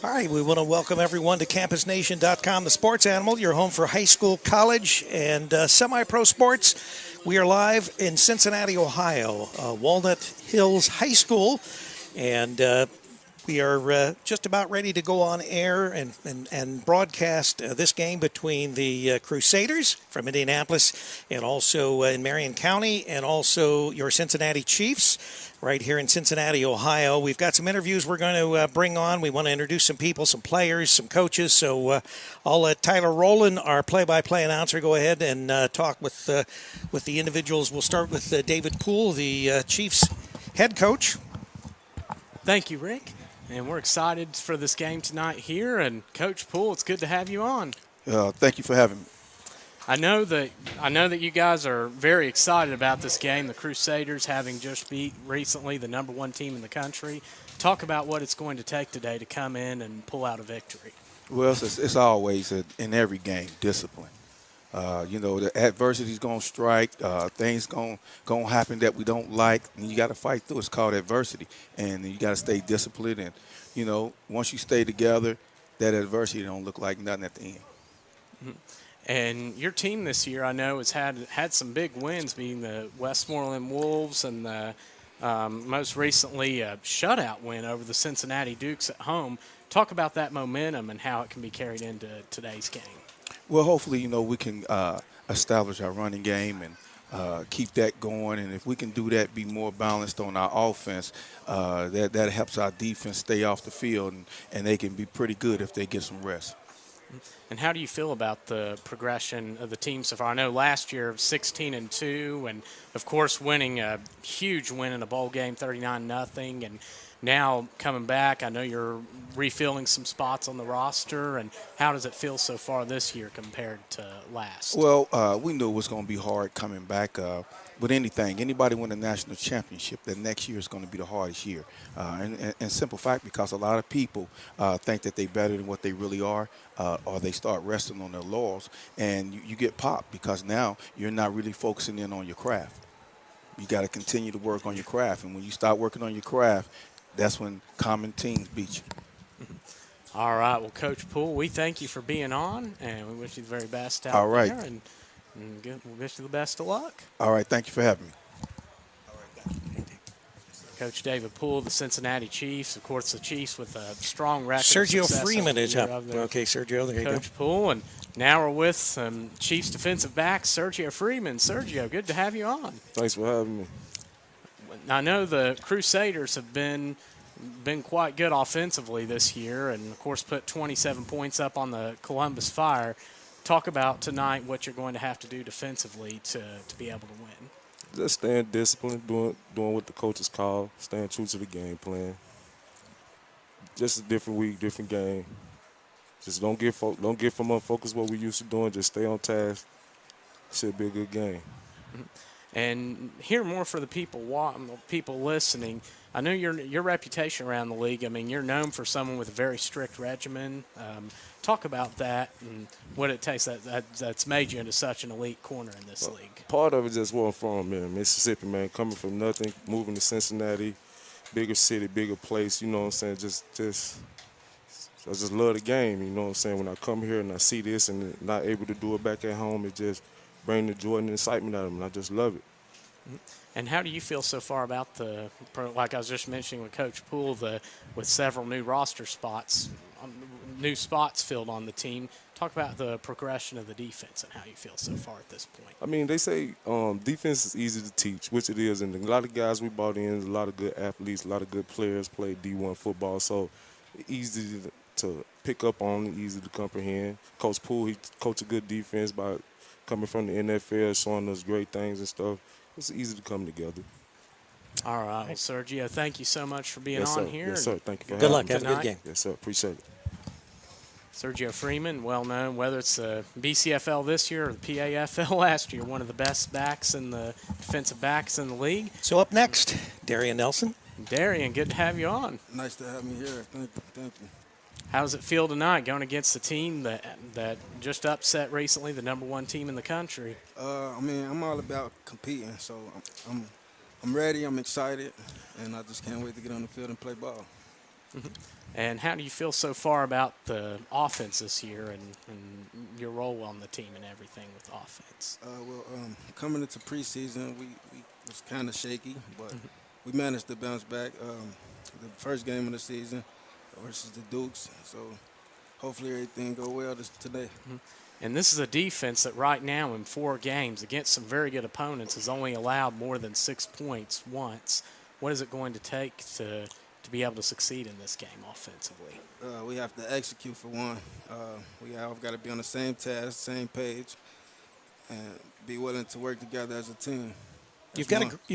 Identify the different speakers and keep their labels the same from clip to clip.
Speaker 1: All right, we want to welcome everyone to CampusNation.com, the sports animal, your home for high school, college, and semi-pro sports. We are live in Cincinnati, Ohio, Walnut Hills High School, and we are just about ready to go on air and broadcast this game between the Crusaders from Indianapolis and also in Marion County, and also your Cincinnati Chiefs right here in Cincinnati, Ohio. We've got some interviews we're going to bring on. We want to introduce some people, some players, some coaches. So I'll let Tyler Rowland, our play-by-play announcer, go ahead and talk with the individuals. We'll start with David Poole, the Chiefs head coach.
Speaker 2: Thank you, Rick. And we're excited for this game tonight here. And Coach Poole, it's good to have you on.
Speaker 3: Thank you for having me.
Speaker 2: I know that you guys are very excited about this game. The Crusaders having just beat recently the #1 team in the country. Talk about what it's going to take today to come in and pull out a victory.
Speaker 3: Well, it's always in every game discipline. The adversity is going to strike. Things going to happen that we don't like, and you got to fight through. It's called adversity, and you got to stay disciplined. And once you stay together, that adversity don't look like nothing at the end.
Speaker 2: Mm-hmm. And your team this year, I know, has had some big wins, being the Westmoreland Wolves and the most recently a shutout win over the Cincinnati Dukes at home. Talk about that momentum and how it can be carried into today's game.
Speaker 3: Well, hopefully, we can establish our running game and keep that going. And if we can do that, be more balanced on our offense, that helps our defense stay off the field, and they can be pretty good if they get some rest.
Speaker 2: And how do you feel about the progression of the team so far? I know last year 16-2, and of course winning a huge win in a bowl game, 39-0, and now coming back. I know you're refilling some spots on the roster. And how does it feel so far this year compared to last?
Speaker 3: Well, we knew it was going to be hard coming back. With anything, anybody win a national championship, the next year is going to be the hardest year. And simple fact, because a lot of people think that they're better than what they really are, or they start resting on their laurels, and you get popped because now you're not really focusing in on your craft. You got to continue to work on your craft, and when you start working on your craft, that's when common teams beat you.
Speaker 2: All right. Well, Coach Poole, we thank you for being on, and we wish you the very best out
Speaker 3: All right.
Speaker 2: there. And we'll wish you the best of luck.
Speaker 3: All right. Thank you for having me.
Speaker 1: All right, thank you.
Speaker 2: Coach David Poole, the Cincinnati Chiefs. Of course, the Chiefs with a strong record.
Speaker 1: Sergio Freeman is up. Okay, Sergio, there you go.
Speaker 2: Coach Poole, and now we're with Chiefs defensive back Sergio Freeman. Sergio, good to have you on.
Speaker 4: Thanks for having me.
Speaker 2: I know the Crusaders have been quite good offensively this year, and of course put 27 points up on the Columbus Fire. Talk about tonight what you're going to have to do defensively to be able to win.
Speaker 4: Just staying disciplined, doing what the coaches call, staying true to the game plan. Just a different week, different game. Just don't get from unfocused what we used to doing. Just stay on task. Should be a good game.
Speaker 2: And hear more for the people listening. I know your reputation around the league. I mean, you're known for someone with a very strict regimen. Talk about that and what it takes that's made you into such an elite corner in this league. Part
Speaker 4: of it just where I'm from, man. Mississippi, man. Coming from nothing, moving to Cincinnati, bigger city, bigger place. You know what I'm saying? I just love the game. You know what I'm saying? When I come here and I see this and not able to do it back at home, it just brings the joy and the excitement out of them. And I just love it.
Speaker 2: And how do you feel so far about like I was just mentioning with Coach Poole, with several new roster spots, new spots filled on the team? Talk about the progression of the defense and how you feel so far at this point.
Speaker 4: I mean, they say defense is easy to teach, which it is. And a lot of guys we brought in, a lot of good athletes, a lot of good players play D1 football. So easy to pick up on, easy to comprehend. Coach Poole, he coached a good defense by coming from the NFL, showing us great things and stuff. It's easy to come together.
Speaker 2: All right. Well, Sergio, thank you so much for being on here.
Speaker 4: Yes, sir. Thank you for
Speaker 1: having
Speaker 4: me.
Speaker 1: Good luck. Have a good game.
Speaker 4: Yes, sir. Appreciate it.
Speaker 2: Sergio Freeman, well known, whether it's the BCFL this year or the PAFL last year, one of the best backs in the defensive backs in the league.
Speaker 1: So up next, Darien Nelson.
Speaker 2: Darien, good to have you on.
Speaker 5: Nice to have me here. Thank you.
Speaker 2: How does it feel tonight going against the team that just upset recently, the #1 team in the country?
Speaker 5: I'm all about competing, so I'm ready. I'm excited, and I just can't wait to get on the field and play ball.
Speaker 2: And how do you feel so far about the offense this year and your role on the team and everything with offense?
Speaker 5: Coming into preseason, we was kind of shaky, but we managed to bounce back. The first game of the season versus the Dukes, so hopefully everything go well today.
Speaker 2: And this is a defense that right now in 4 games against some very good opponents has only allowed more than 6 points once. What is it going to take to be able to succeed in this game offensively?
Speaker 5: We have to execute for one. We have got to be on the same task, same page, and be willing to work together as a team.
Speaker 1: You've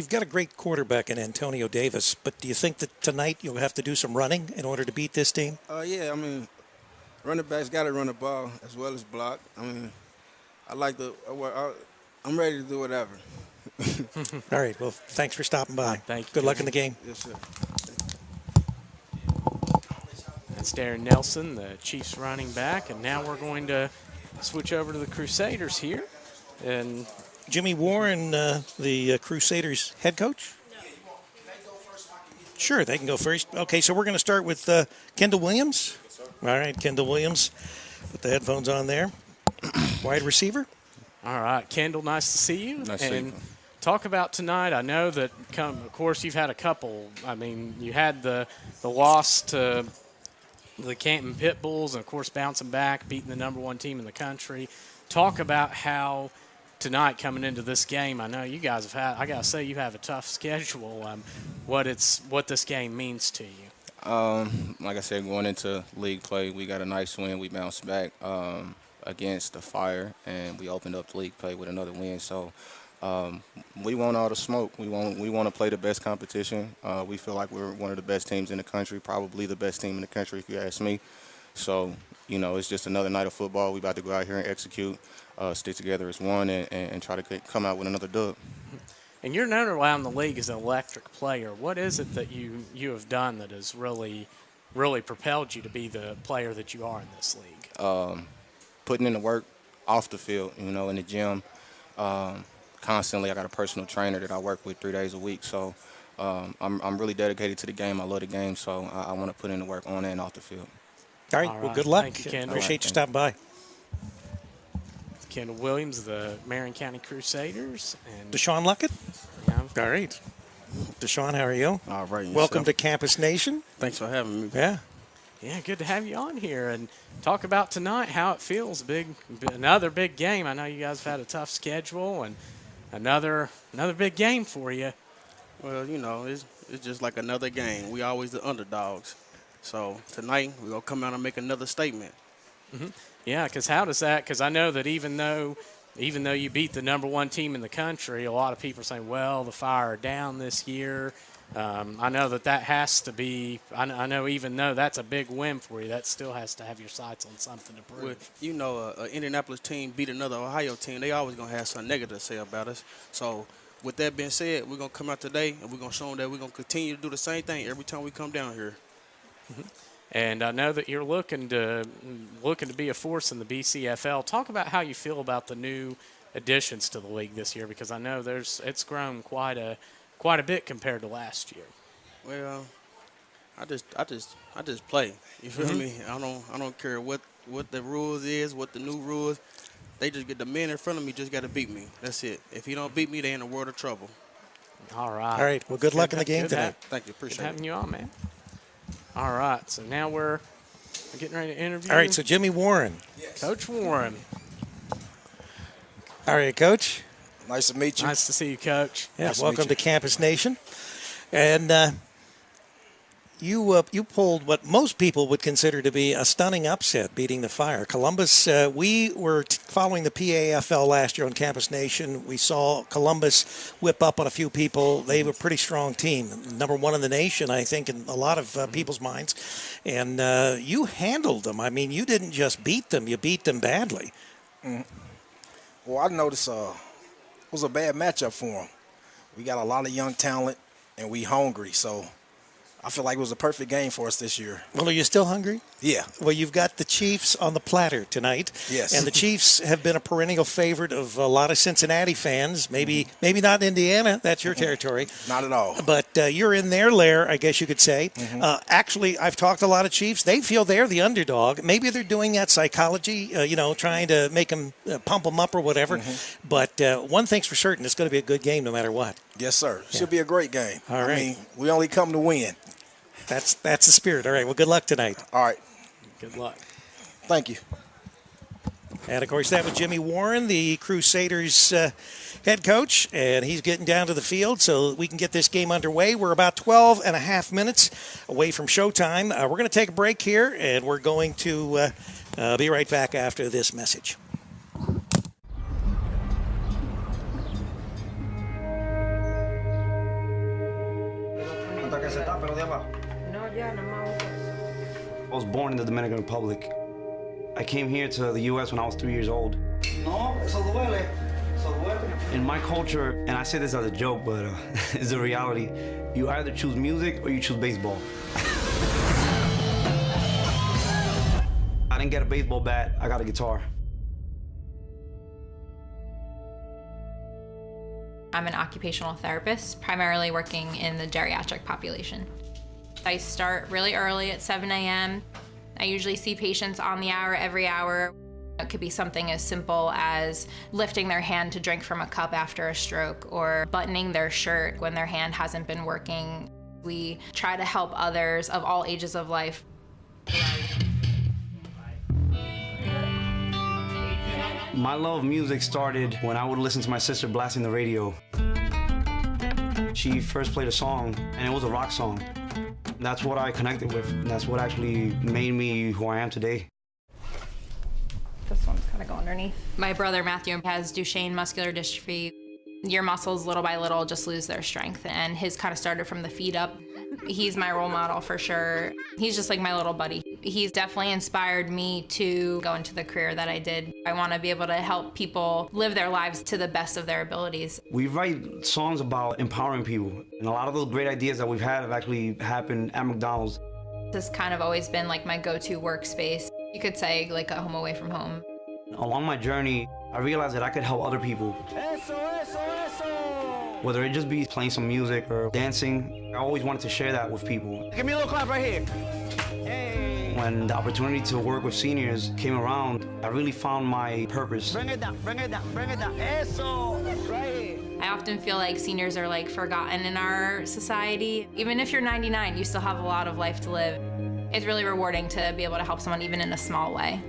Speaker 1: got a great quarterback in Antonio Davis, but do you think that tonight you'll have to do some running in order to beat this team?
Speaker 5: Yeah, I mean, running backs got to run the ball as well as block. I mean, I'm ready to do whatever.
Speaker 1: All right. Well, thanks for stopping by.
Speaker 2: Thank you.
Speaker 1: Good luck in the game.
Speaker 5: Yes, sir.
Speaker 2: That's Darien Nelson, the Chiefs running back, and now we're going to switch over to the Crusaders here. And
Speaker 1: Jimmy Warren, the Crusaders head coach? Sure, they can go first. Okay, so we're going to start with Kendall Williams. All right, Kendall Williams. Put the headphones on there. Wide receiver.
Speaker 2: all right, Kendall, nice to see you.
Speaker 6: Nice to see you.
Speaker 2: Talk about tonight. I know that, of course, you've had a couple. I mean, you had the loss to the Canton Pit Bulls, and, of course, bouncing back, beating the #1 team in the country. Talk about how tonight coming into this game, I know you guys have had, I got to say, you have a tough schedule. What this game means to you.
Speaker 6: Like I said, going into league play, we got a nice win. We bounced back against the Fire, and we opened up league play with another win. So we want all the smoke. We want to play the best competition. We feel like we're one of the best teams in the country, probably the best team in the country if you ask me. So, it's just another night of football. We about to go out here and execute, stick together as one, and try to come out with another dub.
Speaker 2: And you're known around the league as an electric player. What is it that you have done that has really, really propelled you to be the player that you are in this league?
Speaker 6: Putting in the work off the field, in the gym. Constantly, I got a personal trainer that I work with 3 days a week. So I'm really dedicated to the game. I love the game, so I want to put in the work on and off the field.
Speaker 1: All right, well, good luck.
Speaker 2: Thank you, Kendall.
Speaker 1: Appreciate you stopping by.
Speaker 2: Kendall Williams, the Marion County Crusaders. And
Speaker 1: Deshaun Luckett?
Speaker 2: Yeah.
Speaker 1: All right. Deshaun, how are you?
Speaker 5: All right.
Speaker 1: Welcome to Campus Nation.
Speaker 5: Thanks for having me.
Speaker 1: Yeah.
Speaker 2: Yeah, good to have you on here and talk about tonight, how it feels. Another big game. I know you guys have had a tough schedule, and another big game for you.
Speaker 7: Well, it's just like another game. We always the underdogs. So tonight we're gonna come out and make another statement.
Speaker 2: Mm-hmm. Yeah, because how does that? Because I know that even though you beat the #1 team in the country, a lot of people are saying, well, the Fire are down this year. I know that has to be – I know even though that's a big win for you, that still has to have your sights on something to prove.
Speaker 7: Well, an Indianapolis team beat another Ohio team. They always going to have something negative to say about us. So with that being said, we're going to come out today and we're going to show them that we're going to continue to do the same thing every time we come down here.
Speaker 2: Mm-hmm. And I know that you're looking to be a force in the BCFL. Talk about how you feel about the new additions to the league this year, because I know it's grown quite a bit compared to last year.
Speaker 7: Well, I just play. You feel me? I don't care what the rules is, what the new rules. They just get the men in front of me just got to beat me. That's it. If he don't beat me, they in a world of trouble.
Speaker 2: All right.
Speaker 1: All right. Well, good luck in the game today.
Speaker 7: Thank you. Appreciate it.
Speaker 2: Having you on, man. All right. So now we're getting ready to interview.
Speaker 1: All right. So Jimmy Warren.
Speaker 2: Yes. Coach Warren.
Speaker 1: All right, Coach.
Speaker 8: Nice to meet you.
Speaker 2: Nice to see you, Coach.
Speaker 1: Yeah,
Speaker 8: nice
Speaker 1: welcome to Campus Nation. And you pulled what most people would consider to be a stunning upset, beating the Fire. Columbus, we were following the PAFL last year on Campus Nation. We saw Columbus whip up on a few people. They were a pretty strong team, #1 in the nation, I think, in a lot of people's minds. And you handled them. I mean, you didn't just beat them. You beat them badly.
Speaker 8: Well, I noticed it was a bad matchup for them. We got a lot of young talent, and we hungry. So I feel like it was a perfect game for us this year.
Speaker 1: Well, are you still hungry?
Speaker 8: Yeah.
Speaker 1: Well, you've got the Chiefs on the platter tonight.
Speaker 8: Yes.
Speaker 1: And the Chiefs have been a perennial favorite of a lot of Cincinnati fans. Maybe not Indiana. That's your territory.
Speaker 8: Not at all.
Speaker 1: But you're in their lair, I guess you could say. Actually, I've talked to a lot of Chiefs. They feel they're the underdog. Maybe they're doing that psychology, trying to make them pump them up or whatever. But one thing's for certain, it's going to be a good game no matter what.
Speaker 8: Yes, sir. Should be a great game.
Speaker 1: All right.
Speaker 8: I mean, we only come to win.
Speaker 1: That's the spirit. All right. Well, good luck tonight.
Speaker 8: All right.
Speaker 2: Good luck.
Speaker 8: Thank you.
Speaker 1: And, of course, that was Jimmy Warren, the Crusaders head coach, and he's getting down to the field so we can get this game underway. We're about 12 and a half minutes away from showtime. We're going to take a break here, and we're going to be right back after this message.
Speaker 9: I was born in the Dominican Republic. I came here to the U.S. when I was 3 years old. In my culture, and I say this as a joke, but it's a reality, you either choose music or you choose baseball. I didn't get a baseball bat, I got a guitar.
Speaker 10: I'm an occupational therapist, primarily working in the geriatric population. I start really early at 7 a.m. I usually see patients on the hour, every hour. It could be something as simple as lifting their hand to drink from a cup after a stroke or buttoning their shirt when their hand hasn't been working. We try to help others of all ages of life.
Speaker 9: My love of music started when I would listen to my sister blasting the radio. She first played a song, and it was a rock song. That's what I connected with, and that's what actually made me who I am today.
Speaker 10: This one's gonna go underneath. My brother Matthew has Duchenne muscular dystrophy. Your muscles, little by little, just lose their strength, and his kind of started from the feet up. He's my role model for sure. He's just like my little buddy. He's definitely inspired me to go into the career that I did. I want to be able to help people live their lives to the best of their abilities.
Speaker 9: We write songs about empowering people, and a lot of those great ideas that we've had have actually happened at McDonald's.
Speaker 10: This has kind of always been like my go-to workspace. You could say like a home away from home.
Speaker 9: Along my journey, I realized that I could help other people. Whether it just be playing some music or dancing, I always wanted to share that with people.
Speaker 11: Give me a little clap right here.
Speaker 9: Hey. When the opportunity to work with seniors came around, I really found my purpose.
Speaker 11: Bring it down, bring it down, bring it down. Eso, right here.
Speaker 10: I often feel like seniors are like forgotten in our society. Even if you're 99, you still have a lot of life to live. It's really rewarding to be able to help someone even in a small way.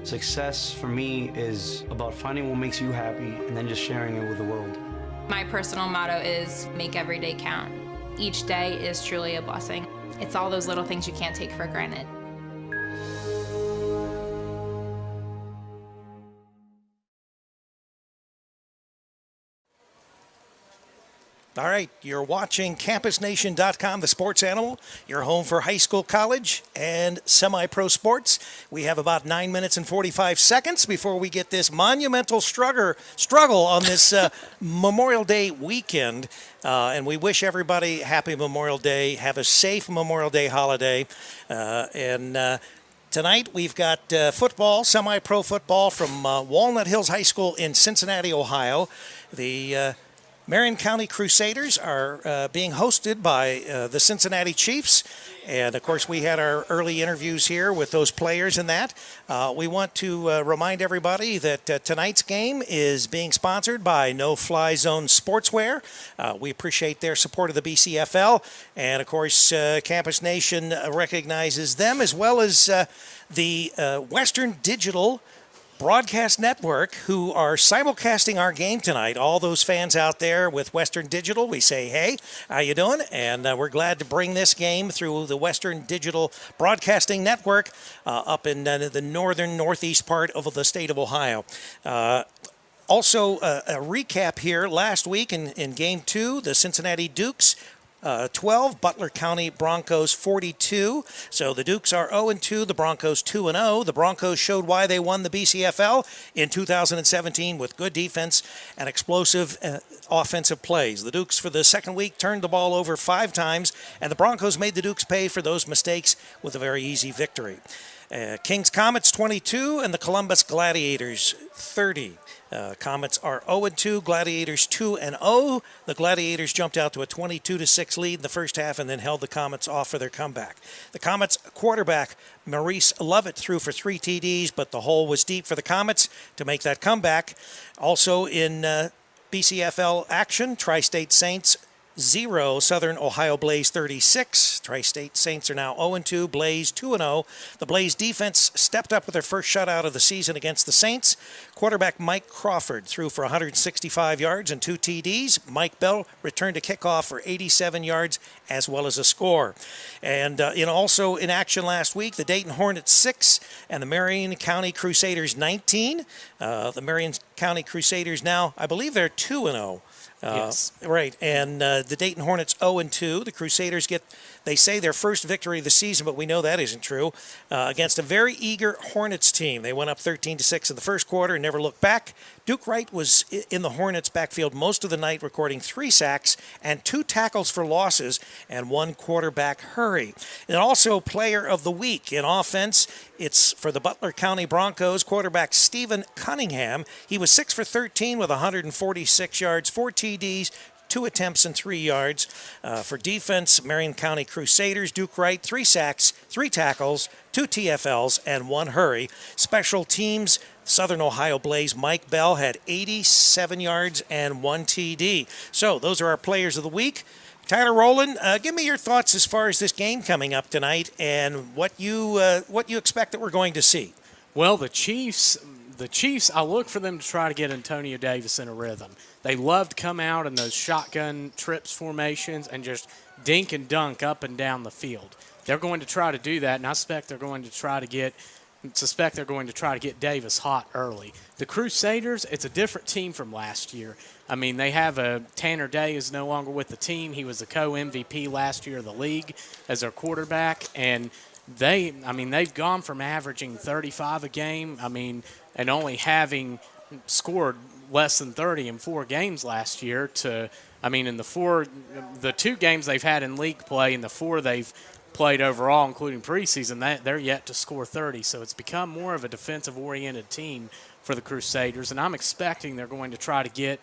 Speaker 9: Success for me is about finding what makes you happy and then just sharing it with the world.
Speaker 10: My personal motto is make every day count. Each day is truly a blessing. It's all those little things you can't take for granted.
Speaker 1: All right, you're watching CampusNation.com, the sports animal, your home for high school, college, and semi-pro sports. We have about 9 minutes and 45 seconds before we get this monumental struggle on this Memorial Day weekend. And we wish everybody happy Memorial Day. Have a safe Memorial Day holiday. Tonight we've got football, semi-pro football from Walnut Hills High School in Cincinnati, Ohio. The Marion County Crusaders are being hosted by the Cincinnati Chiefs. And, of course, we had our early interviews here with those players and that. We want to remind everybody that tonight's game is being sponsored by No Fly Zone Sportswear. We appreciate their support of the BCFL. And, of course, Campus Nation recognizes them as well as the Western Digital Broadcast Network, who are simulcasting our game tonight. All those fans out there with Western Digital, we say, hey, how you doing? And we're glad to bring this game through the Western Digital Broadcasting Network up in the northeast part of the state of Ohio. Also, a recap here. Last week in Game 2, the Cincinnati Dukes 12. Butler County Broncos 42. So the Dukes are 0-2, the Broncos 2-0. The Broncos showed why they won the BCFL in 2017 with good defense and explosive offensive plays. The Dukes for the second week turned the ball over 5 times, and the Broncos made the Dukes pay for those mistakes with a very easy victory. Kings Comets 22 and the Columbus Gladiators 30. Comets are 0-2, Gladiators 2-0. The Gladiators jumped out to a 22-6 lead in the first half and then held the Comets off for their comeback. The Comets quarterback Maurice Lovett threw for 3 TDs, but the hole was deep for the Comets to make that comeback. Also in BCFL action, Tri-State Saints 0, Southern Ohio Blaze 36. Tri-State Saints are now 0-2, Blaze 2-0. The Blaze defense stepped up with their first shutout of the season against the Saints. Quarterback Mike Crawford threw for 165 yards and 2 TDs. Mike Bell returned to kickoff for 87 yards as well as a score. And also in action last week, the Dayton Hornets 6 and the Marion County Crusaders 19. The Marion County Crusaders now, I believe they're 2-0.
Speaker 2: Yes.
Speaker 1: Right, and the Dayton Hornets 0-2. The Crusaders get, they say, their first victory of the season, but we know that isn't true, against a very eager Hornets team. They went up 13-6 in the first quarter and never looked back. Duke Wright was in the Hornets' backfield most of the night, recording 3 sacks and 2 tackles for losses and 1 quarterback hurry. And also Player of the Week in offense, it's for the Butler County Broncos, quarterback Stephen Cunningham. He was 6 for 13 with 146 yards, 4 TDs, 2 attempts and 3 yards. For defense, Marion County Crusaders, Duke Wright, 3 sacks, 3 tackles, 2 TFLs, and 1 hurry. Special teams, Southern Ohio Blaze Mike Bell had 87 yards and 1 TD. So those are our players of the week. Tyler Rowland, give me your thoughts as far as this game coming up tonight and what you expect that we're going to see.
Speaker 2: Well, the Chiefs, I look for them to try to get Antonio Davis in a rhythm. They love to come out in those shotgun trips formations and just dink and dunk up and down the field. They're going to try to do that, and I suspect they're going to try to get Davis hot early. The Crusaders, it's a different team from last year. I mean, they have Tanner Day is no longer with the team. He was the co-MVP last year of the league as their quarterback, and they've gone from averaging 35 a game, and only having scored less than 30 in 4 games last year to, in the 2 games they've had in league play and the 4 they've played overall, including preseason, they're yet to score 30. So it's become more of a defensive-oriented team for the Crusaders, and I'm expecting they're going to try to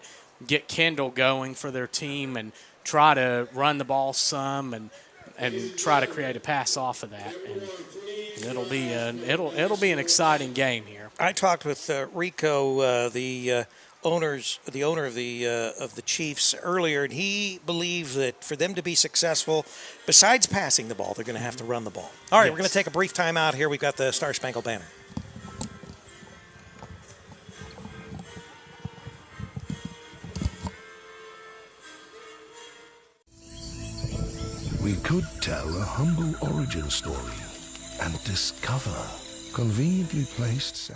Speaker 2: get Kendall going for their team and try to run the ball some and try to create a pass off of that. And it'll be an exciting game here.
Speaker 1: I talked with Rico, the owner of the Chiefs earlier, and he believed that for them to be successful, besides passing the ball, they're going to have to run the ball. All right, We're going to take a brief timeout here. We've got the Star Spangled Banner.
Speaker 12: We could tell a humble origin story and discover conveniently placed.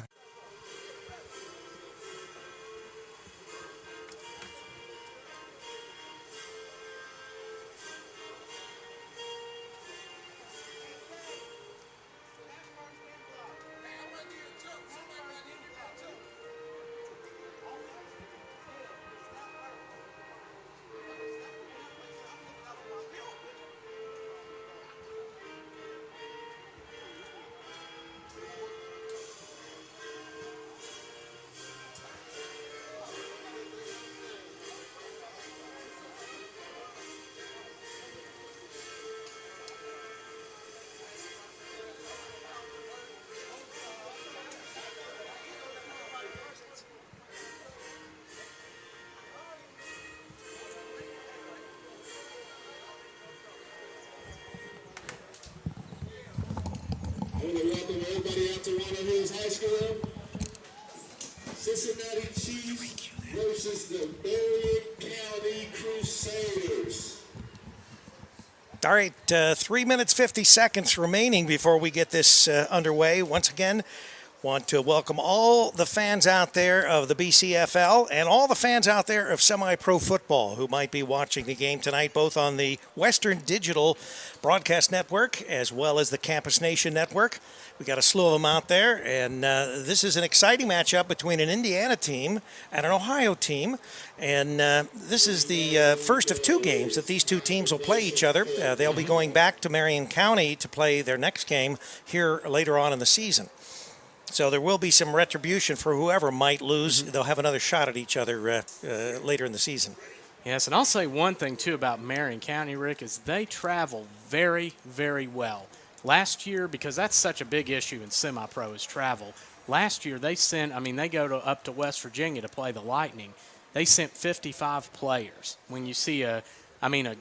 Speaker 13: I want to welcome everybody out to Walnut Hills High School. Cincinnati Chiefs versus the Darien County Crusaders.
Speaker 1: All right, 3 minutes, 50 seconds remaining before we get this underway. Once again, Want to welcome all the fans out there of the BCFL and all the fans out there of semi-pro football who might be watching the game tonight, both on the Western Digital Broadcast Network as well as the Campus Nation Network. We got a slew of them out there, and this is an exciting matchup between an Indiana team and an Ohio team. And this is the first of two games that these two teams will play each other. They'll be going back to Marion County to play their next game here later on in the season. So there will be some retribution for whoever might lose. They'll have another shot at each other later in the season.
Speaker 2: Yes, and I'll say one thing, too, about Marion County, Rick, is they travel very, very well. Last year, because that's such a big issue in semi-pro is travel, last year they go up to West Virginia to play the Lightning. They sent 55 players. When you see a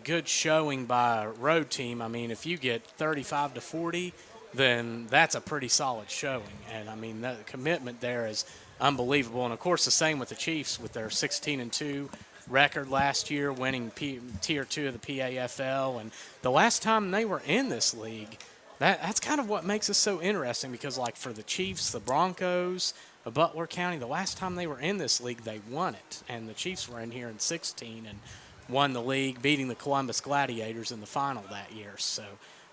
Speaker 2: good showing by a road team, if you get 35 to 40, then that's a pretty solid showing. And, the commitment there is unbelievable. And, of course, the same with the Chiefs with their 16-2 record last year, winning Tier 2 of the PAFL. And the last time they were in this league, that's kind of what makes it so interesting because, like, for the Chiefs, the Broncos, Butler County, the last time they were in this league, they won it. And the Chiefs were in here in 16 and won the league, beating the Columbus Gladiators in the final that year. So,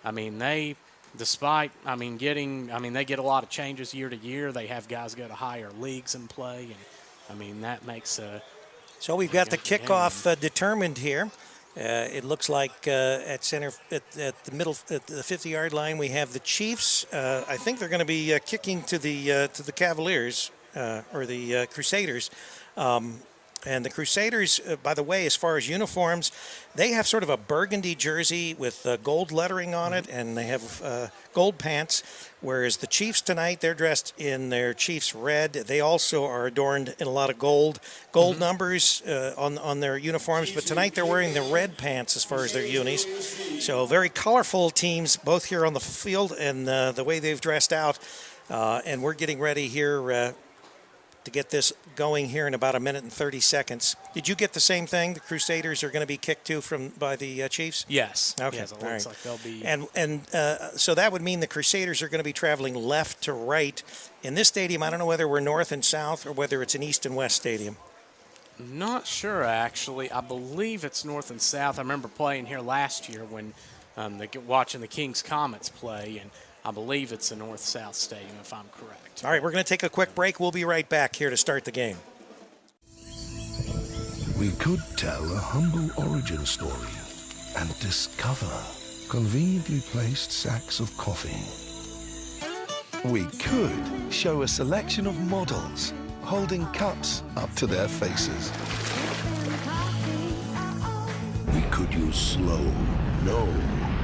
Speaker 2: they – despite, they get a lot of changes year to year. They have guys go to higher leagues and play, and that makes
Speaker 1: So we've got the kickoff determined here. It looks like at center, at the middle, at the 50-yard line, we have the Chiefs. I think they're going to be kicking to the Cavaliers or the Crusaders. And the Crusaders, by the way, as far as uniforms, they have sort of a burgundy jersey with gold lettering on it, and they have gold pants, whereas the Chiefs tonight, they're dressed in their Chiefs red. They also are adorned in a lot of gold numbers on their uniforms, but tonight they're wearing the red pants as far as their unis. So very colorful teams, both here on the field and the way they've dressed out. And we're getting ready here to get this going here in about 1 minute and 30 seconds. Did you get the same thing? The Crusaders are going to be kicked to by the Chiefs?
Speaker 2: Yes.
Speaker 1: Okay.
Speaker 2: Yes, it looks like they'll be.
Speaker 1: And so that would mean the Crusaders are going to be traveling left to right. In this stadium, I don't know whether we're north and south or whether it's an east and west stadium.
Speaker 2: Not sure, actually. I believe it's north and south. I remember playing here last year when watching the Kings Comets play, and I believe it's a north-south stadium, if I'm correct.
Speaker 1: All right, we're going to take a quick break. We'll be right back here to start the game.
Speaker 12: We could tell a humble origin story and discover conveniently placed sacks of coffee. We could show a selection of models holding cups up to their faces. We could use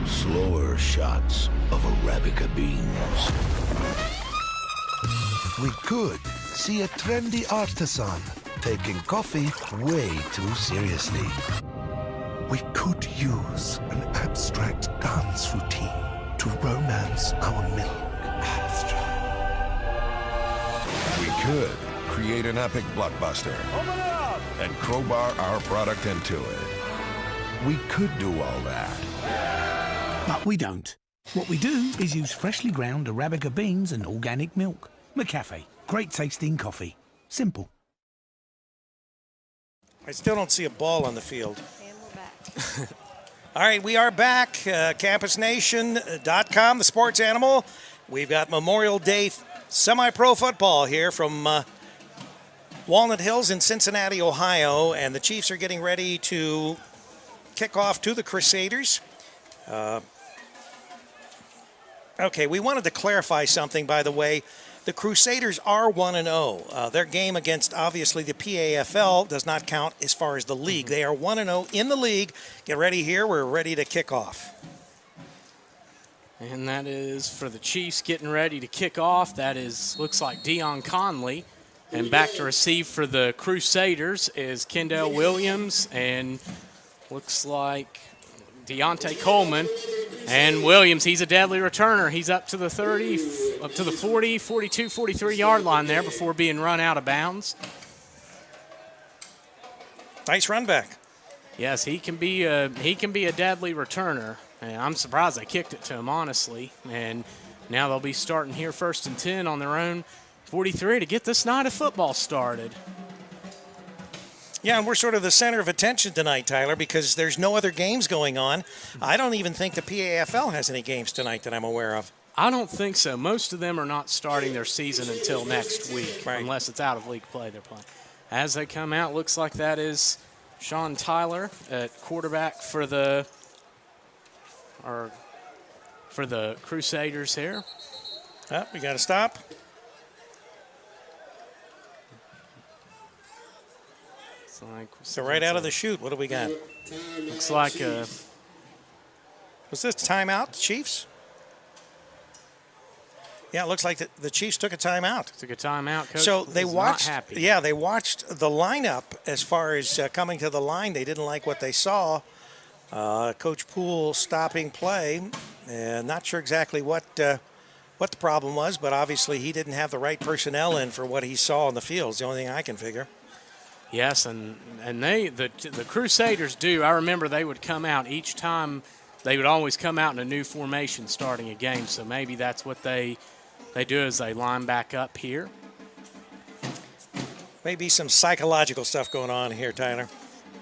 Speaker 12: slower shots of Arabica beans. We could see a trendy artisan taking coffee way too seriously. We could use an abstract dance routine to romance our milk. We could create an epic blockbuster and crowbar our product into it. We could do all that.
Speaker 14: But we don't. What we do is use freshly ground Arabica beans and organic milk. McCafe. Great tasting coffee. Simple.
Speaker 1: I still don't see a ball on the field. And we're back. All right, we are back. CampusNation.com, the sports animal. We've got Memorial Day semi-pro football here from Walnut Hills in Cincinnati, Ohio. And the Chiefs are getting ready to kick off to the Crusaders. Okay, we wanted to clarify something, by the way. The Crusaders are 1-0. Their game against, obviously, the PAFL does not count as far as the league. They are 1-0 in the league. Get ready here. We're ready to kick off.
Speaker 2: And that is for the Chiefs getting ready to kick off. That looks like Dion Conley. And back to receive for the Crusaders is Kendall Williams. And looks like Deontay Coleman. And Williams, he's a deadly returner. He's up to the 30, up to the 40, 42, 43-yard line there before being run out of bounds.
Speaker 1: Nice run back.
Speaker 2: Yes, he can be a deadly returner. And I'm surprised they kicked it to him, honestly. And now they'll be starting here 1st and 10 on their own 43 to get this night of football started.
Speaker 1: Yeah, and we're sort of the center of attention tonight, Tyler, because there's no other games going on. I don't even think the PAFL has any games tonight that I'm aware of.
Speaker 2: I don't think so. Most of them are not starting their season until next week, unless it's out of league play they're playing. As they come out, looks like that is Sean Tyler at quarterback for the Crusaders here.
Speaker 1: Oh, we got to stop. So right out of the chute, what do we got?
Speaker 2: Looks like
Speaker 1: was this timeout, Chiefs? Yeah, it looks like the Chiefs took a timeout.
Speaker 2: Took a timeout, Coach.
Speaker 1: So they watched.
Speaker 2: Not happy.
Speaker 1: Yeah, they watched the lineup as far as coming to the line. They didn't like what they saw. Coach Poole stopping play, and not sure exactly what the problem was, but obviously he didn't have the right personnel in for what he saw in the field. It's the only thing I can figure.
Speaker 2: Yes, and the Crusaders do. I remember they would come out each time. They would always come out in a new formation starting a game. So maybe that's what they do as they line back up here.
Speaker 1: Maybe some psychological stuff going on here, Tyler.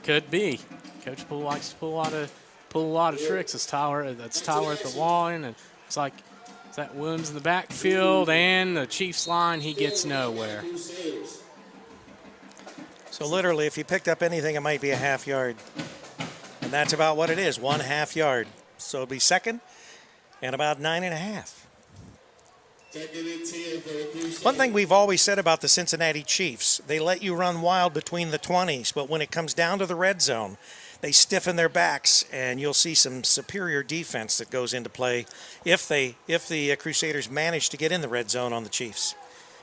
Speaker 2: Could be. Coach Poole likes to pull a lot of tricks. That's Tyler at the line, and it's like is that Williams in the backfield and the Chiefs line. He gets nowhere.
Speaker 1: So literally, if you picked up anything, it might be a half yard. And that's about what it is, 1/2 yard. So it'll be second and about 9.5. One thing we've always said about the Cincinnati Chiefs, they let you run wild between the 20s, but when it comes down to the red zone, they stiffen their backs, and you'll see some superior defense that goes into play if the Crusaders manage to get in the red zone on the Chiefs.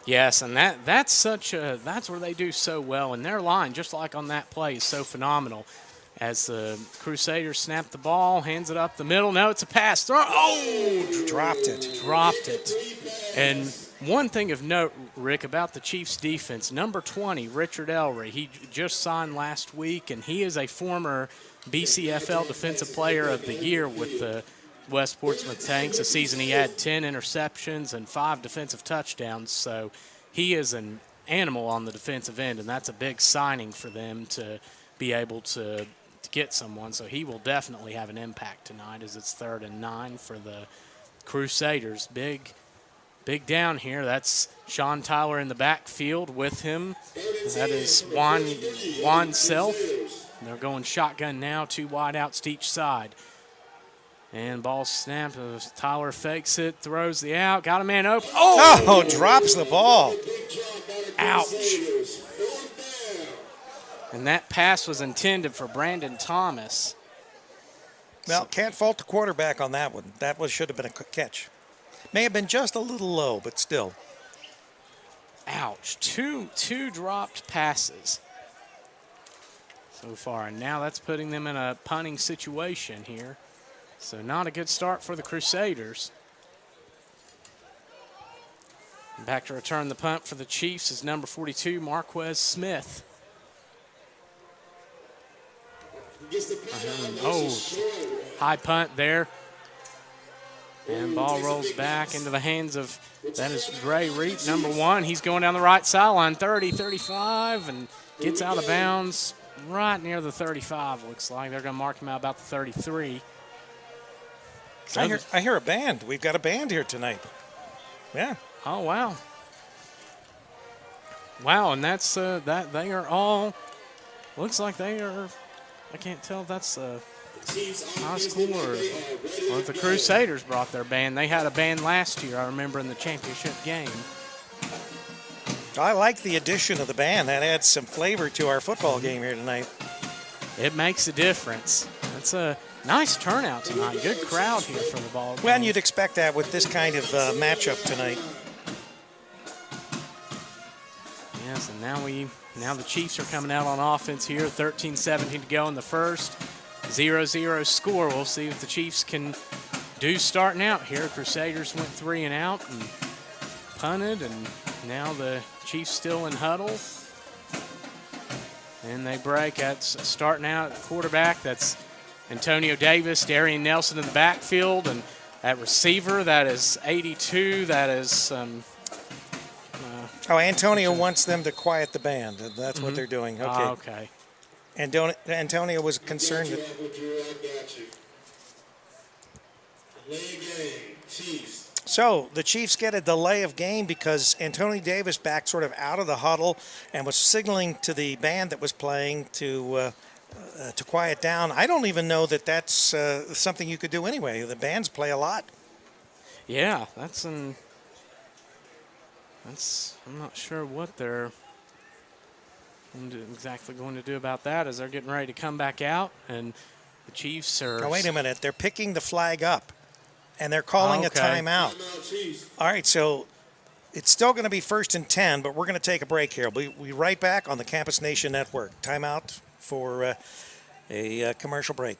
Speaker 2: Yes, and that's where they do so well, and their line, just like on that play, is so phenomenal. As the Crusaders snap the ball, hands it up the middle. No, it's a pass. Throw. Oh!
Speaker 1: Dropped it.
Speaker 2: Dropped it. And one thing of note, Rick, about the Chiefs' defense, number 20, Richard Ellery, he just signed last week, and he is a former BCFL Defensive Player of the Year with the West Portsmouth Tanks. A season he had 10 interceptions and 5 defensive touchdowns. So he is an animal on the defensive end, and that's a big signing for them to be able to get someone. So he will definitely have an impact tonight as it's 3rd and 9 for the Crusaders. Big down here. That's Sean Tyler in the backfield with him. That is Juan Self. They're going shotgun now, 2 wideouts to each side. And ball snap. Tyler fakes it, throws the out, got a man open.
Speaker 1: Oh, drops the ball.
Speaker 2: Ouch. And that pass was intended for Brandon Thomas.
Speaker 1: Well, can't fault the quarterback on that one. That should have been a catch. May have been just a little low, but still.
Speaker 2: Ouch. Two dropped passes so far. And now that's putting them in a punting situation here. So not a good start for the Crusaders. Back to return the punt for the Chiefs is number 42, Marquez Smith. High punt there. And ball rolls back into the hands of, that is Gray Reap, number 1. He's going down the right sideline, 30, 35, and gets out of bounds right near the 35, looks like. They're going to mark him out about the 33.
Speaker 1: I hear a band. We've got a band here tonight. Yeah.
Speaker 2: Oh, wow. Wow, and that's, that they are all, looks like they are, I can't tell if that's high school or if the Crusaders brought their band. They had a band last year, I remember, in the championship game.
Speaker 1: I like the addition of the band. That adds some flavor to our football game here tonight.
Speaker 2: It makes a difference. That's a nice turnout tonight. Good crowd here for the ball game.
Speaker 1: Well, and you'd expect that with this kind of matchup tonight.
Speaker 2: Yes, and now the Chiefs are coming out on offense here. 13-17 to go in the first. 0-0 score. We'll see if the Chiefs can do starting out here. Crusaders went 3 and out and punted, and now the Chiefs still in huddle. And they break. That's starting out at quarterback. That's Antonio Davis, Darien Nelson in the backfield, and at receiver, that is 82. That is
Speaker 1: Oh, Antonio wants them to quiet the band. That's what they're doing. Okay.
Speaker 2: Okay.
Speaker 1: And Antonio was concerned. So the Chiefs get a delay of game because Antonio Davis backed sort of out of the huddle and was signaling to the band that was playing to quiet down. I don't even know that that's something you could do anyway. The bands play a lot.
Speaker 2: Yeah, I'm not sure what they're exactly going to do about that as they're getting ready to come back out, and the Chiefs are...
Speaker 1: Now, wait a minute. They're picking the flag up, and they're calling a timeout. All right, so it's still going to be 1st and 10, but we're going to take a break here. We'll be right back on the Campus Nation Network. Timeout for a commercial break.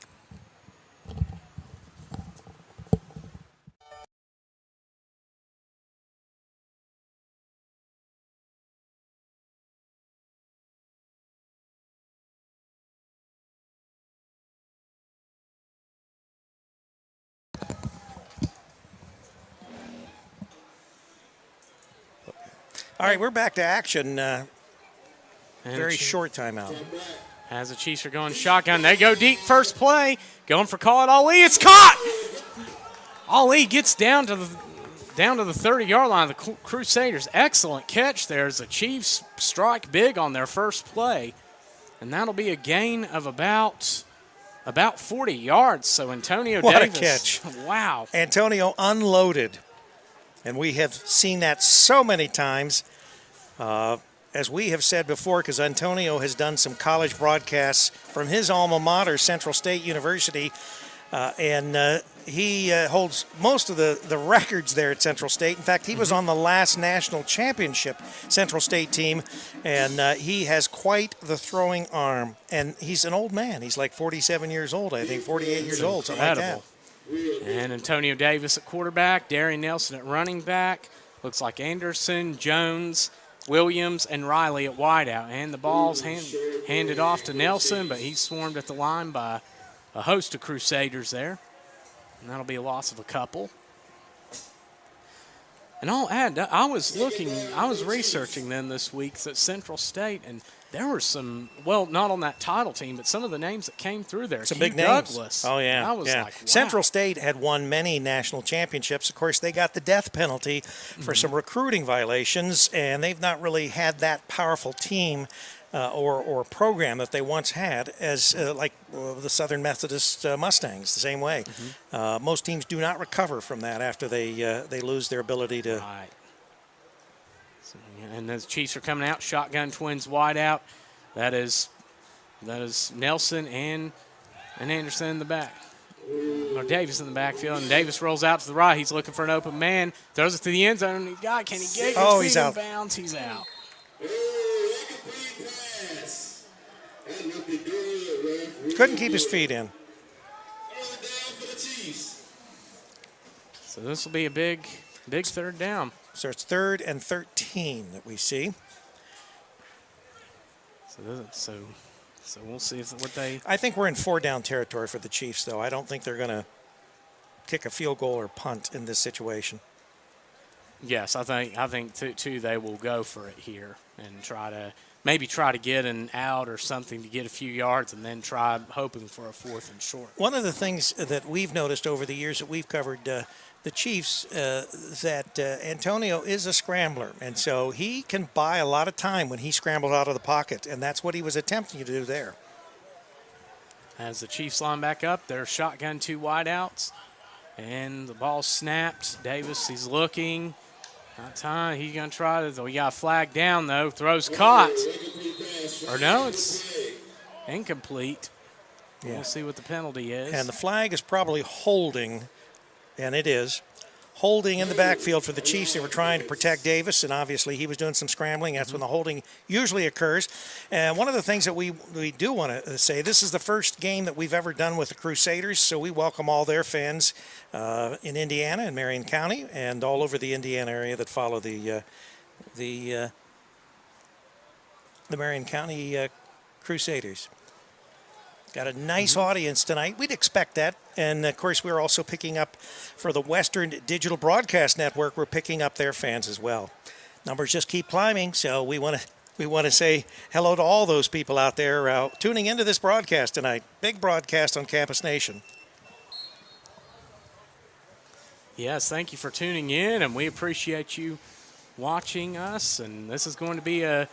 Speaker 1: All right, we're back to action. Very short timeout.
Speaker 2: As the Chiefs are going shotgun, they go deep first play, going for call it Ali. It's caught. Ali gets down to the 30-yard line of the Crusaders. Excellent catch there as the Chiefs strike big on their first play, and that'll be a gain of about 40 yards. So Antonio Davis.
Speaker 1: What a catch!
Speaker 2: Wow.
Speaker 1: Antonio unloaded. And we have seen that so many times, as we have said before, because Antonio has done some college broadcasts from his alma mater, Central State University, and he holds most of the records there at Central State. In fact, he was on the last national championship Central State team, and he has quite the throwing arm. And he's an old man. He's like 47 years old, I think, 48 years old, something like that.
Speaker 2: And Antonio Davis at quarterback, Darien Nelson at running back. Looks like Anderson, Jones, Williams, and Riley at wideout. And the ball's handed off to Nelson, but he's swarmed at the line by a host of Crusaders there. And that'll be a loss of a couple. And I'll add, I was researching them this week at Central State, and there were some, well, not on that title team, but some of the names that came through there.
Speaker 1: Some big names.
Speaker 2: Douglas.
Speaker 1: Oh, yeah.
Speaker 2: I was like, wow.
Speaker 1: Central State had won many national championships. Of course, they got the death penalty for some recruiting violations, and they've not really had that powerful team or program that they once had as like the Southern Methodist Mustangs, the same way. Most teams do not recover from that after they lose their ability to.
Speaker 2: Right. So, and the Chiefs are coming out, shotgun twins wide out. That is Nelson and Anderson in the back. Or Davis in the backfield, and Davis rolls out to the right. He's looking for an open man, throws it to the end zone. Can he get his feet
Speaker 1: he's out.
Speaker 2: In bounds? He's out.
Speaker 1: Couldn't keep his feet in.
Speaker 2: So this will be a big third down.
Speaker 1: So it's 3rd and 13 that we see.
Speaker 2: So we'll see what they.
Speaker 1: I think we're in 4-down territory for the Chiefs, though. I don't think they're going to kick a field goal or punt in this situation.
Speaker 2: Yes, I think too they will go for it here and try to get an out or something to get a few yards, and then try hoping for a 4th and short.
Speaker 1: One of the things that we've noticed over the years that we've covered the Chiefs, that Antonio is a scrambler, and so he can buy a lot of time when he scrambles out of the pocket, and that's what he was attempting to do there.
Speaker 2: As the Chiefs line back up, they're shotgun 2 wideouts, and the ball snapped. Davis, he's looking. Not time. He's going to try to. We got a flag down, though. Throws caught. Or no, it's incomplete. Yeah. We'll see what the penalty is.
Speaker 1: And the flag is probably holding, and it is. Holding in the backfield for the Chiefs. They were trying to protect Davis, and obviously he was doing some scrambling. That's when the holding usually occurs. And one of the things that we do want to say, this is the first game that we've ever done with the Crusaders, so we welcome all their fans in Indiana and Marion County and all over the Indiana area that follow the Marion County Crusaders. Got a nice audience tonight. We'd expect that. And, of course, we're also picking up for the Western Digital Broadcast Network. We're picking up their fans as well. numbers just keep climbing, so we want to say hello to all those people out there tuning into this broadcast tonight. Big broadcast on Campus Nation.
Speaker 2: Yes, thank you for tuning in, and we appreciate you watching us. And this is going to be a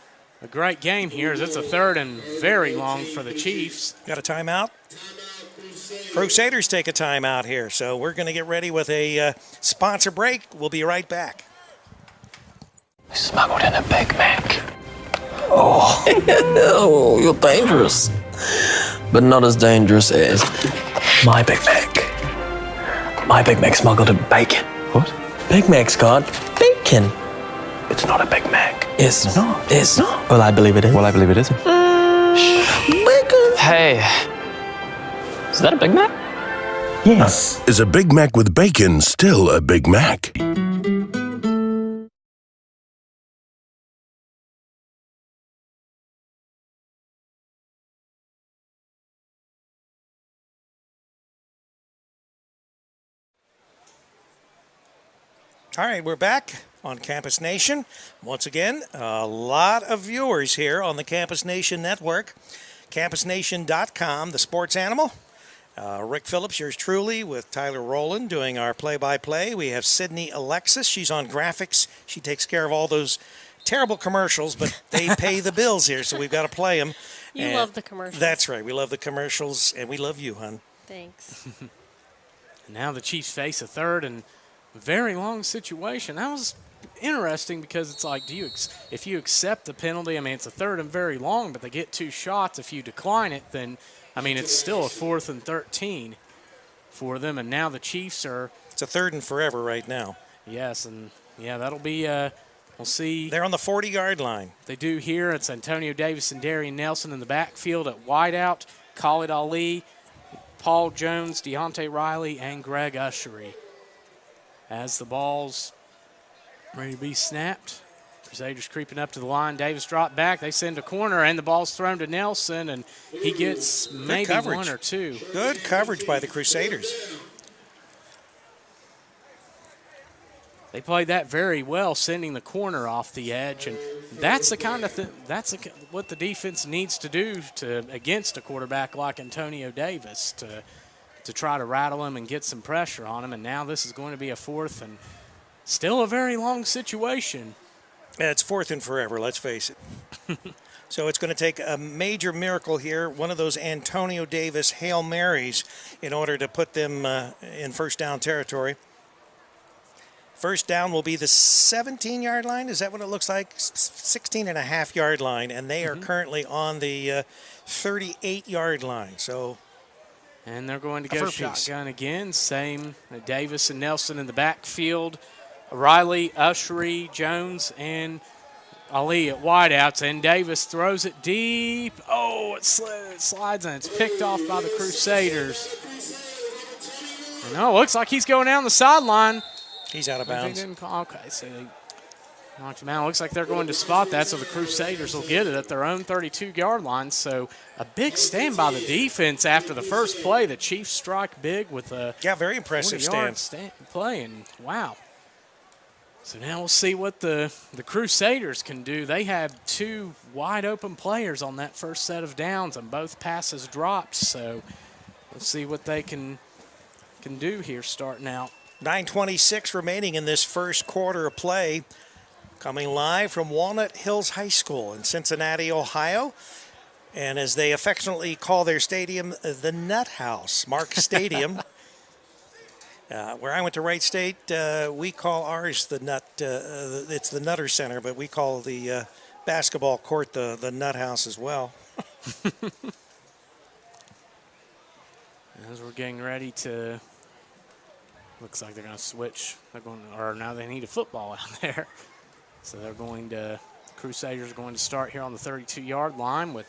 Speaker 2: great game here, as it's a third and very long for the Chiefs.
Speaker 1: Got a timeout? Crusaders take a timeout here, so we're going to get ready with a sponsor break. We'll be right back.
Speaker 15: We smuggled in a Big Mac. Oh, oh, you're dangerous. But not as dangerous as my Big Mac. My Big Mac smuggled in bacon. What? Big Mac's got bacon. It's not a Big Mac. It's not. It's not. Well, I believe it is.
Speaker 16: Well, I believe it isn't.
Speaker 15: Bacon. Hey, is that a Big Mac? Yes.
Speaker 12: Is a Big Mac with bacon still a Big Mac?
Speaker 1: All right, we're back on Campus Nation. Once again, a lot of viewers here on the Campus Nation Network. CampusNation.com, the sports animal. Rick Phillips, yours truly, with Tyler Rowland doing our play-by-play. We have Sydney Alexis. She's on graphics. She takes care of all those terrible commercials, but they pay the bills here, so we've got to play them.
Speaker 17: You love the commercials.
Speaker 1: That's right. We love the commercials, and we love you, hon.
Speaker 17: Thanks.
Speaker 2: And now the Chiefs face a third and very long situation. That was interesting because it's like, if you accept the penalty, I mean, it's a third and very long, but they get 2 shots. If you decline it, then, I mean, it's still a 4th and 13 for them. And now the Chiefs are.
Speaker 1: It's a 3rd and forever right now.
Speaker 2: Yes, and yeah, that'll be. We'll see.
Speaker 1: They're on the 40-yard line.
Speaker 2: They do here. It's Antonio Davis and Darien Nelson in the backfield at wideout. Khalid Ali, Paul Jones, Deontay Riley, and Greg Ushery. As the ball's ready to be snapped, Crusaders creeping up to the line. Davis dropped back. They send a corner, and the ball's thrown to Nelson, and he gets maybe 1 or 2.
Speaker 1: Good coverage by the Crusaders.
Speaker 2: They played that very well, sending the corner off the edge, and that's the kind of what the defense needs to do against a quarterback like Antonio Davis to try to rattle him and get some pressure on him. And now this is going to be a 4th and still a very long situation.
Speaker 1: Yeah, it's 4th and forever, let's face it. So it's going to take a major miracle here, one of those Antonio Davis Hail Marys, in order to put them in first down territory. First down will be the 17-yard line. Is that what it looks like? 16.5-yard line, and they are currently on the 38-yard line. So.
Speaker 2: And they're going to go shotgun again. Same Davis and Nelson in the backfield. Riley, Ushery, Jones, and Ali at wideouts. And Davis throws it deep. Oh, it slides, and it's picked off by the Crusaders. And it looks like he's going down the sideline.
Speaker 1: He's out of bounds.
Speaker 2: Okay, so they knocked him out. Looks like they're going to spot that, so the Crusaders will get it at their own 32-yard line. So a big stand by the defense after the first play. The Chiefs strike big with a
Speaker 1: very impressive stand
Speaker 2: play, and wow. So now we'll see what the Crusaders can do. They had 2 wide-open players on that first set of downs, and both passes dropped. So we'll see what they can do here starting out.
Speaker 1: 9:26 remaining in this first quarter of play. Coming live from Walnut Hills High School in Cincinnati, Ohio. And as they affectionately call their stadium, the Nut House, Mark Stadium. Where I went to Wright State, we call ours the Nut. It's the Nutter Center, but we call the basketball court the Nut House as well.
Speaker 2: As we're getting ready to. Looks like they're going to switch. Now they need a football out there. So Crusaders are going to start here on the 32-yard line with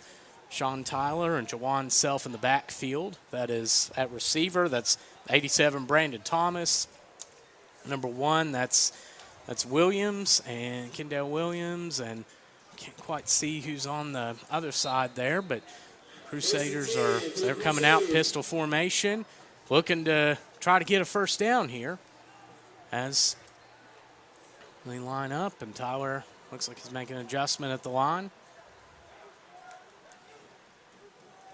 Speaker 2: Sean Tyler and Jawan Self in the backfield. That is at receiver. That's 87, Brandon Thomas. Number 1, that's Williams and Kendall Williams. And can't quite see who's on the other side there, but Crusaders they're coming out pistol formation, looking to try to get a first down here as they line up, and Tyler Looks like he's making an adjustment at the line.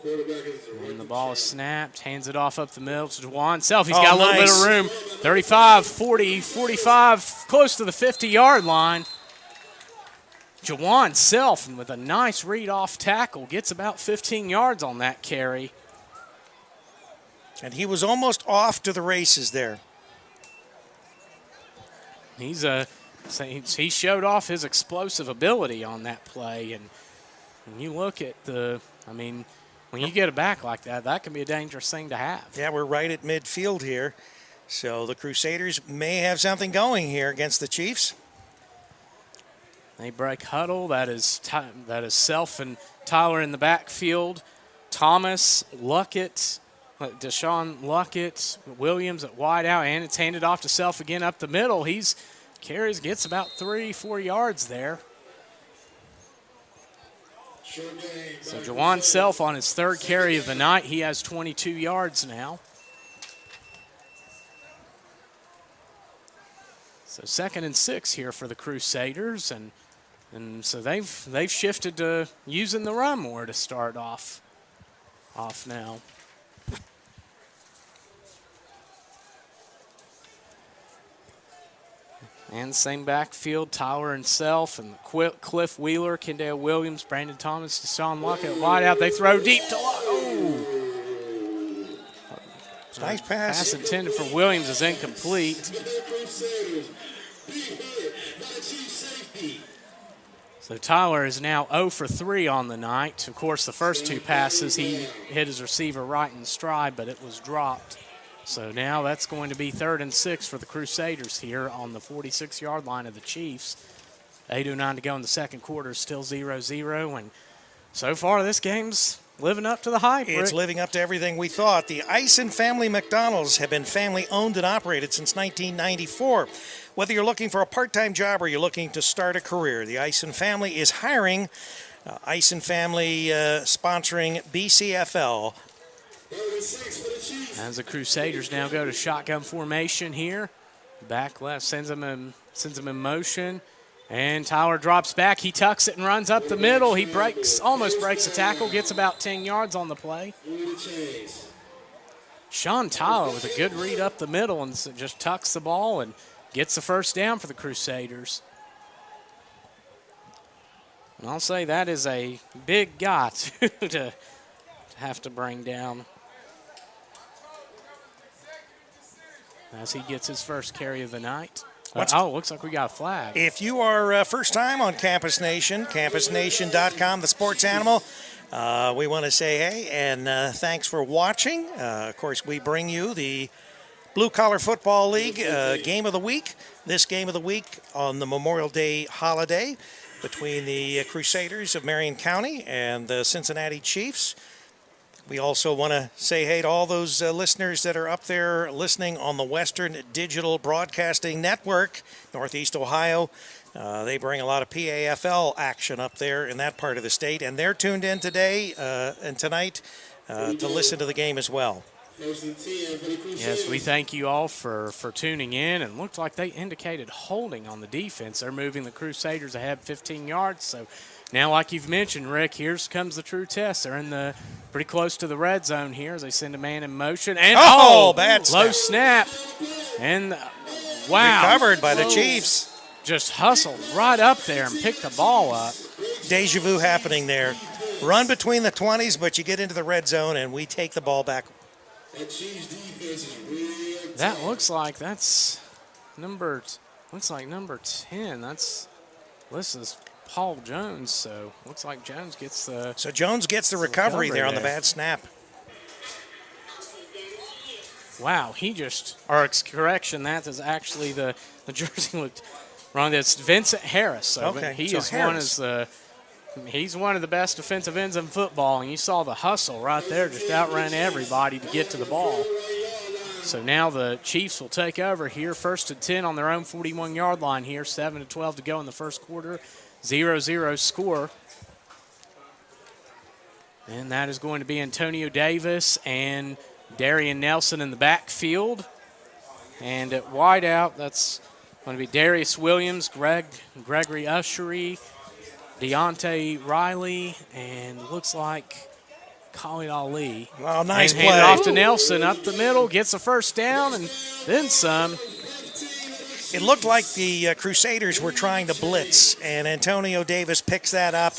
Speaker 2: And the ball is snapped, hands it off up the middle to Juwan Self. He's got a little bit of room. 35, 40, 45, close to the 50-yard line. Juwan Self, with a nice read-off tackle, gets about 15 yards on that carry.
Speaker 1: And he was almost off to the races there.
Speaker 2: He showed off his explosive ability on that play. And when you look at when you get it back like that, that can be a dangerous thing to have.
Speaker 1: Yeah, we're right at midfield here. So the Crusaders may have something going here against the Chiefs.
Speaker 2: They break huddle. That is Self and Tyler in the backfield. Thomas, Luckett, Deshaun Luckett, Williams at wide out, and it's handed off to Self again up the middle. Gets about 3-4 yards there. So Juwan Self on his third carry of the night. He has 22 yards now. So 2nd and 6 here for the Crusaders, and so they've shifted to using the run more to start off now. And same backfield, Tyler and Self, and Cliff Wheeler, Kendall Williams, Brandon Thomas, Deshaun Luckett, wide out. They throw deep to
Speaker 1: nice pass.
Speaker 2: Pass intended for Williams is incomplete. So Tyler is now 0 for 3 on the night. Of course, the first 2 passes, he hit his receiver right in stride, but it was dropped. So now that's going to be 3rd and 6 for the Crusaders here on the 46-yard line of the Chiefs. 8:09 to go in the second quarter, still 0-0. And so far, this game's living up to the hype.
Speaker 1: It's living up to everything we thought. The Eisen family McDonald's have been family-owned and operated since 1994. Whether you're looking for a part-time job or you're looking to start a career, the Eisen family is hiring. Eisen family sponsoring BCFL.
Speaker 2: As the Crusaders now go to shotgun formation here. Back left, sends them in motion. And Tyler drops back. He tucks it and runs up the middle. He almost breaks the tackle, gets about 10 yards on the play. Sean Tyler with a good read up the middle and just tucks the ball and gets the first down for the Crusaders. And I'll say that is a big guy to have to bring down. As he gets his first carry of the night. Looks like we got a flag.
Speaker 1: If you are first time on Campus Nation, campusnation.com, the sports animal, we want to say hey and thanks for watching. Of course, we bring you the Blue Collar Football League game of the week. This game of the week on the Memorial Day holiday between the Crusaders of Marion County and the Cincinnati Chiefs. We also want to say hey to all those listeners that are up there listening on the Western Digital Broadcasting Network, Northeast Ohio. They bring a lot of PAFL action up there in that part of the state, and they're tuned in today and tonight to listen to the game as well.
Speaker 2: Yes, we thank you all for tuning in, and it looked like they indicated holding on the defense. They're moving the Crusaders ahead 15 yards, so now, like you've mentioned, Rick, here comes the true test. They're in the pretty close to the red zone here as they send a man in motion. And
Speaker 1: bad
Speaker 2: low snap. And wow.
Speaker 1: Recovered by the Chiefs.
Speaker 2: Just hustled right up there and picked the ball up.
Speaker 1: Deja vu happening there. Run between the 20s, but you get into the red zone and we take the ball back.
Speaker 2: That looks like that's number 10. This is Paul Jones, so looks like Jones gets the...
Speaker 1: So Jones gets the recovery there on the bad snap.
Speaker 2: Wow, correction, that is actually the jersey looked wrong. That's Vincent Harris. So
Speaker 1: okay,
Speaker 2: he's one of the best defensive ends in football, and you saw the hustle right there, just outran everybody to get to the ball. So now the Chiefs will take over here, 1st and 10 on their own 41-yard line here, 7-12 to go in the first quarter. 0-0 score. And that is going to be Antonio Davis and Darien Nelson in the backfield. And at wide out, that's Going to be Darius Williams, Gregory Ushery, Deontay Riley, and looks like Khalid Ali.
Speaker 1: Wow, nice
Speaker 2: and
Speaker 1: play.
Speaker 2: Hand it off to Nelson up the middle, gets a first down and then some.
Speaker 1: It looked like the Crusaders were trying to blitz, and Antonio Davis picks that up,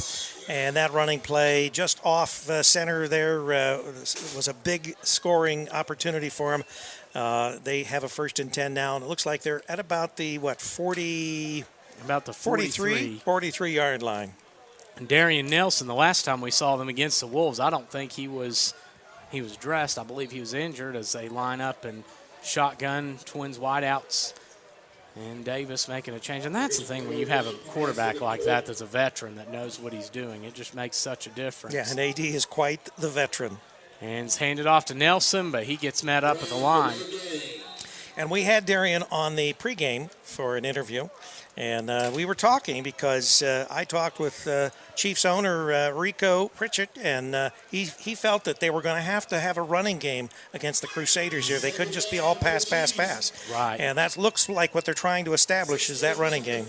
Speaker 1: and that running play just off center there was a big scoring opportunity for him. They have a 1st and 10 now, and it looks like they're at about the, 43 yard line.
Speaker 2: And Darien Nelson, the last time we saw them against the Wolves, I don't think he was dressed. I believe he was injured as they line up and shotgun Twins wideouts. And Davis making a change. And that's the thing when you have a quarterback like that that's a veteran that knows what he's doing. It just makes such a difference.
Speaker 1: Yeah, and AD is quite the veteran.
Speaker 2: And it's handed off to Nelson, but he gets met up at the line.
Speaker 1: And we had Darien on the pregame for an interview. And we were talking because I talked with Chiefs owner Rico Pritchett, and he felt that they were going to have a running game against the Crusaders here. They couldn't just be all pass.
Speaker 2: Right.
Speaker 1: And that looks like what they're trying to establish is that running game.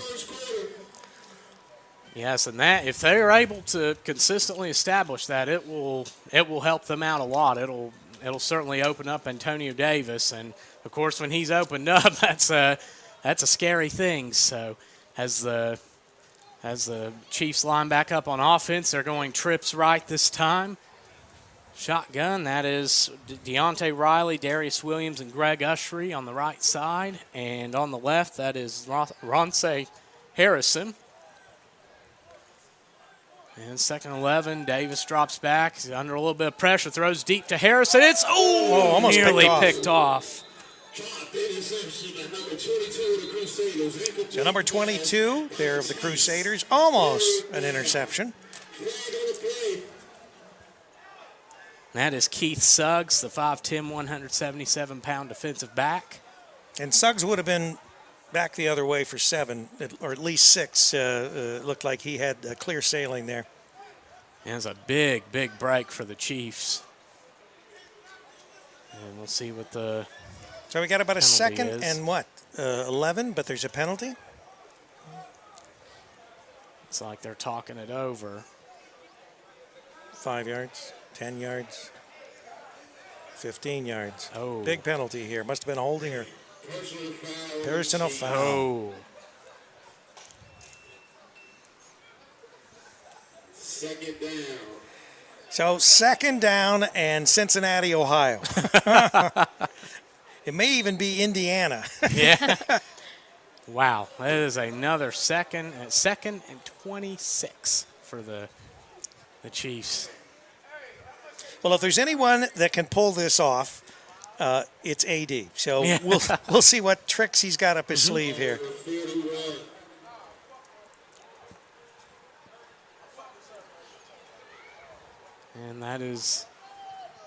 Speaker 2: Yes, and that if they are able to consistently establish that, it will help them out a lot. It'll certainly open up Antonio Davis, and of course when he's opened up, that's a scary thing. So as the Chiefs line back up on offense, they're going trips right this time. Shotgun, that is Deontay Riley, Darius Williams, and Greg Ushery on the right side. And on the left, that is Ronce Harrison. And 2nd and 11, Davis drops back. He's under a little bit of pressure, throws deep to Harrison. It's
Speaker 1: almost
Speaker 2: nearly picked off.
Speaker 1: So number 22 there of the Crusaders, almost an interception.
Speaker 2: That is Keith Suggs, the 5'10", 177-pound defensive back.
Speaker 1: And Suggs would have been back the other way for 7, or at least 6. Looked like he had clear sailing there.
Speaker 2: And it's a big break for the Chiefs. And we'll see what the
Speaker 1: So we got about a 2nd
Speaker 2: is.
Speaker 1: and 11, but there's a penalty.
Speaker 2: It's like they're talking it over.
Speaker 1: 5 yards, 10 yards, 15 yards.
Speaker 2: Oh.
Speaker 1: Big penalty here. Must have been a holding or personal foul.
Speaker 2: Oh.
Speaker 13: 2nd down.
Speaker 1: So 2nd down and Cincinnati, Ohio. It may even be Indiana.
Speaker 2: Yeah. Wow. That is another second and 26 for the Chiefs.
Speaker 1: Well, if there's anyone that can pull this off, it's AD. So
Speaker 2: Yeah.
Speaker 1: we'll see what tricks he's got up his sleeve here.
Speaker 2: And that is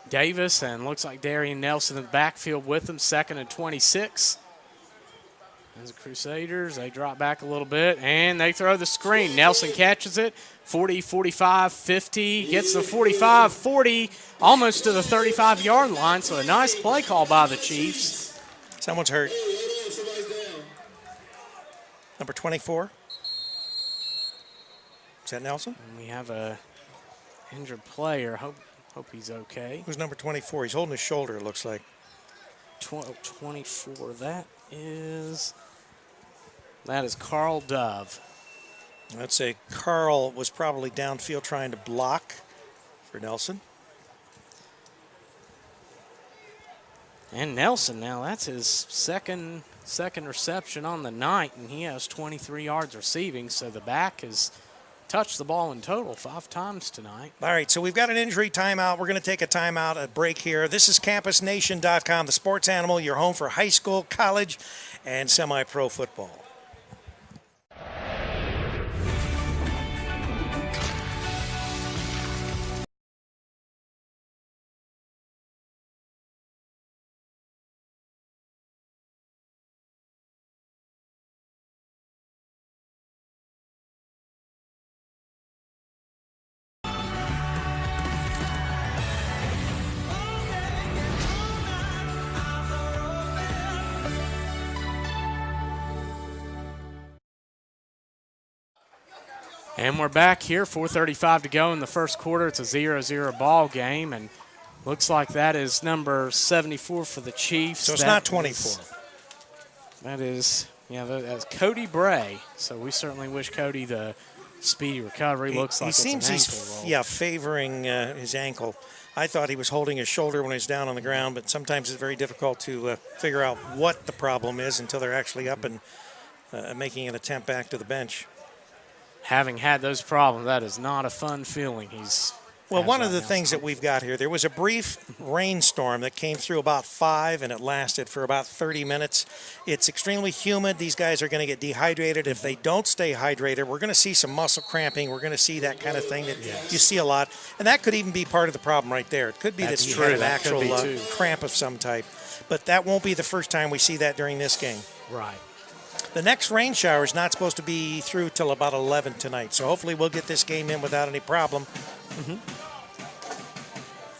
Speaker 2: Davis, and looks like Darien Nelson in the backfield with him, 2nd and 26. As the Crusaders, they drop back a little bit, and they throw the screen. Nelson catches it, 40, 45, 50, gets the 45, 40, almost to the 35-yard line, so a nice play call by the Chiefs.
Speaker 1: Someone's hurt. Number 24. Is that Nelson?
Speaker 2: And we have a injured player. Hope he's okay.
Speaker 1: Who's number 24? He's holding his shoulder, it looks like.
Speaker 2: 24, that is Carl Dove.
Speaker 1: I'd say Carl was probably downfield trying to block for Nelson.
Speaker 2: And Nelson now, that's his second reception on the night, and he has 23 yards receiving, so the back has touched the ball in total 5 times tonight.
Speaker 1: All right, so we've got an injury timeout. We're going to take a timeout, a break here. This is CampusNation.com, the sports animal, your home for high school, college, and semi-pro football.
Speaker 2: And we're back here, 4:35 to go in the first quarter. It's a 0-0 ball game, and looks like that is number 74 for the Chiefs.
Speaker 1: So it's not 24.
Speaker 2: That's Kody Bray. So we certainly wish Kody the speedy recovery. Looks like
Speaker 1: he seems he's favoring his ankle. I thought he was holding his shoulder when he was down on the ground, but sometimes it's very difficult to figure out what the problem is until they're actually up and making an attempt back to the bench.
Speaker 2: Having had those problems, that is not a fun feeling.
Speaker 1: Well, one of the things that we've got here, there was a brief rainstorm that came through about 5, and it lasted for about 30 minutes. It's extremely humid. These guys are going to get dehydrated. If they don't stay hydrated, we're going to see some muscle cramping. We're going to see that kind of thing that you see a lot. And that could even be part of the problem right there. It could be that he had an actual cramp of some type. But that won't be the first time we see that during this game.
Speaker 2: Right.
Speaker 1: The next rain shower is not supposed to be through till about 11 tonight. So hopefully we'll get this game in without any problem.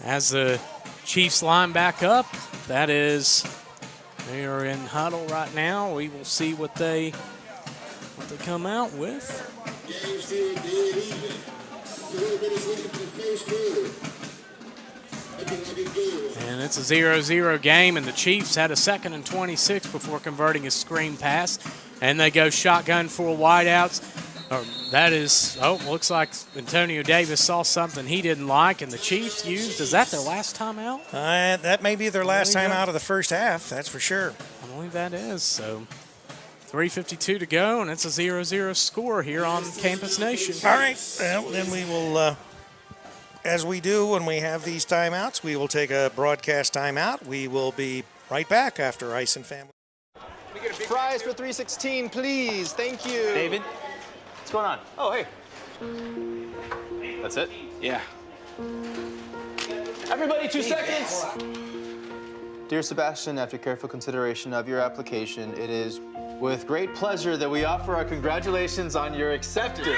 Speaker 2: As the Chiefs line back up, they are in huddle right now. We will see what they come out with. And it's a 0-0 game, and the Chiefs had a 2nd and 26 before converting a screen pass. And they go shotgun for wideouts. Looks like Antonio Davis saw something he didn't like, and the Chiefs used. Is that their last timeout?
Speaker 1: That may be their last time out of the first half, that's for sure.
Speaker 2: I believe that is. So 3:52 to go, and it's a 0-0 score here on Campus Nation.
Speaker 1: All right, well, then we will, as we do when we have these timeouts, we will take a broadcast timeout. We will be right back after Ice and Family.
Speaker 16: Fries for 316, please. Thank you.
Speaker 18: David, what's going on?
Speaker 16: Oh, hey.
Speaker 18: That's it?
Speaker 16: Yeah. Everybody, 2 seconds.
Speaker 18: Dear Sebastian, after careful consideration of your application, it is with great pleasure that we offer our congratulations on your acceptance.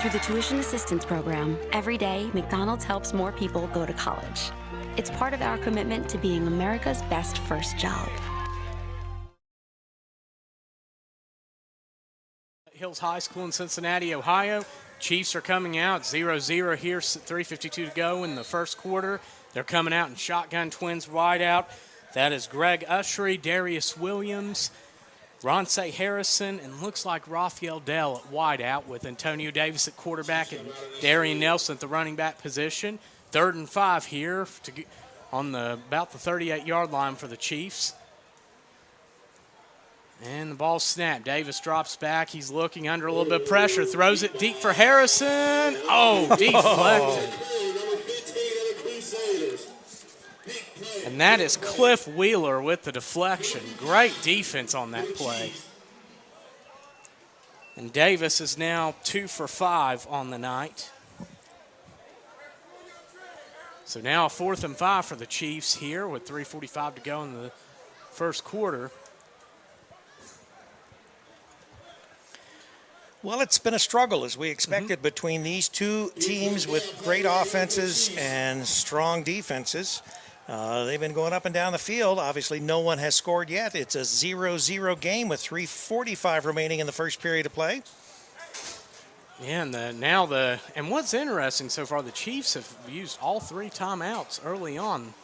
Speaker 19: Through the Tuition Assistance Program, every day, McDonald's helps more people go to college. It's part of our commitment to being America's best first job.
Speaker 2: Hills High School in Cincinnati, Ohio. Chiefs are coming out 0-0 here, 3:52 to go in the first quarter. They're coming out in shotgun twins wide out. That is Greg Ushery, Darius Williams, Ronce Harrison, and looks like Raphael Dell at wide out with Antonio Davis at quarterback and Darien Nelson at the running back position. 3rd and 5 here on about the 38-yard line for the Chiefs. And the ball snapped. Davis drops back. He's looking under a little bit of pressure. Throws it deep for Harrison. Oh, deflected. And that is Cliff Wheeler with the deflection. Great defense on that play. And Davis is now 2 for 5 on the night. So now a 4th and 5 for the Chiefs here with 3:45 to go in the first quarter.
Speaker 1: Well, it's been a struggle, as we expected, between these two teams with great offenses and strong defenses. They've been going up and down the field. Obviously, no one has scored yet. It's a 0-0 game with 3:45 remaining in the first period of play.
Speaker 2: Yeah, and what's interesting so far, the Chiefs have used all 3 timeouts early on.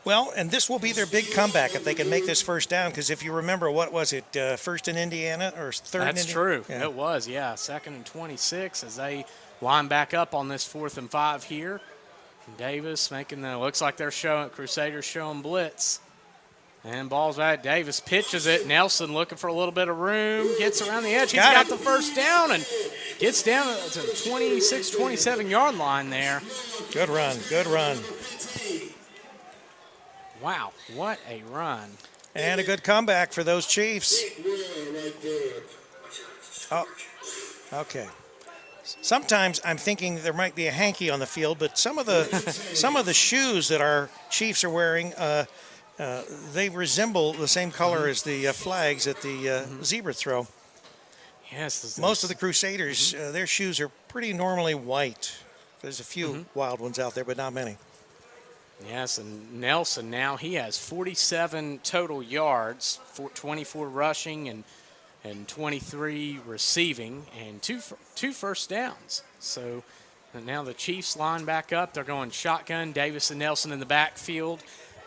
Speaker 1: Well, and this will be their big comeback if they can make this first down, because if you remember, what was it, first in Indiana or 3rd in Indiana?
Speaker 2: That's true.
Speaker 1: Yeah.
Speaker 2: It was, 2nd and 26 as they line back up on this 4th and 5 here. And Davis looks like they're Crusaders showing blitz. And ball's back. Davis pitches it. Nelson looking for a little bit of room. Gets around the edge. He's got the first down and gets down to the 26, 27-yard line there.
Speaker 1: Good run. Good run.
Speaker 2: Wow, what a run.
Speaker 1: And a good comeback for those Chiefs. Oh, okay. Sometimes I'm thinking there might be a hanky on the field, but some of the shoes that our Chiefs are wearing, they resemble the same color as the flags at the zebra throw.
Speaker 2: Yes.
Speaker 1: Most of the Crusaders, their shoes are pretty normally white. There's a few wild ones out there, but not many.
Speaker 2: Yes, and Nelson now, he has 47 total yards, 24 rushing, and and 23 receiving, and two first downs. So and now the Chiefs line back up. They're going shotgun. Davis and Nelson in the backfield.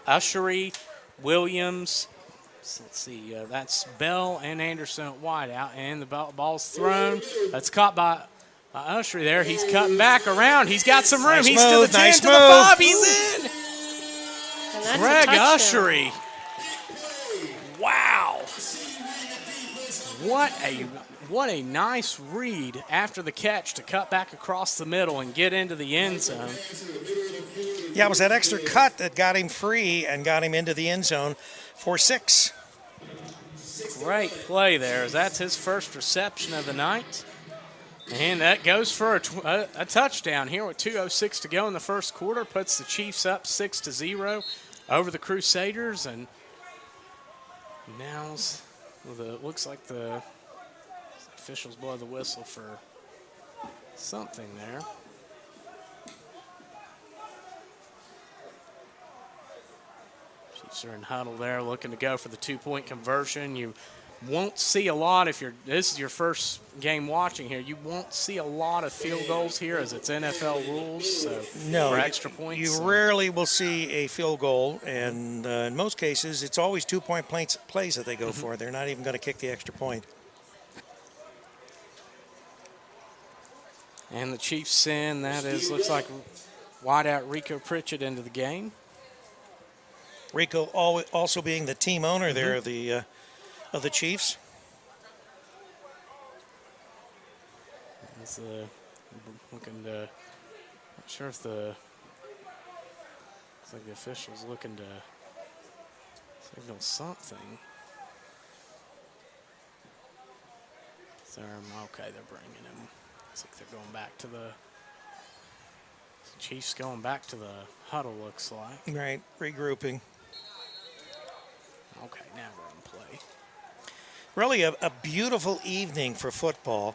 Speaker 2: Ushery, Williams. So let's see. That's Bell and Anderson at wide out, and the ball's thrown. That's caught by Ushery there. He's cutting back around. He's got some room.
Speaker 1: Nice
Speaker 2: He's
Speaker 1: move,
Speaker 2: to the 10,
Speaker 1: nice
Speaker 2: to the
Speaker 1: move.
Speaker 2: 5. He's in.
Speaker 17: And that's
Speaker 2: Greg
Speaker 17: a touchdown.
Speaker 2: Ushery. Wow. What a nice read after the catch to cut back across the middle and get into the end zone.
Speaker 1: Yeah, it was that extra cut that got him free and got him into the end zone for 6.
Speaker 2: Great play there. That's his first reception of the night. And that goes for a touchdown here with 2:06 to go in the first quarter. Puts the Chiefs up 6-0 over the Crusaders. And now looks like the officials blow the whistle for something there. Chiefs are in huddle there, looking to go for the 2-point conversion. You won't see a lot if this is your first game watching here. You won't see a lot of field goals here as it's NFL rules. So
Speaker 1: No,
Speaker 2: for extra points.
Speaker 1: you rarely will see a field goal, and in most cases, it's always 2-point plays that they go for. They're not even going to kick the extra point.
Speaker 2: And the Chiefs send, looks like wide out Rico Pritchett into the game.
Speaker 1: Rico also being the team owner there of the Chiefs.
Speaker 2: It's looking to, not sure if looks like the official's looking to signal something. Okay, they're bringing him. Looks like they're going back to the Chiefs going back to the huddle, looks like.
Speaker 1: Right, regrouping.
Speaker 2: Okay, now we're in play.
Speaker 1: Really a beautiful evening for football.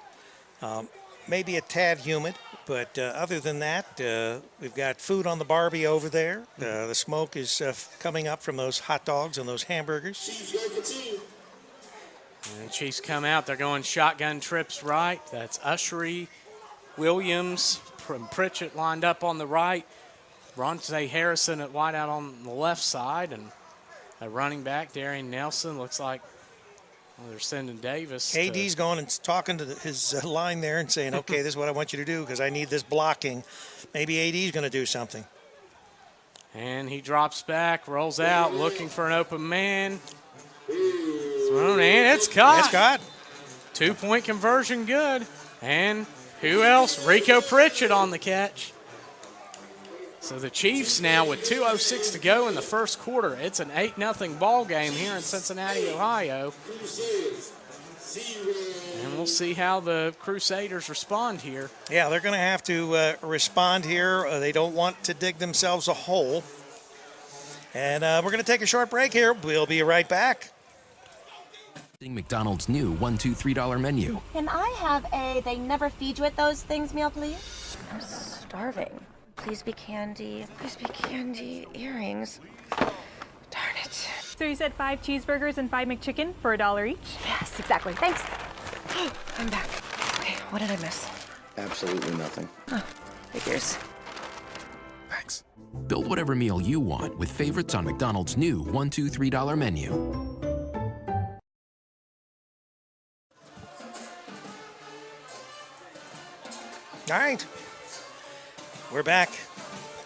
Speaker 1: Maybe a tad humid, but other than that, we've got food on the Barbie over there. The smoke is coming up from those hot dogs and those hamburgers.
Speaker 2: And the Chiefs come out. They're going shotgun trips right. That's Ushery, Williams, Pritchett lined up on the right. Ronte Harrison at wide out on the left side. And a running back, Darien Nelson, looks like they're sending Davis.
Speaker 1: KD's going and talking to his line there and saying, okay, this is what I want you to do because I need this blocking. Maybe AD's going to do something.
Speaker 2: And he drops back, rolls out, looking for an open man. Thrown, and it's caught.
Speaker 1: It's caught.
Speaker 2: 2-point conversion good. And who else? Rico Pritchett on the catch. So the Chiefs now with 2:06 to go in the first quarter. It's an 8-0 ball game here in Cincinnati, Ohio. And we'll see how the Crusaders respond here.
Speaker 1: Yeah, they're going to have to respond here. They don't want to dig themselves a hole. And we're going to take a short break here. We'll be right back.
Speaker 20: McDonald's new $1, $2, $3 menu.
Speaker 21: Can I have a they never feed you at those things meal, please? I'm starving. Please be candy. Please be candy. Earrings. Darn it.
Speaker 22: So you said 5 cheeseburgers and 5 McChicken for $1 each?
Speaker 21: Yes, exactly. Thanks. I'm back. Okay, what did I miss?
Speaker 23: Absolutely nothing.
Speaker 21: Oh, figures.
Speaker 20: Thanks. Build whatever meal you want with favorites on McDonald's new $1, $2, $3 menu.
Speaker 1: All right. We're back.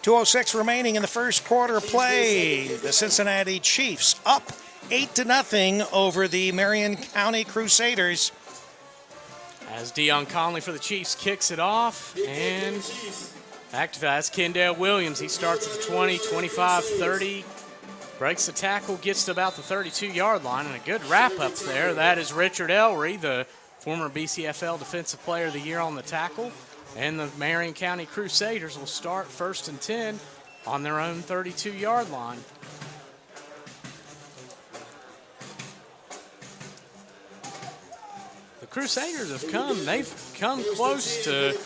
Speaker 1: 2:06 remaining in the first quarter play. The Cincinnati Chiefs up 8-0 over the Marion County Crusaders.
Speaker 2: As Deion Conley for the Chiefs kicks it off, and that's Kendall Williams. He starts at the 20, 25, 30, breaks the tackle, gets to about the 32-yard line, and a good wrap-up there. That is Richard Ellery, the former BCFL Defensive Player of the Year on the tackle. And the Marion County Crusaders will start 1st and 10 on their own 32-yard line. The Crusaders they've come close to,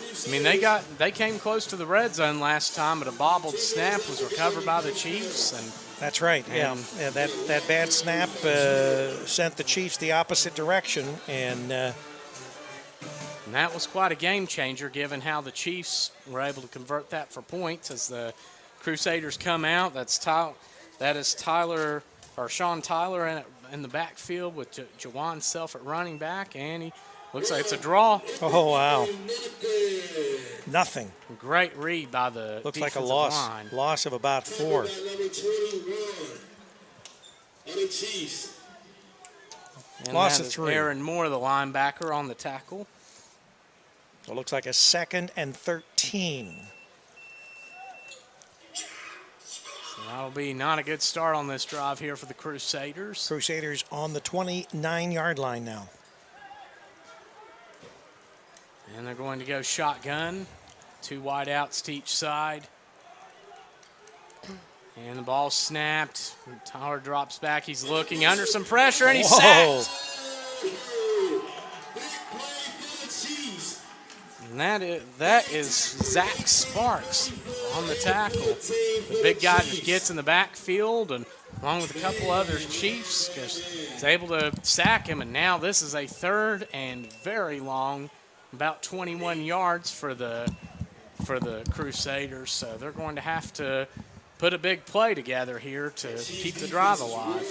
Speaker 2: they came close to the red zone last time, but a bobbled snap was recovered by the Chiefs, and
Speaker 1: That's right, yeah. That bad snap sent the Chiefs the opposite direction, and
Speaker 2: that was quite a game changer given how the Chiefs were able to convert that for points as the Crusaders come out. That is Sean Tyler in the backfield with Jawan Self at running back, and he looks like it's a draw.
Speaker 1: Oh, wow. Nothing.
Speaker 2: Great read by the
Speaker 1: looks like a
Speaker 2: line.
Speaker 1: Loss of about 4.
Speaker 2: And
Speaker 1: loss
Speaker 2: that
Speaker 1: of
Speaker 2: is
Speaker 1: 3.
Speaker 2: Aaron Moore, the linebacker, on the tackle.
Speaker 1: So it looks like a 2nd and 13.
Speaker 2: So that'll be not a good start on this drive here for the Crusaders.
Speaker 1: Crusaders on the 29-yard line now.
Speaker 2: And they're going to go shotgun. 2 wide outs to each side. And the ball snapped. Tyler drops back. He's looking under some pressure, and he's sacked. And that is Zach Sparks on the tackle. The big guy just gets in the backfield, and along with a couple other Chiefs, is able to sack him. And now this is a 3rd and very long, about 21 yards for the Crusaders. So they're going to have to put a big play together here to keep the drive alive.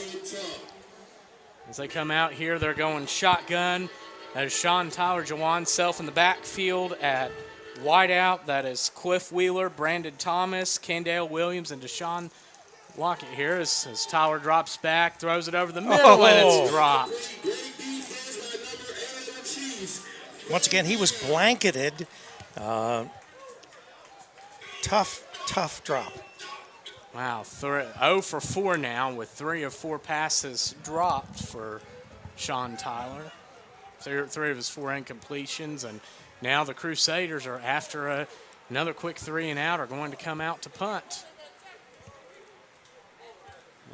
Speaker 2: As they come out here, they're going shotgun. That is Sean Tyler, Jawan Self in the backfield at wideout. That is Cliff Wheeler, Brandon Thomas, Kendall Williams, and Deshaun Lockett here as Tyler drops back, throws it over the middle, and it's dropped.
Speaker 1: Once again, he was blanketed. Tough drop.
Speaker 2: Wow, 0 for 4 now with 3 of 4 passes dropped for Sean Tyler. 3 of his 4 incompletions, and now the Crusaders are after another quick 3 and out, are going to come out to punt.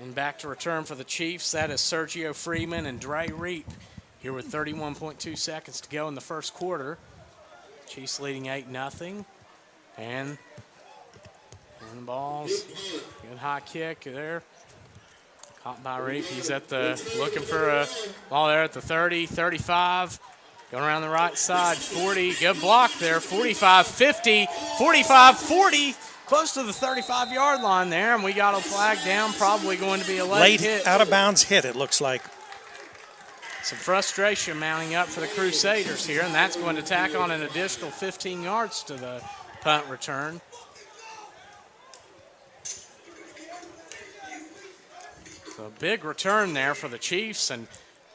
Speaker 2: And back to return for the Chiefs. That is Sergio Freeman and Dre Reap here with 31.2 seconds to go in the first quarter. Chiefs leading 8-0. And the ball's good high kick there. Caught by Reap. He's looking for a ball there at the 30, 35. Going around the right side, 40. Good block there, 45, 50, 45, 40. Close to the 35-yard line there, and we got a flag down. Probably going to be a late hit.
Speaker 1: Out-of-bounds hit, it looks like.
Speaker 2: Some frustration mounting up for the Crusaders here, and that's going to tack on an additional 15 yards to the punt return. So a big return there for the Chiefs, and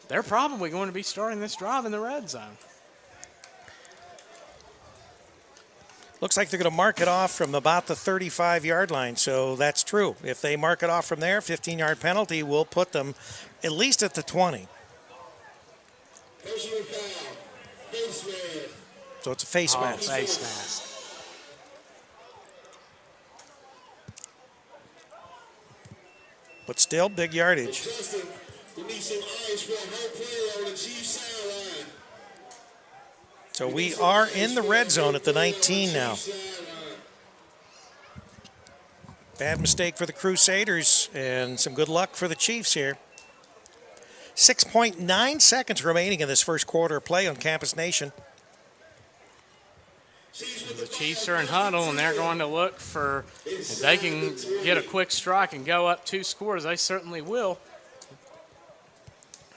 Speaker 2: they're probably going to be starting this drive in the red zone.
Speaker 1: Looks like they're going to mark it off from about the 35-yard line, so that's true. If they mark it off from there, 15-yard penalty will put them at least at the 20. So it's a face mask.
Speaker 2: Face mask.
Speaker 1: But still, big yardage. So we are in the red zone at the 19 now. Bad mistake for the Crusaders and some good luck for the Chiefs here. 6.9 seconds remaining in this first quarter of play on Campus Nation.
Speaker 2: The Chiefs are in huddle, and they're going to look for, if they can get a quick strike and go up 2 scores, they certainly will.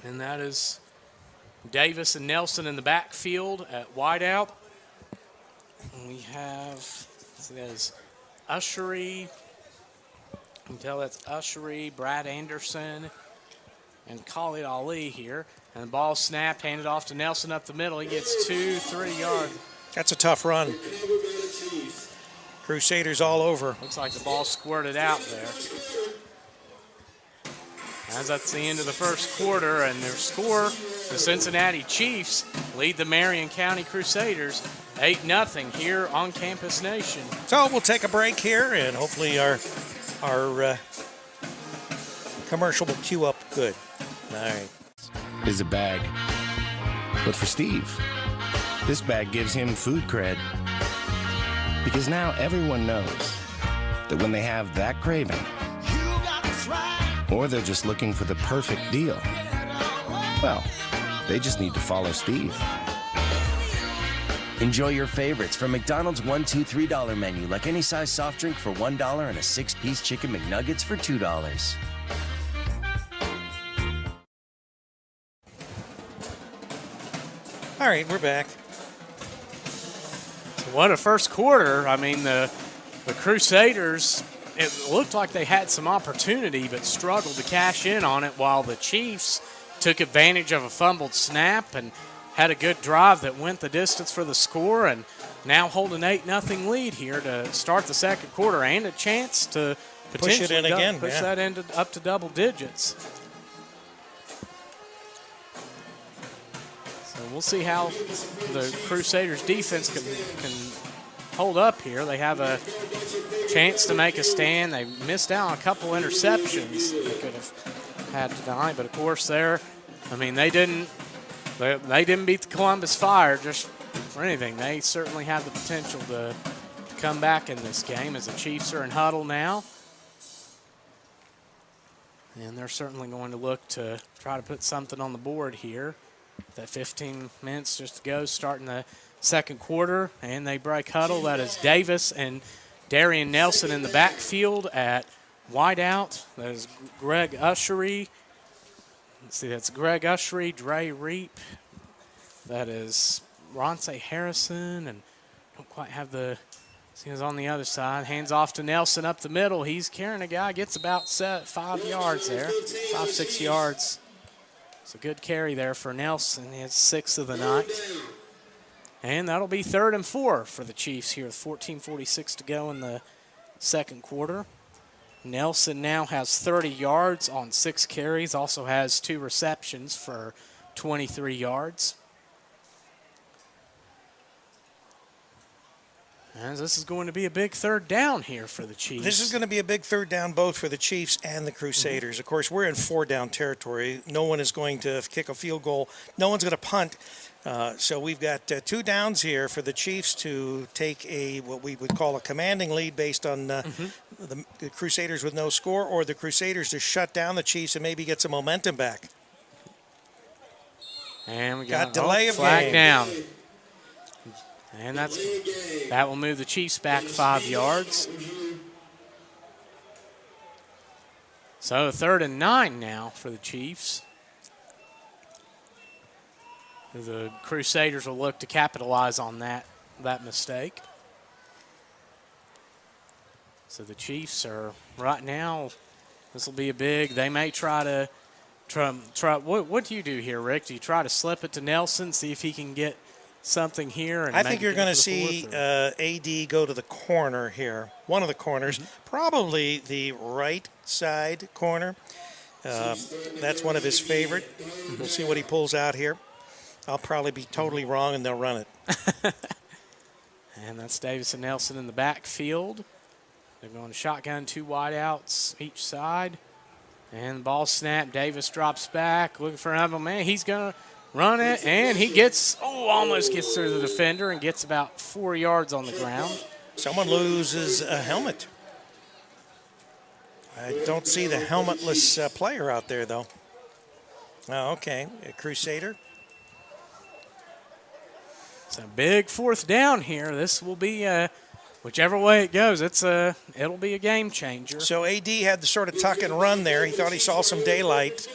Speaker 2: And that is Davis and Nelson in the backfield at wideout. And we have, says Ushery. You can tell that's Ushery, Brad Anderson, and Khalid Ali here. And the ball snapped, handed off to Nelson up the middle. He gets 2-3 yards.
Speaker 1: That's a tough run. Crusaders all over.
Speaker 2: Looks like the ball squirted out there. As that's the end of the first quarter, and their score, the Cincinnati Chiefs lead the Marion County Crusaders 8-0 here on Campus Nation.
Speaker 1: So we'll take a break here, and hopefully our commercial will queue up good. All right.
Speaker 3: Is a bag. But for Steve, this bag gives him food cred. Because now everyone knows that when they have that craving, Or they're just looking for the perfect deal. Well, they just need to follow Steve.
Speaker 4: Enjoy your favorites from McDonald's $1, $2, $3 menu, like any size soft drink for $1 and a 6-piece chicken McNuggets for $2.
Speaker 1: All right, we're back.
Speaker 2: So what a first quarter. I mean, the Crusaders, it looked like they had some opportunity but struggled to cash in on it, while the Chiefs took advantage of a fumbled snap and had a good drive that went the distance for the score, and now hold an 8-0 lead here to start the second quarter, and a chance to potentially
Speaker 1: push it in again,
Speaker 2: push that into up to double digits. So we'll see how the Crusaders defense can hold up here. They have a chance to make a stand. They missed out on a couple interceptions they could have had tonight, but of course they didn't beat the Columbus Fire just for anything. They certainly have the potential to come back in this game, as the Chiefs are in huddle now. And they're certainly going to look to try to put something on the board here. That 15 minutes just to go, starting the second quarter, and they break huddle. That is Davis and Darien Nelson in the backfield at wideout. That is Greg Ushery. Let's see, that's Greg Ushery, Dre Reap. That is Ronce Harrison, and don't quite have the He's on the other side. Hands off to Nelson up the middle. He's carrying a guy. Gets about 5 yards there. 5-6 yards. It's a good carry there for Nelson. He has 6 of the night. And that'll be 3rd and 4 for the Chiefs here. 14:46 to go in the second quarter. Nelson now has 30 yards on 6 carries. Also has 2 receptions for 23 yards. And this is going to be a big 3rd down here for the Chiefs.
Speaker 1: This is going to be a big 3rd down both for the Chiefs and the Crusaders. Of course, we're in 4-down territory. No one is going to kick a field goal. No one's going to punt. So we've got 2 downs here for the Chiefs to take what we would call a commanding lead based on the Crusaders with no score, or the Crusaders to shut down the Chiefs and maybe get some momentum back.
Speaker 2: And we
Speaker 1: got delay of
Speaker 2: flag
Speaker 1: game.
Speaker 2: Down. And that will move the Chiefs back 5 yards. So 3rd and 9 now for the Chiefs. The Crusaders will look to capitalize on that mistake. So the Chiefs are right now, this will be a big, they may try to, what do you do here, Rick? Do you try to slip it to Nelson, see if he can get something here? And
Speaker 1: I think you're going to see AD go to the corner here, one of the corners, probably the right side corner. That's one of his favorite. We'll see what he pulls out here. I'll probably be totally wrong, and they'll run it.
Speaker 2: And that's Davis and Nelson in the backfield. They're going to shotgun 2 wideouts each side. And the ball snap. Davis drops back, looking for another man. He's going to run it, and he almost gets through the defender and gets about 4 yards on the ground.
Speaker 1: Someone loses a helmet. I don't see the helmetless player out there, though. Oh, okay, a Crusader.
Speaker 2: It's a big 4th down here. This will be, whichever way it goes, it'll be a game changer.
Speaker 1: So AD had the sort of tuck and run there. He thought he saw some daylight.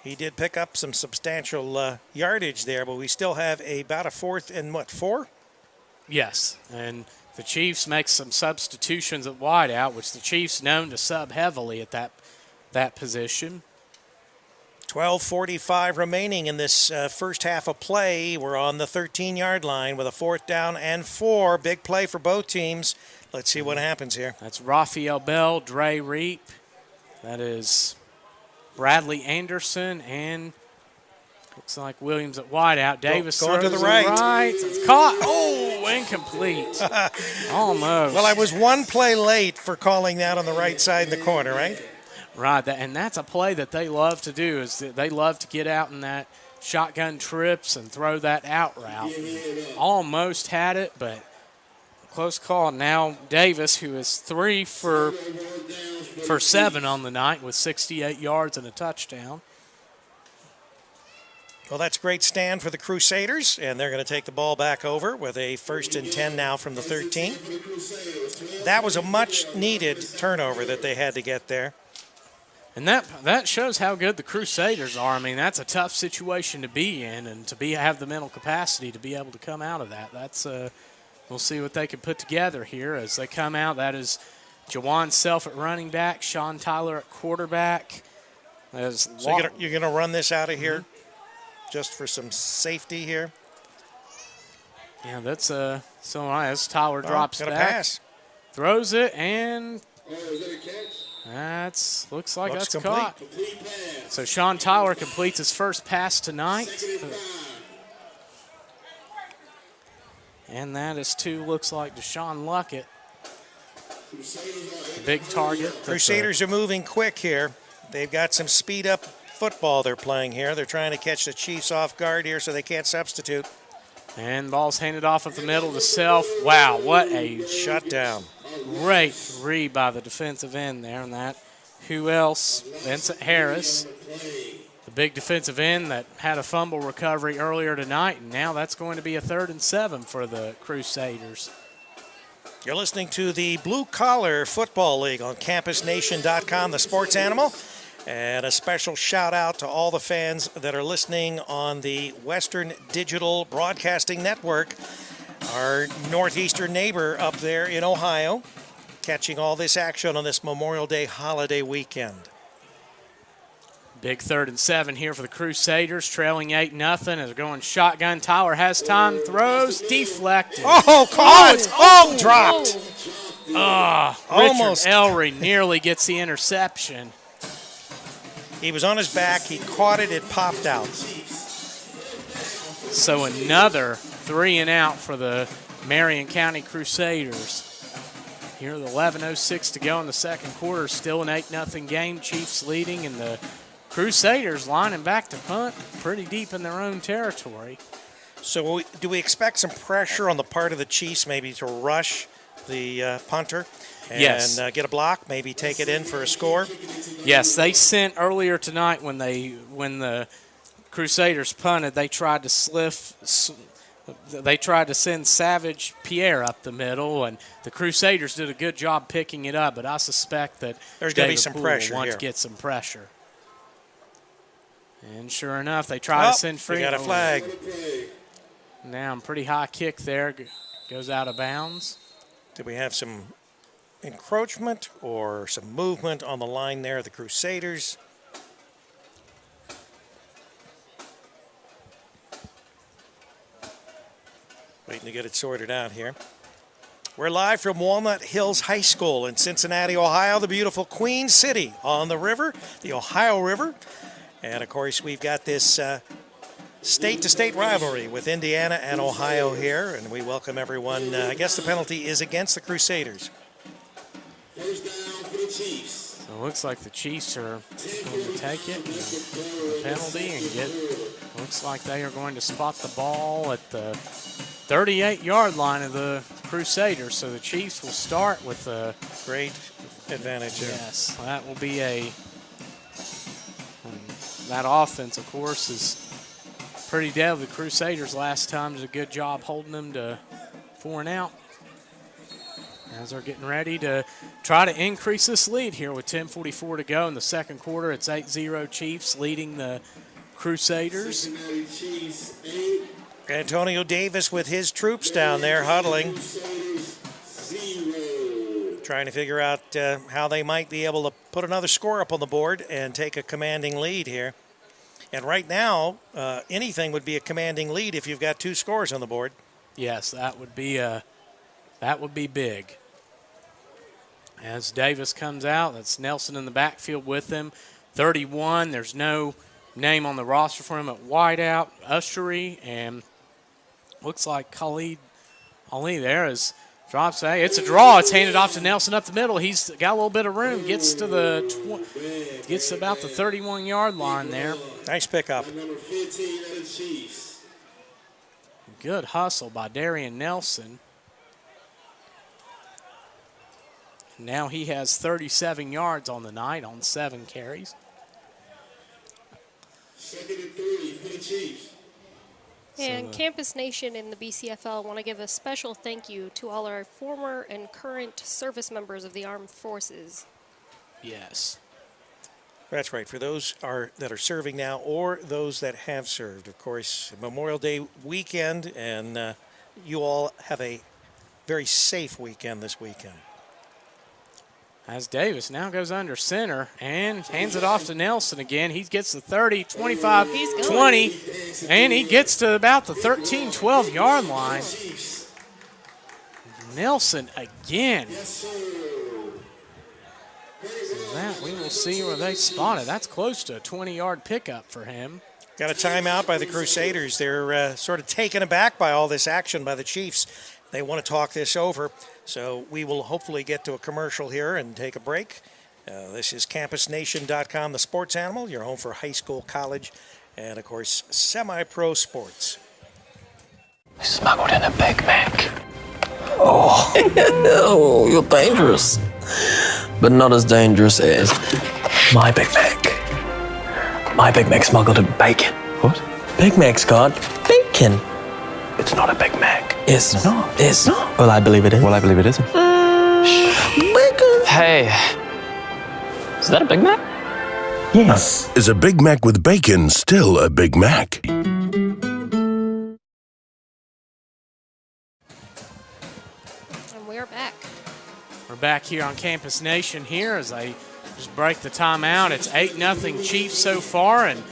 Speaker 1: He did pick up some substantial yardage there, but we still have about a 4th and 4?
Speaker 2: Yes, and the Chiefs make some substitutions at wideout, which the Chiefs known to sub heavily at that position.
Speaker 1: 12:45 remaining in this first half of play. We're on the 13-yard line with a 4th down and 4. Big play for both teams. Let's see what happens here.
Speaker 2: That's Raphael Bell, Dre Reap. That is Bradley Anderson, and looks like Williams at wideout. Davis
Speaker 1: going to the
Speaker 2: right.
Speaker 1: right.
Speaker 2: It's caught. Oh, incomplete. Almost.
Speaker 1: Well, I was one play late for calling that on the right side in the corner, right?
Speaker 2: Right, and that's a play that they love to do. Is that they love to get out in that shotgun trips and throw that out route. Almost had it, but close call. Now Davis, who is 3 for 7 on the night with 68 yards and a touchdown.
Speaker 1: Well, that's a great stand for the Crusaders, and they're going to take the ball back over with a 1st and 10 now from the 13. That was a much-needed turnover that they had to get there.
Speaker 2: And that shows how good the Crusaders are. I mean, that's a tough situation to be in, and to have the mental capacity to be able to come out of that. That's we'll see what they can put together here as they come out. That is Jawan Self at running back, Sean Tyler at quarterback.
Speaker 1: So you're going to run this out of here just for some safety here?
Speaker 2: Yeah, that's so as Tyler drops
Speaker 1: back.
Speaker 2: Pass. Throws it, and looks like that's
Speaker 1: complete.
Speaker 2: Caught. So Sean Tyler completes his first pass tonight. And that is to, looks like, Deshaun Luckett. Big target.
Speaker 1: Crusaders are moving quick here. They've got some speed-up football they're playing here. They're trying to catch the Chiefs off guard here so they can't substitute.
Speaker 2: And ball's handed off of the middle to Self. Wow, what a shutdown. Great read by the defensive end there. And that, who else? Vincent Harris, the big defensive end that had a fumble recovery earlier tonight. And now that's going to be a 3rd and 7 for the Crusaders.
Speaker 1: You're listening to the Blue Collar Football League on CampusNation.com, the sports animal. And a special shout out to all the fans that are listening on the Western Digital Broadcasting Network, our northeastern neighbor up there in Ohio, catching all this action on this Memorial Day holiday weekend.
Speaker 2: Big 3rd and 7 here for the Crusaders, trailing 8-0 as they're going shotgun. Tyler has time, throws, deflected.
Speaker 1: Oh, caught! Dropped.
Speaker 2: Almost. Richard Ellery nearly gets the interception.
Speaker 1: He was on his back. He caught it. It popped out.
Speaker 2: So another 3 and out for the Marion County Crusaders. Here with 11:06 to go in the second quarter. Still an 8-0 game. Chiefs leading, and the Crusaders lining back to punt pretty deep in their own territory.
Speaker 1: So do we expect some pressure on the part of the Chiefs maybe to rush the punter?
Speaker 2: Yes.
Speaker 1: And get a block, maybe take it in for a score?
Speaker 2: Yes, they sent earlier tonight when the Crusaders punted, they tried to send Savage Pierre up the middle, and the Crusaders did a good job picking it up, but I suspect that
Speaker 1: there's going to be some pressure
Speaker 2: want
Speaker 1: here.
Speaker 2: To get some pressure. And sure enough, they try to send free.
Speaker 1: They got a flag.
Speaker 2: Now, pretty high kick there, goes out of bounds.
Speaker 1: Did we have some encroachment or some movement on the line there, the Crusaders? Waiting to get it sorted out here. We're live from Walnut Hills High School in Cincinnati, Ohio, the beautiful Queen City on the river, the Ohio River. And, of course, we've got this state-to-state rivalry with Indiana and Ohio here, and we welcome everyone. I guess the penalty is against the Crusaders.
Speaker 13: First down for the Chiefs.
Speaker 2: So it looks like the Chiefs are going to take it, the penalty, and looks like they are going to spot the ball at the 38-yard line of the Crusaders. So the Chiefs will start with a
Speaker 1: great advantage here.
Speaker 2: Yes, that will be that offense, of course, is pretty deadly. The Crusaders last time did a good job holding them to 4 and out. As they're getting ready to try to increase this lead here with 10:44 to go in the second quarter. It's 8-0 Chiefs leading the Crusaders.
Speaker 1: Antonio Davis with his troops down there huddling, trying to figure out how they might be able to put another score up on the board and take a commanding lead here. And right now, anything would be a commanding lead if you've got 2 scores on the board.
Speaker 2: Yes, that would be big. As Davis comes out, that's Nelson in the backfield with him. 31, there's no name on the roster for him at wideout. Ushery, and looks like Khalid Ali there is drops. Hey, it's a draw. It's handed off to Nelson up the middle. He's got a little bit of room. Gets to about the 31-yard line there.
Speaker 1: Nice pickup.
Speaker 2: Good hustle by Darien Nelson. Now he has 37 yards on the night on 7 carries.
Speaker 13: 2nd and 3 for the Chiefs.
Speaker 17: And Campus Nation and the BCFL want to give a special thank you to all our former and current service members of the armed forces.
Speaker 2: Yes.
Speaker 1: That's right. For those that are serving now or those that have served, of course, Memorial Day weekend, and you all have a very safe weekend this weekend.
Speaker 2: As Davis now goes under center and hands it off to Nelson again. He gets the 30, 25, 20, and he gets to about the 13, 12-yard line. Nelson again. So that we will see where they spot it. That's close to a 20-yard pickup for him.
Speaker 1: Got a timeout by the Crusaders. They're sort of taken aback by all this action by the Chiefs. They want to talk this over. So we will hopefully get to a commercial here and take a break. This is CampusNation.com, the sports animal, your home for high school, college, and, of course, semi-pro sports.
Speaker 15: We smuggled in a Big Mac. Oh, oh, you're dangerous. But not as dangerous as my Big Mac. My Big Mac smuggled in bacon. What? Big Mac's got bacon. It's not a Big Mac. It's not. It's not. Well, I believe it is. Well, I believe it isn't. Bacon. Hey, is that a Big Mac? Yes.
Speaker 12: Is a Big Mac with bacon still a Big Mac?
Speaker 17: And we're back.
Speaker 2: We're back here on Campus Nation here as they just break the timeout. It's 8-0 Chiefs so far, and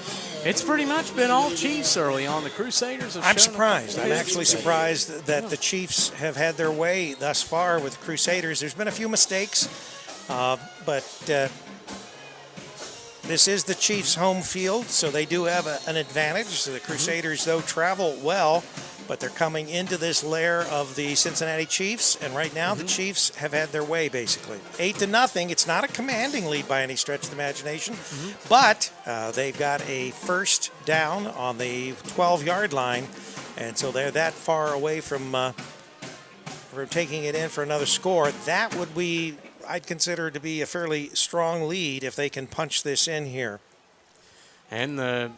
Speaker 2: it's pretty much been all Chiefs early on. The Crusaders have
Speaker 1: I'm
Speaker 2: shown
Speaker 1: surprised.
Speaker 2: up.
Speaker 1: I'm actually surprised that the Chiefs have had their way thus far with the Crusaders. There's been a few mistakes, but this is the Chiefs' home field, so they do have an advantage. So the Crusaders, though, travel well, but they're coming into this lair of the Cincinnati Chiefs, and right now the Chiefs have had their way, basically. 8-0. It's not a commanding lead by any stretch of the imagination, but they've got a first down on the 12-yard line, and so they're that far away from taking it in for another score. That would be, I'd consider to be a fairly strong lead if they can punch this in here.
Speaker 2: And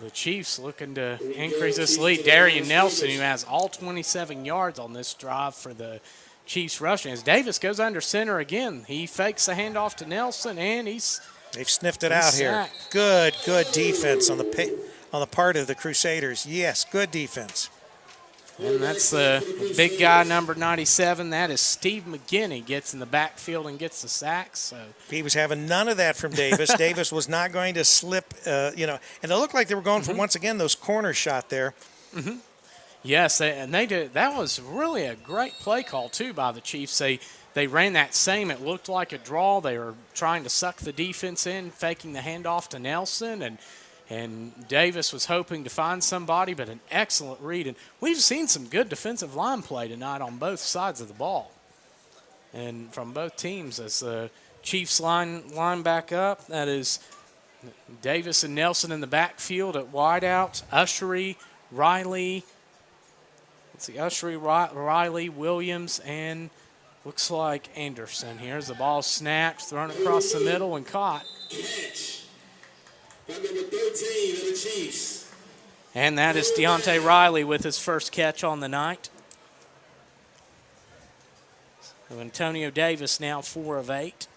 Speaker 2: the Chiefs looking to increase this lead. Darien Nelson, who has all 27 yards on this drive for the Chiefs rushing. As Davis goes under center again, he fakes the handoff to Nelson, and they've
Speaker 1: sniffed it out here. Good defense on the part of the Crusaders. Yes, good defense.
Speaker 2: And that's the big guy, number 97. That is Steve McGinney, gets in the backfield and gets the sack. So
Speaker 1: he was having none of that from Davis. Davis was not going to slip, and it looked like they were going for, once again, those corner shot there.
Speaker 2: Yes, and they did. That was really a great play call, too, by the Chiefs. They ran that same, it looked like a draw. They were trying to suck the defense in, faking the handoff to Nelson, and Davis was hoping to find somebody, but an excellent read. And we've seen some good defensive line play tonight on both sides of the ball. And from both teams, as the Chiefs line back up, that is Davis and Nelson in the backfield at wideout. Ushery, Riley, Riley, Williams, and looks like Anderson. Here's the ball snapped, thrown across the middle, and caught.
Speaker 13: By number 13 of the Chiefs.
Speaker 2: And that is Deontay Riley with his first catch on the night. So Antonio Davis now 4 of 8.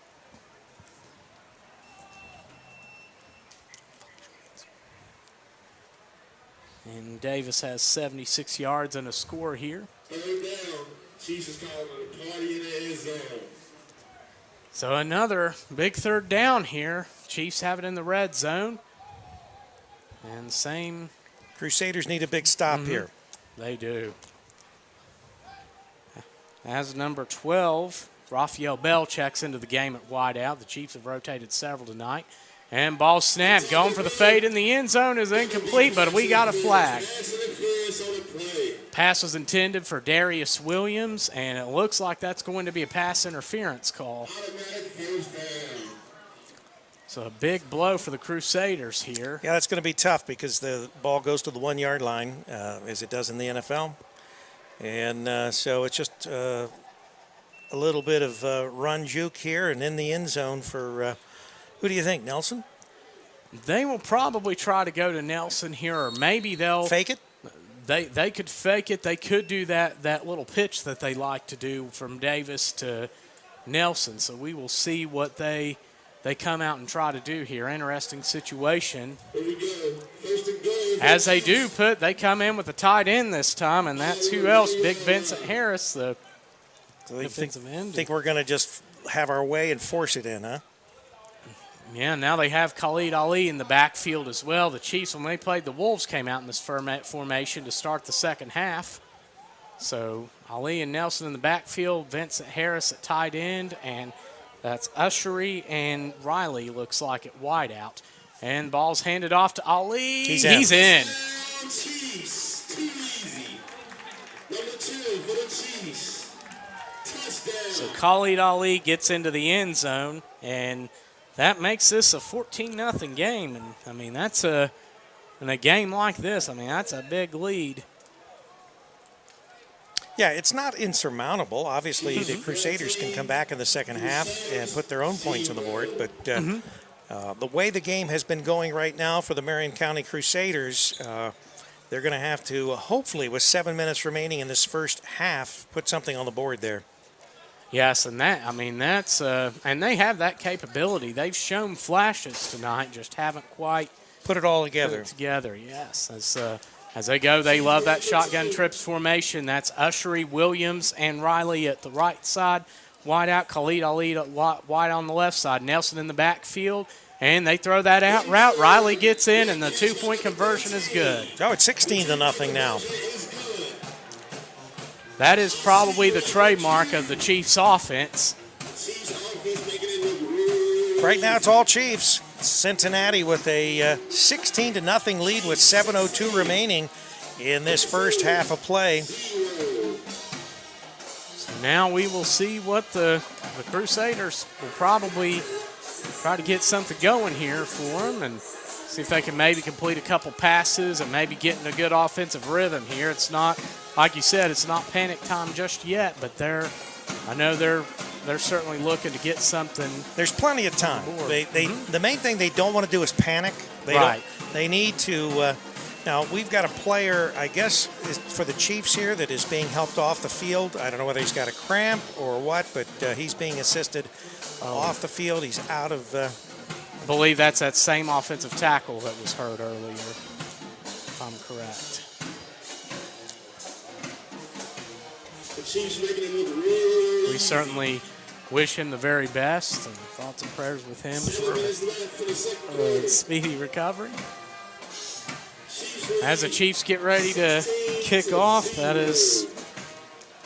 Speaker 2: And Davis has 76 yards and a score here.
Speaker 13: Third down. Chiefs is calling a party in the end zone.
Speaker 2: So another big third down here. Chiefs have it in the red zone. And same.
Speaker 1: Crusaders need a big stop here.
Speaker 2: They do. As number 12, Raphael Bell checks into the game at wideout. The Chiefs have rotated several tonight. And ball snap, going for the fade in the end zone is incomplete, but we got a flag. Pass was intended for Darius Williams, and it looks like that's going to be a pass interference call. So a big blow for the Crusaders here.
Speaker 1: Yeah, that's going to be tough because the ball goes to the 1-yard line, as it does in the NFL. And so it's just a little bit of run juke here and in the end zone for, who do you think, Nelson?
Speaker 2: They will probably try to go to Nelson here, or maybe they'll
Speaker 1: fake it.
Speaker 2: They could fake it. They could do that little pitch that they like to do from Davis to Nelson. So we will see what they come out and try to do here. Interesting situation. As they do they come in with a tight end this time, and that's who else? Big Vincent Harris, the defensive end.
Speaker 1: Think we're going to just have our way and force it in, huh?
Speaker 2: Yeah, now they have Khalid Ali in the backfield as well. The Chiefs, when they played the Wolves, came out in this formation to start the second half. So Ali and Nelson in the backfield, Vincent Harris at tight end, and that's Ushery and Riley, looks like, at wideout. And ball's handed off to Ali.
Speaker 1: He's in.
Speaker 2: He's in. So Khalid Ali gets into the end zone, and that makes this a 14-0 game. And, I mean, that's in a game like this, I mean, that's a big lead.
Speaker 1: Yeah, it's not insurmountable. Obviously, the Crusaders can come back in the second half and put their own points on the board. But the way the game has been going right now for the Marion County Crusaders, they're going to have to, hopefully, with 7 minutes remaining in this first half, put something on the board there.
Speaker 2: Yes, and that's and they have that capability. They've shown flashes tonight, just haven't quite
Speaker 1: put it all together.
Speaker 2: Yes, as they go, they love that shotgun trips formation. That's Ushery, Williams, and Riley at the right side. Wide out, Khalid Ali wide on the left side. Nelson in the backfield, and they throw that out route. Riley gets in, and the two-point conversion is good.
Speaker 1: Oh, it's 16-0 now.
Speaker 2: That is probably the trademark of the Chiefs' offense.
Speaker 1: Right now it's all Chiefs. Cincinnati with a 16-0 lead with 7:02 remaining in this first half of play.
Speaker 2: So now we will see what the Crusaders will probably try to get something going here for them and see if they can maybe complete a couple passes and maybe get in a good offensive rhythm here. It's not, like you said, it's not panic time just yet, but I know they're certainly looking to get something.
Speaker 1: There's plenty of time. The main thing they don't want to do is panic. They need to. Now we've got a player, I guess, for the Chiefs here that is being helped off the field. I don't know whether he's got a cramp or what, but he's being assisted off the field. He's out of.
Speaker 2: I believe that's that same offensive tackle that was hurt earlier, if I'm correct. We certainly wish him the very best, and thoughts and prayers with him for a speedy recovery. As the Chiefs get ready to kick off, that is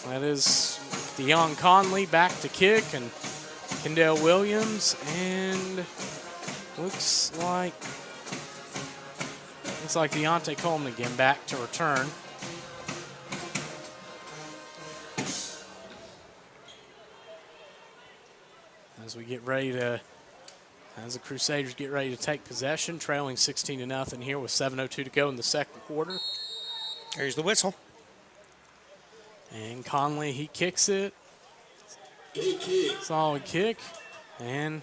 Speaker 2: Deion Conley back to kick, and Kendall Williams, and looks like Deontay Coleman again back to return. As the Crusaders get ready to take possession, trailing 16-0 here with 7:02 to go in the second quarter.
Speaker 1: There's the whistle.
Speaker 2: And Conley, he kicks it. Solid kick. And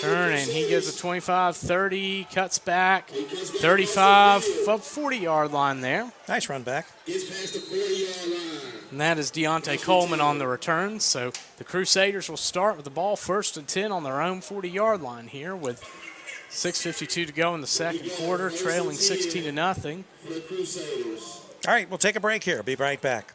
Speaker 2: turn, and he gives a 25-30, cuts back, 35, 40-yard line there.
Speaker 1: Nice run back.
Speaker 2: And that is Deontay Coleman on the return. So the Crusaders will start with the ball 1st and 10 on their own 40-yard line here with 6:52 to go in the second quarter, trailing 16-0.
Speaker 1: All right, we'll take a break here. Be right back.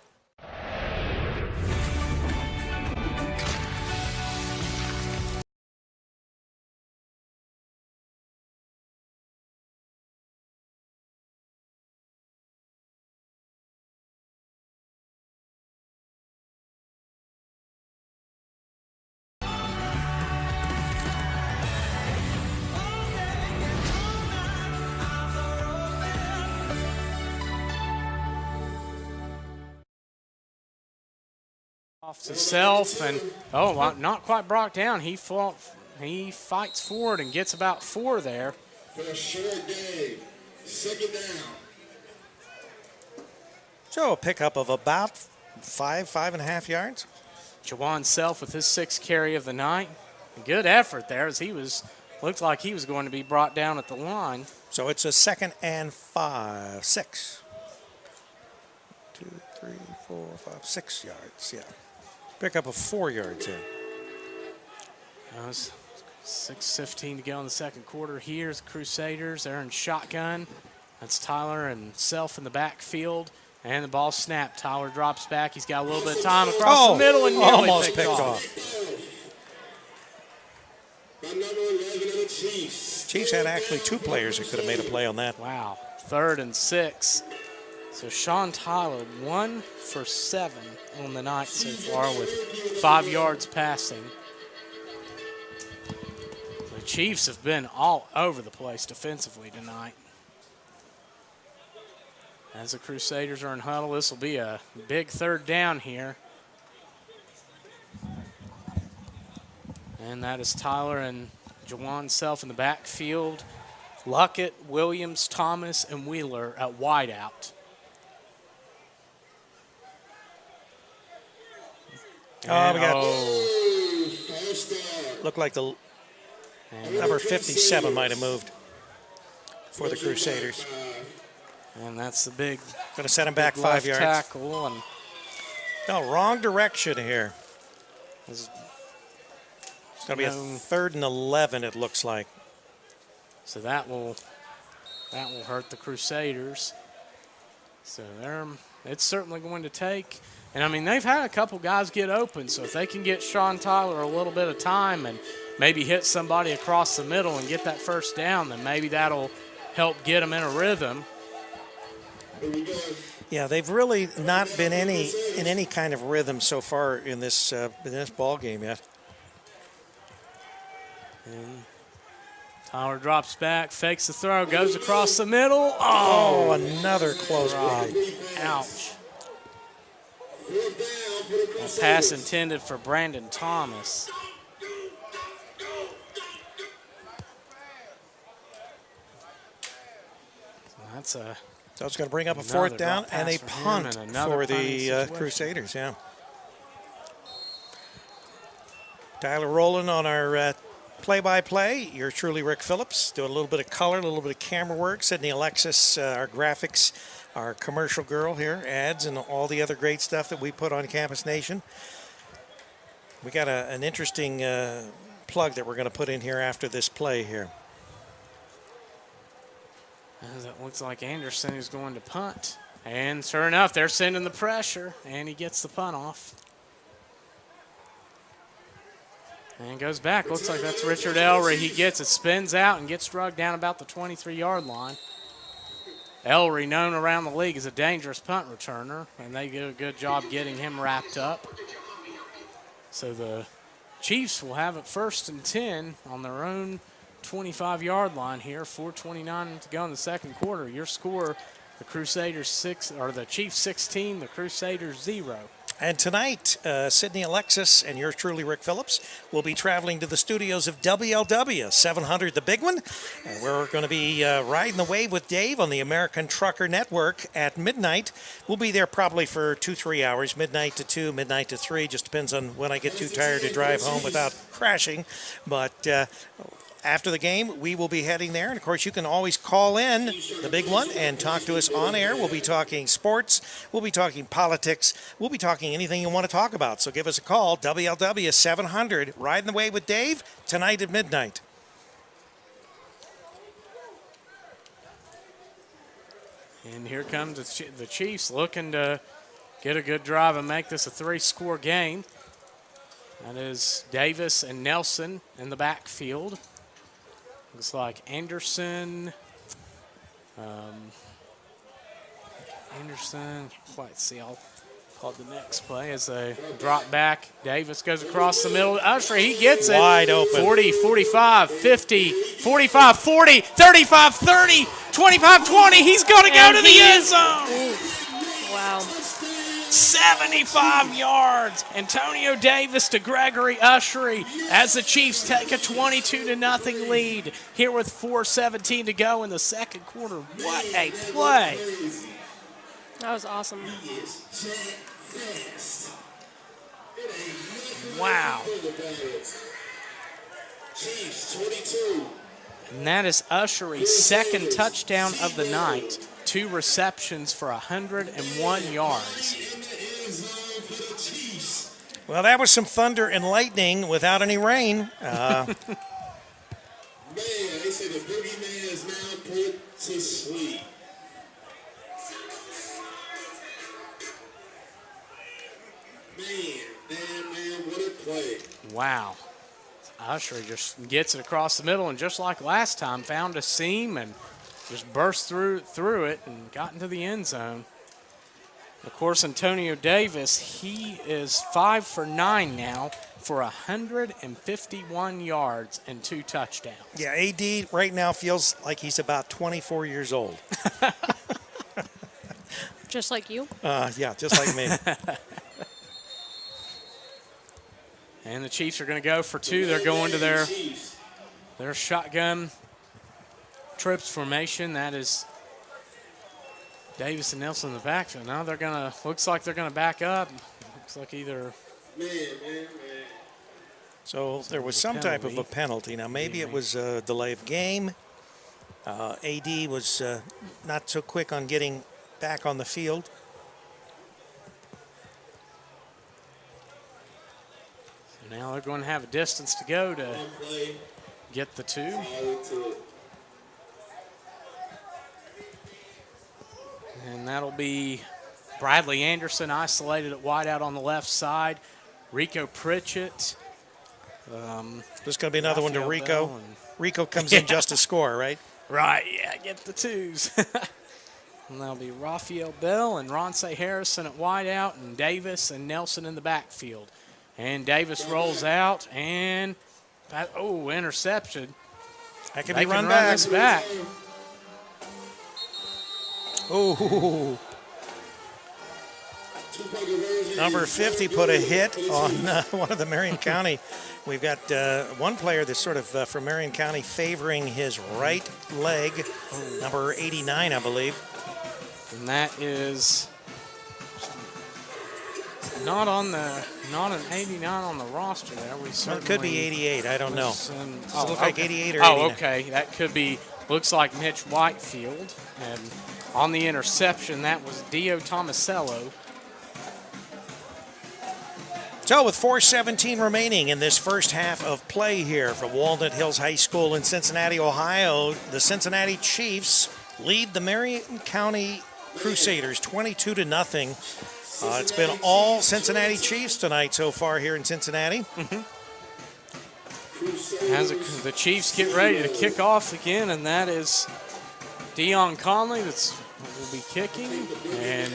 Speaker 2: Off to self, and not quite brought down. He fights forward and gets about 4 there.
Speaker 13: For a short game, 2nd down.
Speaker 1: So a pickup of about five and a half yards.
Speaker 2: Jawan Self with his 6th carry of the night. Good effort there as looked like he was going to be brought down at the line.
Speaker 1: So it's a 2nd and 6. 2, 3, 4, 5, 6 yards, yeah. Pick up a 4 yards here.
Speaker 2: 6:15 to go in the second quarter. Here's the Crusaders. They're in shotgun. That's Tyler and Self in the backfield. And the ball snapped. Tyler drops back. He's got a little bit of time across the middle and nearly
Speaker 1: almost picked off. Chiefs had actually 2 players who could have made a play on that.
Speaker 2: Wow. 3rd and 6. So Sean Tyler 1 for 7 on the night so far with 5 yards passing. The Chiefs have been all over the place defensively tonight. As the Crusaders are in huddle, this will be a big 3rd down here. And that is Tyler and Jawan Self in the backfield. Luckett, Williams, Thomas, and Wheeler at wideout.
Speaker 1: Oh, we got. Looked like the number 57 might have moved for the Crusaders.
Speaker 2: And that's the big.
Speaker 1: Going to set him back 5 yards.
Speaker 2: Tackle and
Speaker 1: no, wrong direction here. It's going to be a 3rd and 11. It looks like.
Speaker 2: So that will hurt the Crusaders. So it's certainly going to take. And I mean, they've had a couple guys get open. So if they can get Sean Tyler a little bit of time and maybe hit somebody across the middle and get that 1st down, then maybe that'll help get them in a rhythm.
Speaker 1: Yeah, they've really not been in any kind of rhythm so far in this ball game yet.
Speaker 2: And Tyler drops back, fakes the throw, goes across the middle. Oh,
Speaker 1: another close play.
Speaker 2: Ouch. A pass intended for Brandon Thomas. So
Speaker 1: it's going to bring up a 4th down and a punt for the Crusaders, yeah. Tyler Rowland on our play-by-play. Yours truly, Rick Phillips, doing a little bit of color, a little bit of camera work. Sydney Alexis, our graphics, our commercial girl here, ads, and all the other great stuff that we put on Campus Nation. We got an interesting plug that we're going to put in here after this play here.
Speaker 2: As it looks like Anderson is going to punt. And sure enough, they're sending the pressure, and he gets the punt off. And goes back. Looks like that's Richard Ellery. He gets it, spins out, and gets drugged down about the 23-yard line. Ellery, known around the league as a dangerous punt returner, and they do a good job getting him wrapped up. So the Chiefs will have it 1st and 10 on their own 25-yard line here. 4:29 to go in the second quarter. Your score: the Crusaders 6, or the Chiefs 16, the Crusaders 0.
Speaker 1: And tonight, Sydney Alexis and yours truly, Rick Phillips, will be traveling to the studios of WLW 700, the big one. And we're going to be riding the wave with Dave on the American Trucker Network at midnight. We'll be there probably for 2-3 hours, midnight to 2, midnight to 3. Just depends on when I get too tired to drive home without crashing. But after the game, we will be heading there. And, of course, you can always call in the big one and talk to us on air. We'll be talking sports. We'll be talking politics. We'll be talking anything you want to talk about. So give us a call, WLW 700, Riding the Wave with Dave, tonight at midnight.
Speaker 2: And here comes the Chiefs looking to get a good drive and make this a 3-score game. That is Davis and Nelson in the backfield. Looks like Anderson. Can't quite see. I'll call the next play as they drop back. Davis goes across the middle. Usher, he gets it.
Speaker 1: Wide open.
Speaker 2: 40, 45, 50, 45, 40, 35, 30, 25, 20. He's going to go to the end zone.
Speaker 17: Wow.
Speaker 2: 75 yards. Antonio Davis to Gregory Ushery as the Chiefs take a 22-0 lead here with 4:17 to go in the second quarter. What a play.
Speaker 17: That was awesome.
Speaker 2: Wow.
Speaker 13: Chiefs 22.
Speaker 2: And that is Ushery's second touchdown of the night. 2 receptions for 101 yards.
Speaker 1: Well, that was some thunder and lightning without any rain.
Speaker 13: Man, they say the boogeyman is now put to sleep. Man, what a play.
Speaker 2: Wow. Usher just gets it across the middle, and just like last time, found a seam and just burst through it and got into the end zone. Of course, Antonio Davis, he is 5 for 9 now for 151 yards and 2 touchdowns.
Speaker 1: Yeah, AD right now feels like he's about 24 years old.
Speaker 17: Just like you?
Speaker 1: Yeah, just like me.
Speaker 2: And the Chiefs are going to go for 2. They're going to their shotgun trips formation. That is Davis and Nelson in the backfield. Now they're going to, looks like they're going to back up. Looks like either.
Speaker 1: So there was some type of a penalty. Now maybe it was a delay of game. AD was not so quick on getting back on the field.
Speaker 2: Now they're going to have a distance to go to get the 2. And that'll be Bradley Anderson isolated at wideout on the left side. Rico Pritchett.
Speaker 1: There's going to be another one to Rico. Rico comes in just to score, right?
Speaker 2: Right, yeah, get the 2s. And that'll be Raphael Bell and Ronce Harrison at wideout, and Davis and Nelson in the backfield. And Davis rolls out, and interception.
Speaker 1: That could be run back.
Speaker 2: This back.
Speaker 1: Oh. Number 50 put a hit on one of the Marion County. We've got one player that's sort of from Marion County favoring his right leg, number 89, I believe.
Speaker 2: And that is not an 89 on the roster there.
Speaker 1: It could be 88. I don't know. Does it look like 88 or 89?
Speaker 2: Oh, okay. That could be. Looks like Mitch Whitefield. And on the interception, that was Dio Tomasello.
Speaker 1: So with 4:17 remaining in this first half of play here from Walnut Hills High School in Cincinnati, Ohio, the Cincinnati Chiefs lead the Marion County Crusaders 22-0. It's been all Cincinnati Chiefs tonight so far here in Cincinnati.
Speaker 2: As the Chiefs get ready to kick off again, and that is Dion Conley that will be kicking. And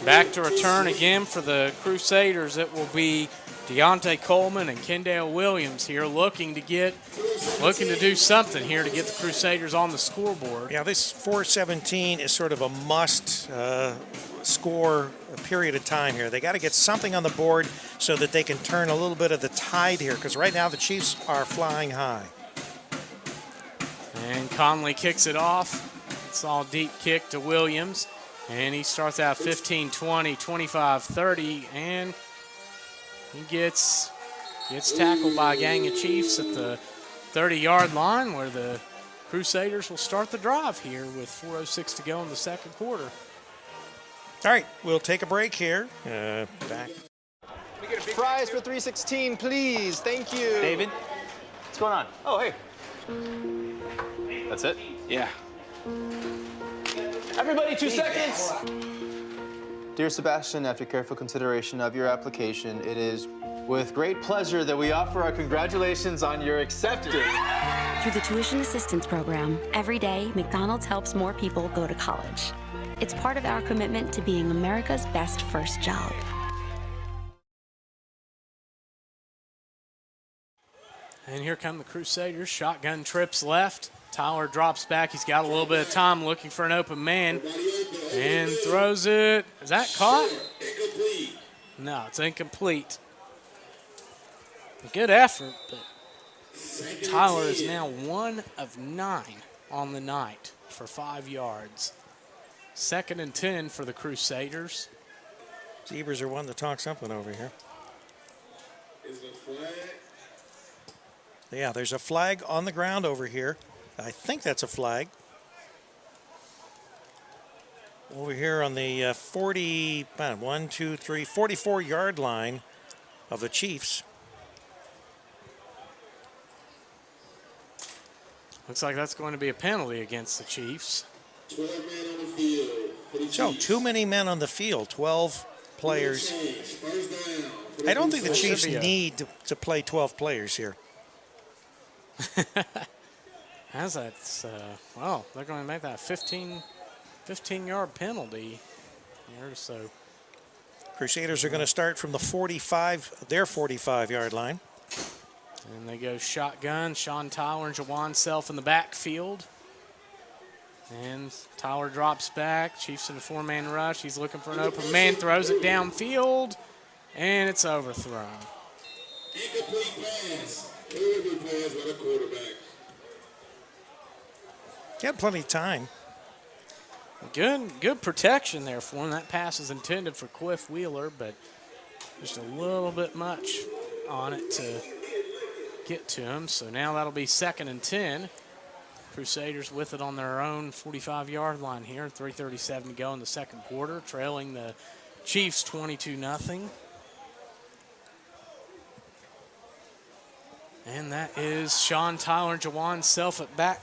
Speaker 2: back to return again for the Crusaders. It will be Deontay Coleman and Kendall Williams here looking to do something here to get the Crusaders on the scoreboard.
Speaker 1: Yeah, this 4:17 is sort of a must score period of time here. They got to get something on the board so that they can turn a little bit of the tide here, because right now the Chiefs are flying high.
Speaker 2: And Conley kicks it off. It's all deep kick to Williams. And he starts out 15, 20, 25, 30, and he gets tackled by a gang of Chiefs at the 30-yard line, where the Crusaders will start the drive here with 4:06 to go in the second quarter.
Speaker 1: All right, we'll take a break here. Back.
Speaker 16: Fries for 316, please. Thank you.
Speaker 18: David, what's going on? Oh, hey. That's it?
Speaker 16: Yeah.
Speaker 18: Everybody, 2 seconds. Dear Sebastian, after careful consideration of your application, it is with great pleasure that we offer our congratulations on your acceptance.
Speaker 19: Through the Tuition Assistance Program, every day, McDonald's helps more people go to college. It's part of our commitment to being America's best first job.
Speaker 2: And here come the Crusaders. Shotgun trips left. Tyler drops back. He's got a little bit of time looking for an open man and throws it. Is that caught? No, it's incomplete. A good effort, but Tyler is now 1 of 9 on the night for 5 yards. 2nd and 10 for the Crusaders.
Speaker 1: Zebras are wanting to talk something over here.
Speaker 13: Is it a flag?
Speaker 1: Yeah, there's a flag on the ground over here. I think that's a flag. Over here on the 44-yard line of the Chiefs.
Speaker 2: Looks like that's going to be a penalty against the Chiefs.
Speaker 13: 12 men on the field.
Speaker 1: So too many men on the field, 12 players. I don't think the Chiefs need to play 12 players here.
Speaker 2: As that's, well, they're going to make that 15-yard penalty here, so.
Speaker 1: Crusaders are going to start from the 45, their 45-yard line.
Speaker 2: And they go shotgun. Sean Tyler and Jawan Self in the backfield. And Tyler drops back. Chiefs in a 4-man rush. He's looking for an open man, throws it downfield, and it's overthrown.
Speaker 13: Incomplete pass. Good pass by the quarterback.
Speaker 1: He had plenty of time.
Speaker 2: Good protection there for him. That pass is intended for Cliff Wheeler, but just a little bit much on it to get to him. So now that'll be 2nd and 10. Crusaders with it on their own 45-yard line here. 3:37 to go in the second quarter, trailing the Chiefs 22-0. And that is Sean Tyler and Jawan Self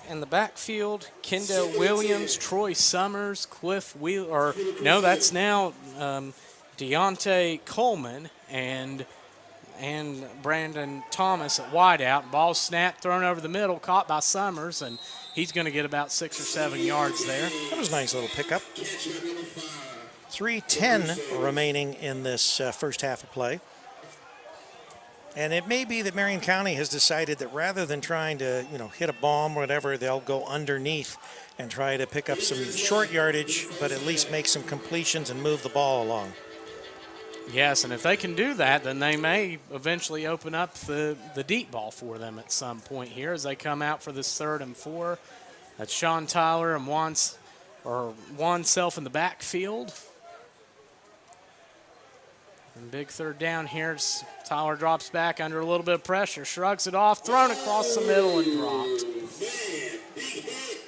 Speaker 2: in the backfield. Kendall Williams, Troy Summers, Cliff Wheeler, or no, that's now Deontay Coleman and Brandon Thomas at wideout. Ball snapped, thrown over the middle, caught by Summers, and he's going to get about 6 or 7 yards there.
Speaker 1: That was a nice little pickup. 3:10 remaining in this first half of play. And it may be that Marion County has decided that rather than trying to, hit a bomb or whatever, they'll go underneath and try to pick up some short yardage, but at least make some completions and move the ball along.
Speaker 2: Yes, and if they can do that, then they may eventually open up the deep ball for them at some point here as they come out for this 3rd and 4. That's Sean Tyler and Juan Self in the backfield. And big 3rd down here. Tyler drops back under a little bit of pressure, shrugs it off, thrown across the middle and dropped.
Speaker 13: Man, big hit.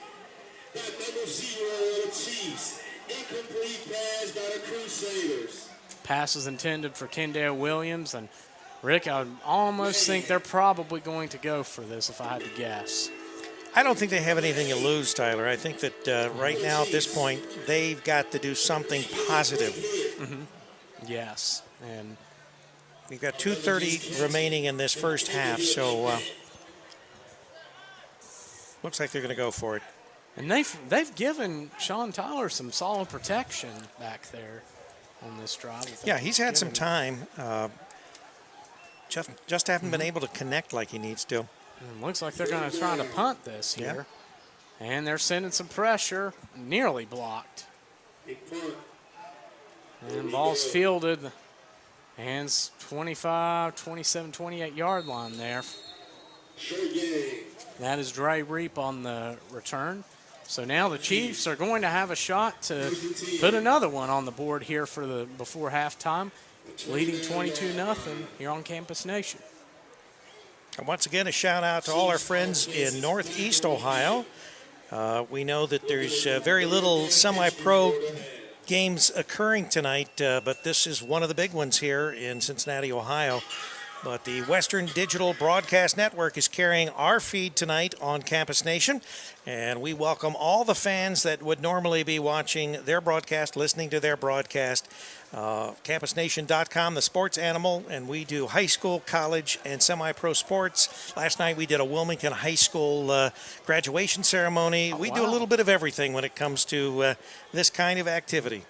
Speaker 13: That number 0 of the Chiefs. Incomplete pass by the Crusaders.
Speaker 2: Pass is intended for Kendall Williams. And, Rick, I would almost think they're probably going to go for this if I had to guess.
Speaker 1: I don't think they have anything to lose, Tyler. I think that right now at this point, they've got to do something positive.
Speaker 2: Mm-hmm. Yes. And
Speaker 1: we've got 2:30 remaining in this first half, so looks like they're going to go for it.
Speaker 2: And they've given Sean Tyler some solid protection back there on this drive.
Speaker 1: Yeah, he's had some time. Just haven't been able to connect like he needs to.
Speaker 2: And looks like they're going to try to punt this here. Yeah. And they're sending some pressure, nearly blocked. And ball's fielded. Hands 25, 27, 28-yard line there. That is Dre Reap on the return. So now the Chiefs are going to have a shot to put another one on the board here for before halftime, leading 22-0 here on Campus Nation.
Speaker 1: And once again, a shout out to all our friends in Northeast Ohio. We know that there's very little semi-pro games occurring tonight, but this is one of the big ones here in Cincinnati, Ohio. But the Western Digital Broadcast Network is carrying our feed tonight on Campus Nation, and we welcome all the fans that would normally be watching their broadcast, listening to their broadcast. CampusNation.com, the sports animal, and we do high school, college, and semi-pro sports. Last night we did a Wilmington High School graduation ceremony. We do a little bit of everything when it comes to this kind of activity.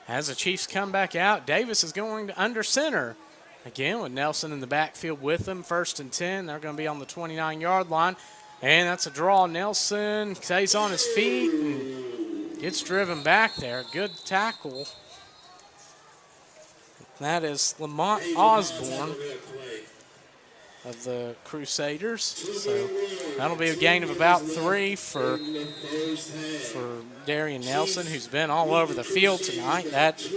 Speaker 2: As the Chiefs come back out, Davis is going to under center. Again, with Nelson in the backfield with them, 1st and 10. They're going to be on the 29-yard line. And that's a draw. Nelson stays on his feet and gets driven back there. Good tackle. That is Lamont Osborne of the Crusaders. So That'll be a gain of about 3 for Darien Nelson, who's been all over the field tonight. That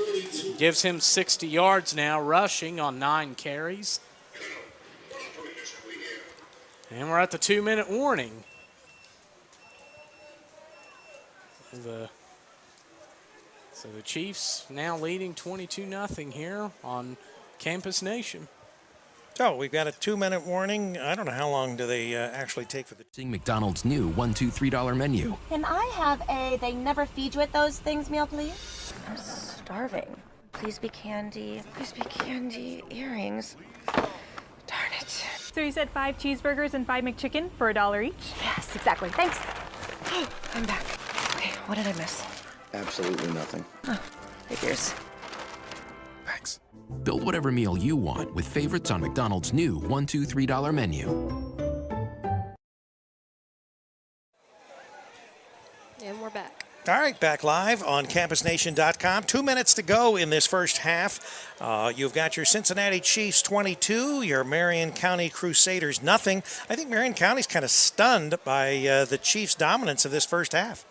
Speaker 2: gives him 60 yards now rushing on 9 carries. And we're at the 2-minute warning. So the Chiefs now leading 22-0 here on Campus Nation.
Speaker 1: So we've got a 2-minute warning. I don't know how long do they actually take for the...
Speaker 20: Seeing McDonald's new $1, $2, $3 menu.
Speaker 21: Can I have a they never feed you at those things meal, please? I'm starving. Please be candy earrings. Darn it.
Speaker 22: So you said 5 cheeseburgers and 5 McChicken for $1 each?
Speaker 21: Yes, exactly. Thanks. I'm back. Okay, what did I miss?
Speaker 5: Absolutely nothing.
Speaker 21: Oh, figures.
Speaker 5: Thanks.
Speaker 20: Build whatever meal you want with favorites on McDonald's new $1, $2, $3 menu.
Speaker 17: And we're back.
Speaker 1: All right, back live on CampusNation.com. 2 minutes to go in this first half. You've got your Cincinnati Chiefs 22, your Marion County Crusaders 0. I think Marion County's kind of stunned by the Chiefs' dominance of this first half.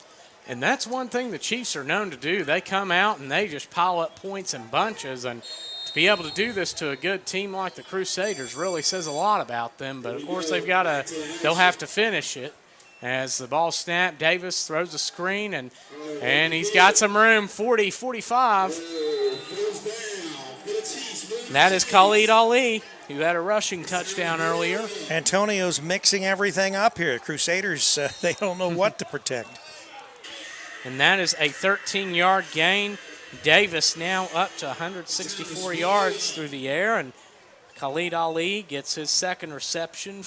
Speaker 2: And that's one thing the Chiefs are known to do. They come out and they just pile up points in bunches, and to be able to do this to a good team like the Crusaders really says a lot about them. But of course they'll have to finish it. As the ball snapped, Davis throws a screen, and he's got some room, 40, 45. And that is Khalid Ali, who had a rushing touchdown earlier.
Speaker 1: Antonio's mixing everything up here. Crusaders, they don't know what to protect.
Speaker 2: And that is a 13-yard gain. Davis now up to 164 yards through the air, and Khalid Ali gets his second reception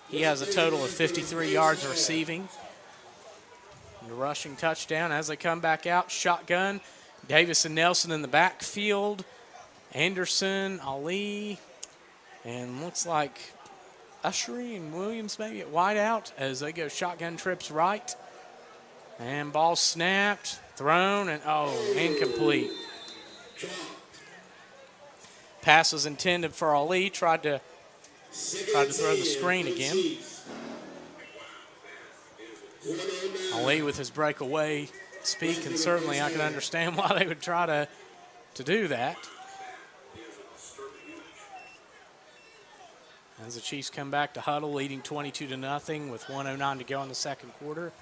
Speaker 2: he has a total of 53 yards receiving. And a rushing touchdown as they come back out. Shotgun, Davis and Nelson in the backfield. Anderson, Ali, and looks like Ushery and Williams maybe at wideout as they go shotgun trips right. And ball snapped, thrown, and incomplete. Pass was intended for Ali, tried to throw the screen again. Ali with his breakaway speed, and certainly I can understand why they would try to do that. As the Chiefs come back to huddle, leading 22-0 with 1:09 to go in the second quarter.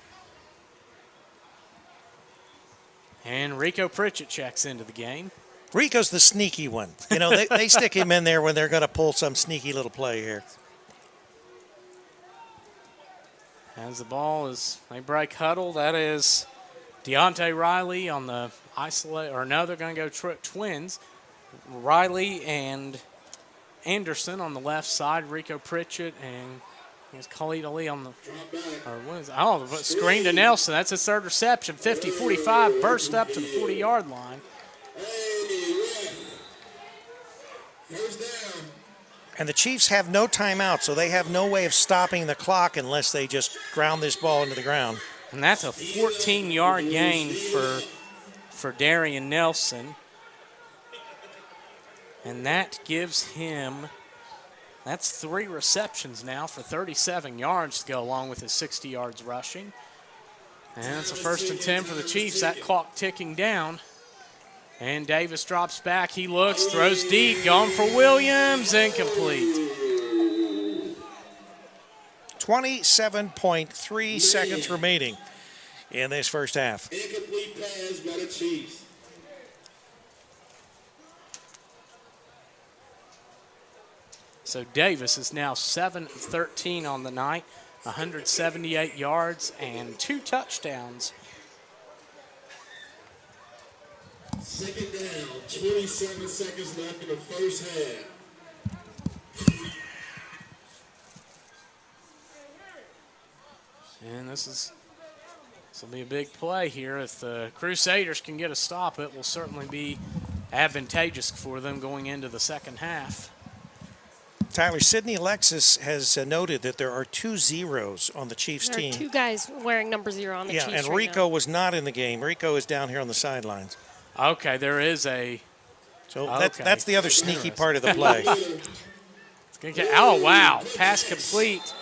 Speaker 2: And Rico Pritchett checks into the game.
Speaker 1: Rico's the sneaky one. You know, they stick him in there when they're going to pull some sneaky little play here.
Speaker 2: As the ball they break huddle, that is Deontay Riley on the isolate, or no, they're going to go twins. Riley and Anderson on the left side, Rico Pritchett and Khalid Ali on the, screen to Nelson. That's his third reception, 50-45, burst up to the 40-yard line.
Speaker 1: And the Chiefs have no timeout, so they have no way of stopping the clock unless they just ground this ball into the ground.
Speaker 2: And that's a 14-yard gain for Darien Nelson. And that gives him, that's 3 receptions now for 37 yards to go along with his 60 yards rushing. And it's a 1st and 10 for the Chiefs. That clock ticking down. And Davis drops back. He looks, throws deep, going for Williams, incomplete.
Speaker 1: 27.3 seconds remaining in this first half.
Speaker 13: Incomplete pass by the Chiefs.
Speaker 2: So Davis is now 7-13 on the night, 178 yards and 2 touchdowns.
Speaker 13: Second down, 27 seconds left in the first half.
Speaker 2: And this will be a big play here. If the Crusaders can get a stop, it will certainly be advantageous for them going into the second half.
Speaker 1: Tyler, Sidney Alexis has noted that there are 2 zeros on the Chiefs team.
Speaker 17: There are 2 guys wearing number 0 on the Chiefs
Speaker 1: and
Speaker 17: right
Speaker 1: Rico
Speaker 17: now.
Speaker 1: was not in the game. Rico is down here on the sidelines.
Speaker 2: Okay, there is a...
Speaker 1: So that's the other sneaky part of the play.
Speaker 2: Oh, wow. Pass complete.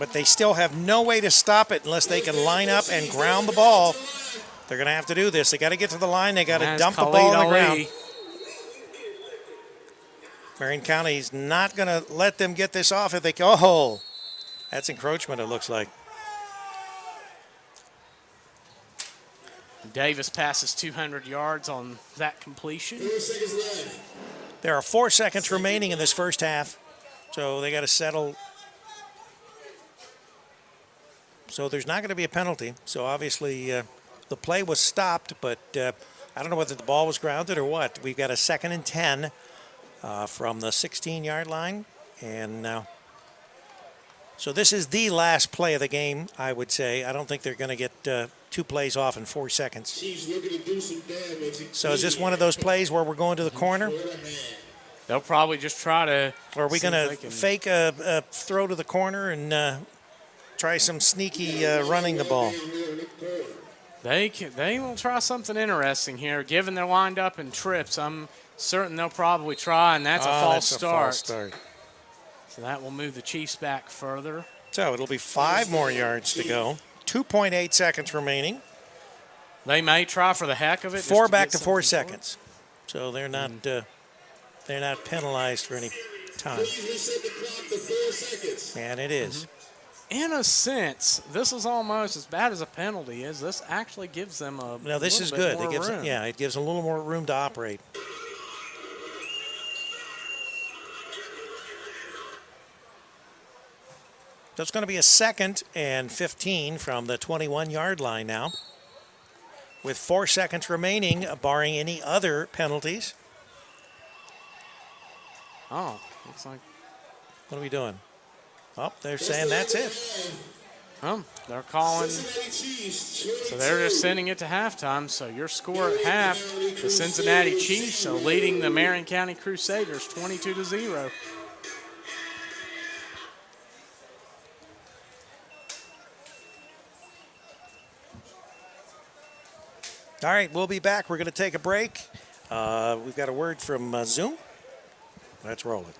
Speaker 1: But they still have no way to stop it unless they can line up and ground the ball. They're going to have to do this. They got to get to the line. They got to dump the ball on the ground. Marion County's not going to let them get this off if they go. Oh, that's encroachment, it looks like.
Speaker 2: Davis passes 200 yards on that completion.
Speaker 1: There are 4 seconds remaining in this first half, so they got to settle. So there's not going to be a penalty. So obviously the play was stopped, but I don't know whether the ball was grounded or what. We've got a 2nd and 10 from the 16-yard line. And so this is the last play of the game, I would say. I don't think they're going to get 2 plays off in 4 seconds. So is this one of those plays where we're going to the corner?
Speaker 2: They'll probably just try to.
Speaker 1: Or are we going to fake a throw to the corner and try some sneaky running the ball?
Speaker 2: They will try something interesting here. Given they're lined up in trips, I'm certain they'll probably try, and that's a false start. So that will move the Chiefs back further.
Speaker 1: So it'll be 5 more yards to go. 2.8 seconds remaining.
Speaker 2: They may try for the heck of it.
Speaker 1: 4 back to 4 seconds. So they're not penalized for any time. And it is.
Speaker 2: In a sense, this is almost as bad as a penalty is. This actually gives them a
Speaker 1: No, this is good. It gives them, it gives a little more room to operate. So it's going to be a 2nd and 15 from the 21-yard line now, with 4 seconds remaining, barring any other penalties.
Speaker 2: Oh, looks like.
Speaker 1: What are we doing? Oh, they're saying that's it.
Speaker 2: Well, they're calling. So they're just sending it to halftime. So your score at half, the Cincinnati Chiefs are leading the Marion County Crusaders 22-0.
Speaker 1: All right, we'll be back. We're going to take a break. We've got a word from Zoom. Let's roll it.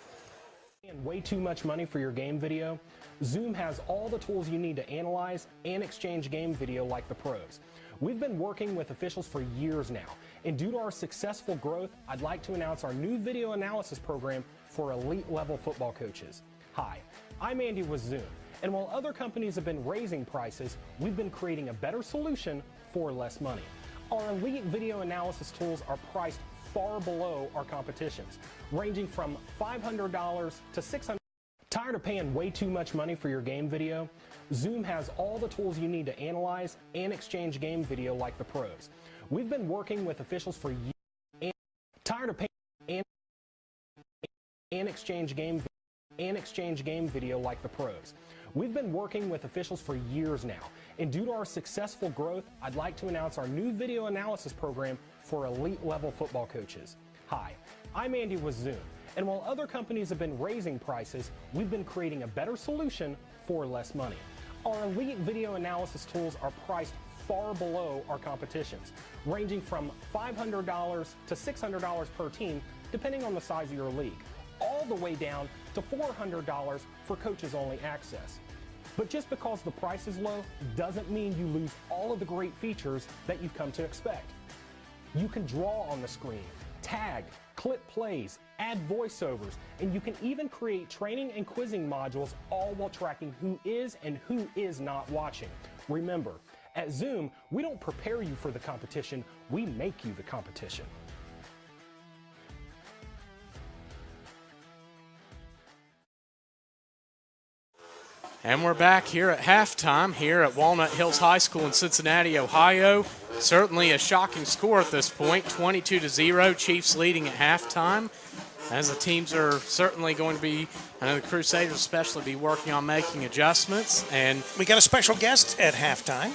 Speaker 6: Way too much money for your game video? Zoom has all the tools you need to analyze and exchange game video like the pros. We've been working with officials for years now, and due to our successful growth, I'd like to announce our new video analysis program for elite-level football coaches. Hi, I'm Andy with Zoom, and while other companies have been raising prices, we've been creating a better solution for less money. Our elite video analysis tools are priced far below our competitions, ranging from $500 to $600. Tired of paying way too much money for your game video? Zoom has all the tools you need to analyze and exchange game video like the pros. We've been working with officials for years. Tired of paying and exchange game video like the pros. We've been working with officials for years now, and due to our successful growth, I'd like to announce our new video analysis program for elite-level football coaches. Hi, I'm Andy with Zoom, and while other companies have been raising prices, we've been creating a better solution for less money. Our elite video analysis tools are priced far below our competitions, ranging from $500 to $600 per team, depending on the size of your league, all the way down to $400 for coaches-only access. But just because the price is low doesn't mean you lose all of the great features that you've come to expect. You can draw on the screen, tag, clip plays, add voiceovers, and you can even create training and quizzing modules, all while tracking who is and who is not watching. Remember, at Zoom, we don't prepare you for the competition, we make you the competition.
Speaker 2: And we're back here at halftime here at Walnut Hills High School in Cincinnati, Ohio. Certainly a shocking score at this point, 22-0, Chiefs leading at halftime. As the teams are certainly going to be, I know the Crusaders especially, be working on making adjustments. And
Speaker 1: we got a special guest at halftime.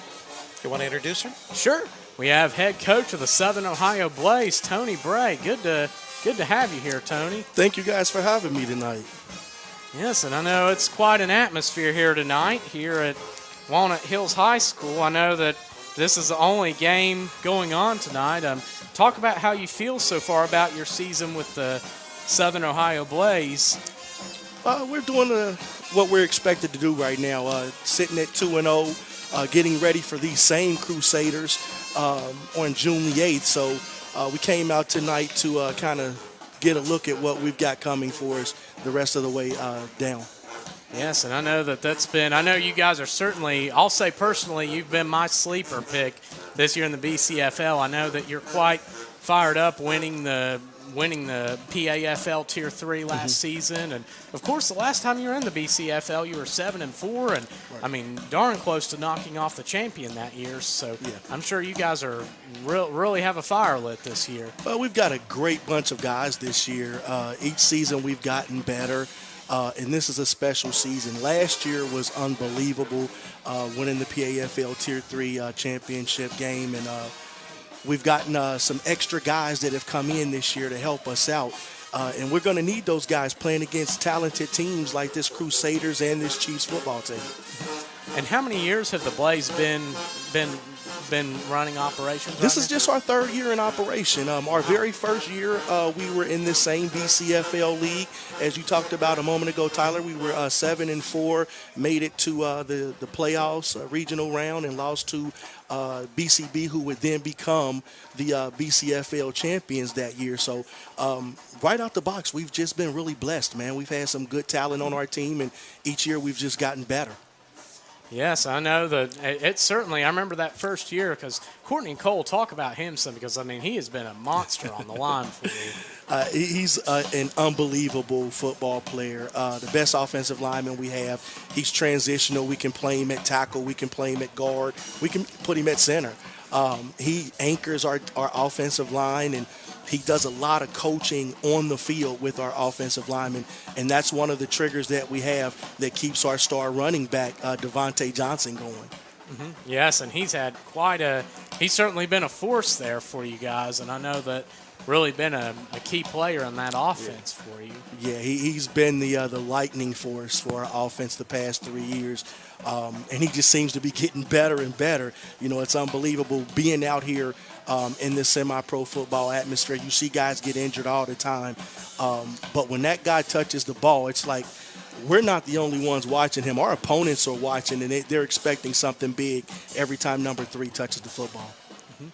Speaker 1: You want to introduce her?
Speaker 2: Sure. We have head coach of the Southern Ohio Blaze, Kody Bray. Good to have you here, Tony.
Speaker 7: Thank you guys for having me tonight.
Speaker 2: Yes, and I know it's quite an atmosphere here tonight here at Walnut Hills High School. I know that this is the only game going on tonight. Talk about how you feel so far about your season with the Southern Ohio Blaze.
Speaker 7: We're doing what we're expected to do right now, sitting at 2-0, getting ready for these same Crusaders on June the 8th. So we came out tonight to kind of get a look at what we've got coming for us the rest of the way down.
Speaker 2: Yes, and I know I know you guys are certainly, I'll say personally, you've been my sleeper pick this year in the BCFL. I know that you're quite fired up winning the PAFL Tier 3 last season, and of course the last time you were in the BCFL you were 7-4, and I mean darn close to knocking off the champion that year. So I'm sure you guys are really have a fire lit this year.
Speaker 7: Well, we've got a great bunch of guys this year. Each season we've gotten better. And this is a special season. Last year was unbelievable, winning the PAFL Tier 3 championship game. And we've gotten some extra guys that have come in this year to help us out. And we're going to need those guys playing against talented teams like this Crusaders and this Chiefs football team.
Speaker 2: And how many years have the Blaze been running operations?
Speaker 7: This is just our third year in operation. Our very first year, we were in this same BCFL league. As you talked about a moment ago, Tyler, we were 7-4, made it to the playoffs, regional round, and lost to BCB, who would then become the BCFL champions that year. So right out the box, we've just been really blessed, man. We've had some good talent on our team, and each year we've just gotten better.
Speaker 2: Yes, I know that it certainly. I remember that first year because Courtney and Cole talk about him some because, I mean, he has been a monster on the line for you.
Speaker 7: He's an unbelievable football player, the best offensive lineman we have. He's transitional. We can play him at tackle. We can play him at guard. We can put him at center. He anchors our offensive line, and he does a lot of coaching on the field with our offensive linemen, and that's one of the triggers that we have that keeps our star running back, Devontae Johnson, going.
Speaker 2: Mm-hmm. Yes, and he's certainly been a force there for you guys, and I know that really been a key player in that offense for you.
Speaker 7: Yeah, he's been the lightning force for our offense the past 3 years, and he just seems to be getting better and better. You know, it's unbelievable being out here in this semi-pro football atmosphere. You see guys get injured all the time, but when that guy touches the ball, it's like we're not the only ones watching him. Our opponents are watching, and they're expecting something big every time number 3 touches the football.
Speaker 2: Mm-hmm.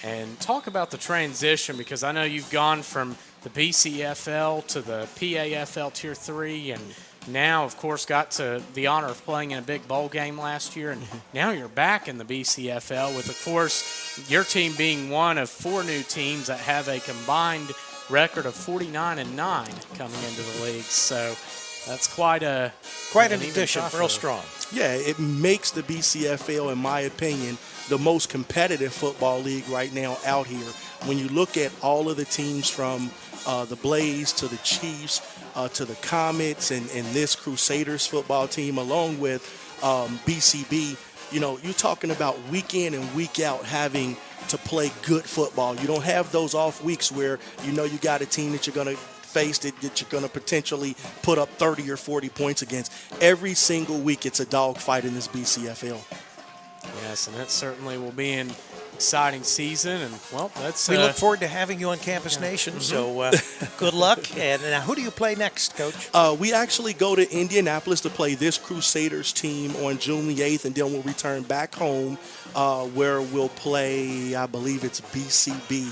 Speaker 2: And talk about the transition, because I know you've gone from the BCFL to the PAFL Tier 3, and now, of course, got to the honor of playing in a big bowl game last year, and now you're back in the BCFL with, of course, your team being one of 4 new teams that have a combined record of 49-9 coming into the league. So that's quite an
Speaker 1: addition, real strong.
Speaker 7: Yeah, it makes the BCFL, in my opinion, the most competitive football league right now out here. When you look at all of the teams from the Blaze to the Chiefs to the Comets and this Crusaders football team, along with BCB, you know, you're talking about week in and week out having to play good football. You don't have those off weeks where you know you got a team that you're going to face that you're going to potentially put up 30 or 40 points against. Every single week it's a dogfight in this BCFL.
Speaker 2: Yes, and that certainly will be an exciting season, and well,
Speaker 1: we look forward to having you on Campus Nation. So good luck. And now, who do you play next, Coach?
Speaker 7: We actually go to Indianapolis to play this Crusaders team on June the 8th, and then we'll return back home where we'll play, I believe it's BCB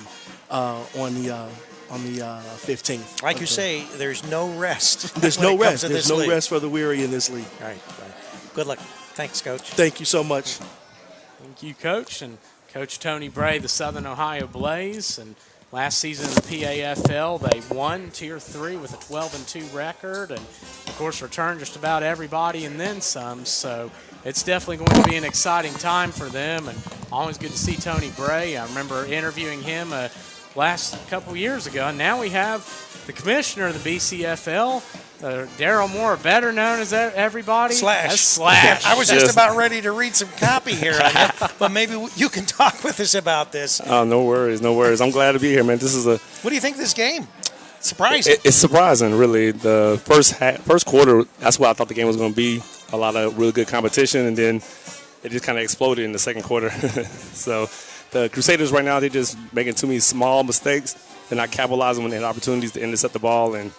Speaker 7: on the 15th.
Speaker 1: Like you say, there's no rest.
Speaker 7: There's no rest. There's no rest for the weary in this league.
Speaker 1: All right. Good luck. Thanks, Coach.
Speaker 7: Thank you so much.
Speaker 2: Thank you, Coach. And Coach Tony Bray, the Southern Ohio Blaze. And last season in the PAFL, they won Tier 3 with a 12-2 record. And, of course, returned just about everybody and then some. So it's definitely going to be an exciting time for them. And always good to see Tony Bray. I remember interviewing him last couple years ago. And now we have the commissioner of the BCFL, Daryl Moore, better known as everybody.
Speaker 1: Slash.
Speaker 2: Yeah,
Speaker 1: I was just about ready to read some copy here on you, but maybe you can talk with us about this.
Speaker 8: Oh, no worries. I'm glad to be here, man.
Speaker 1: What do you think of this game? Surprising.
Speaker 8: It's surprising, really. The first quarter, that's what I thought the game was going to be. A lot of really good competition, and then it just kind of exploded in the second quarter. So the Crusaders right now, they're just making too many small mistakes. They're not capitalizing when they had opportunities to intercept the ball, and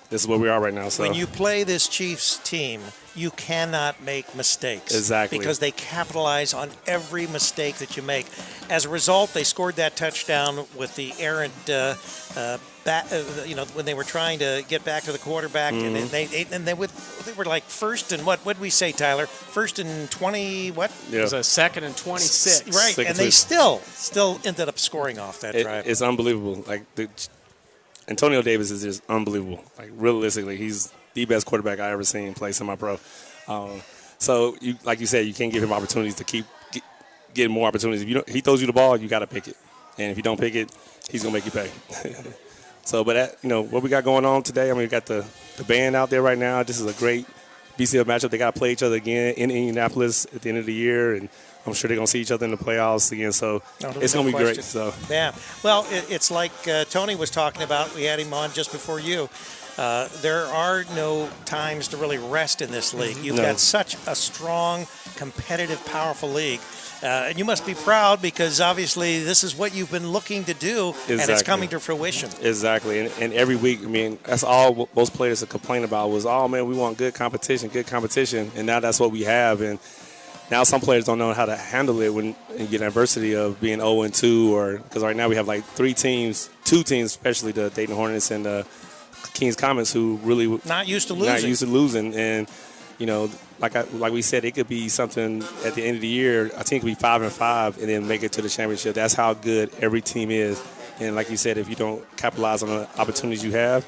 Speaker 8: this is where we are right now. So
Speaker 1: when you play this Chiefs team, you cannot make mistakes.
Speaker 8: Exactly.
Speaker 1: Because they capitalize on every mistake that you make. As a result, they scored that touchdown with the errant, when they were trying to get back to the quarterback, and they were like first and what did we say, Tyler? First and 20, what?
Speaker 2: It was a 2nd and 26.
Speaker 1: Right, and they still ended up scoring off that drive.
Speaker 8: It's unbelievable. Like Antonio Davis is just unbelievable. Like realistically, he's the best quarterback I ever seen play semi-pro. So, like you said, you can't give him opportunities to keep getting more opportunities. If he throws you the ball, you got to pick it. And if you don't pick it, he's going to make you pay. So, but what we got going on today, I mean, we got the band out there right now. This is a great BCFL matchup. They got to play each other again in Indianapolis at the end of the year, and I'm sure they're going to see each other in the playoffs again. So it's going to be great. So
Speaker 1: yeah, well, it's like Tony was talking about. We had him on just before you. There are no times to really rest in this league. You've got such a strong, competitive, powerful league. And you must be proud because obviously this is what you've been looking to do, and it's coming to fruition.
Speaker 8: Exactly. And every week, I mean, that's all most players have complained about was, oh, man, we want good competition. And now that's what we have. And now some players don't know how to handle it when you get adversity of being 0-2, or because right now we have like two teams, especially the Dayton Hornets and the Kings Comets, who really
Speaker 1: not used to losing.
Speaker 8: And like we said, it could be something at the end of the year. I think it could be 5-5 and then make it to the championship. That's how good every team is. And like you said, if you don't capitalize on the opportunities you have,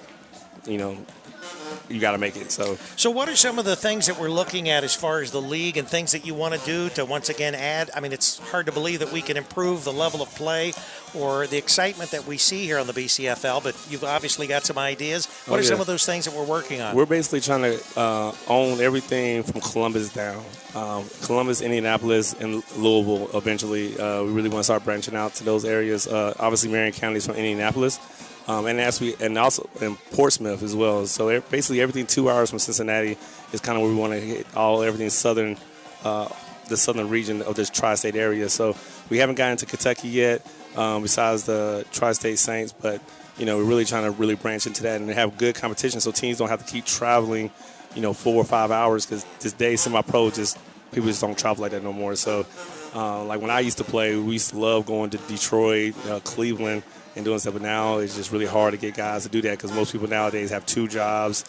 Speaker 8: you got to make it. So
Speaker 1: what are some of the things that we're looking at as far as the league and things that you want to do to once again add? I mean, it's hard to believe that we can improve the level of play or the excitement that we see here on the BCFL, but you've obviously got some ideas. What are some of those things that we're working on?
Speaker 8: We're basically trying to own everything from Columbus down. Columbus, Indianapolis, and Louisville eventually. We really want to start branching out to those areas. Obviously, Marion County is from Indianapolis. And also in Portsmouth as well. So basically everything 2 hours from Cincinnati is kind of where we want to hit everything southern, the southern region of this tri-state area. So we haven't gotten to Kentucky yet, besides the tri-state Saints, but we're really trying to branch into that and have good competition so teams don't have to keep traveling, 4 or 5 hours, because this day semi-pro people just don't travel like that no more. So like when I used to play, we used to love going to Detroit, Cleveland, and doing stuff, but now it's just really hard to get guys to do that because most people nowadays have 2 jobs,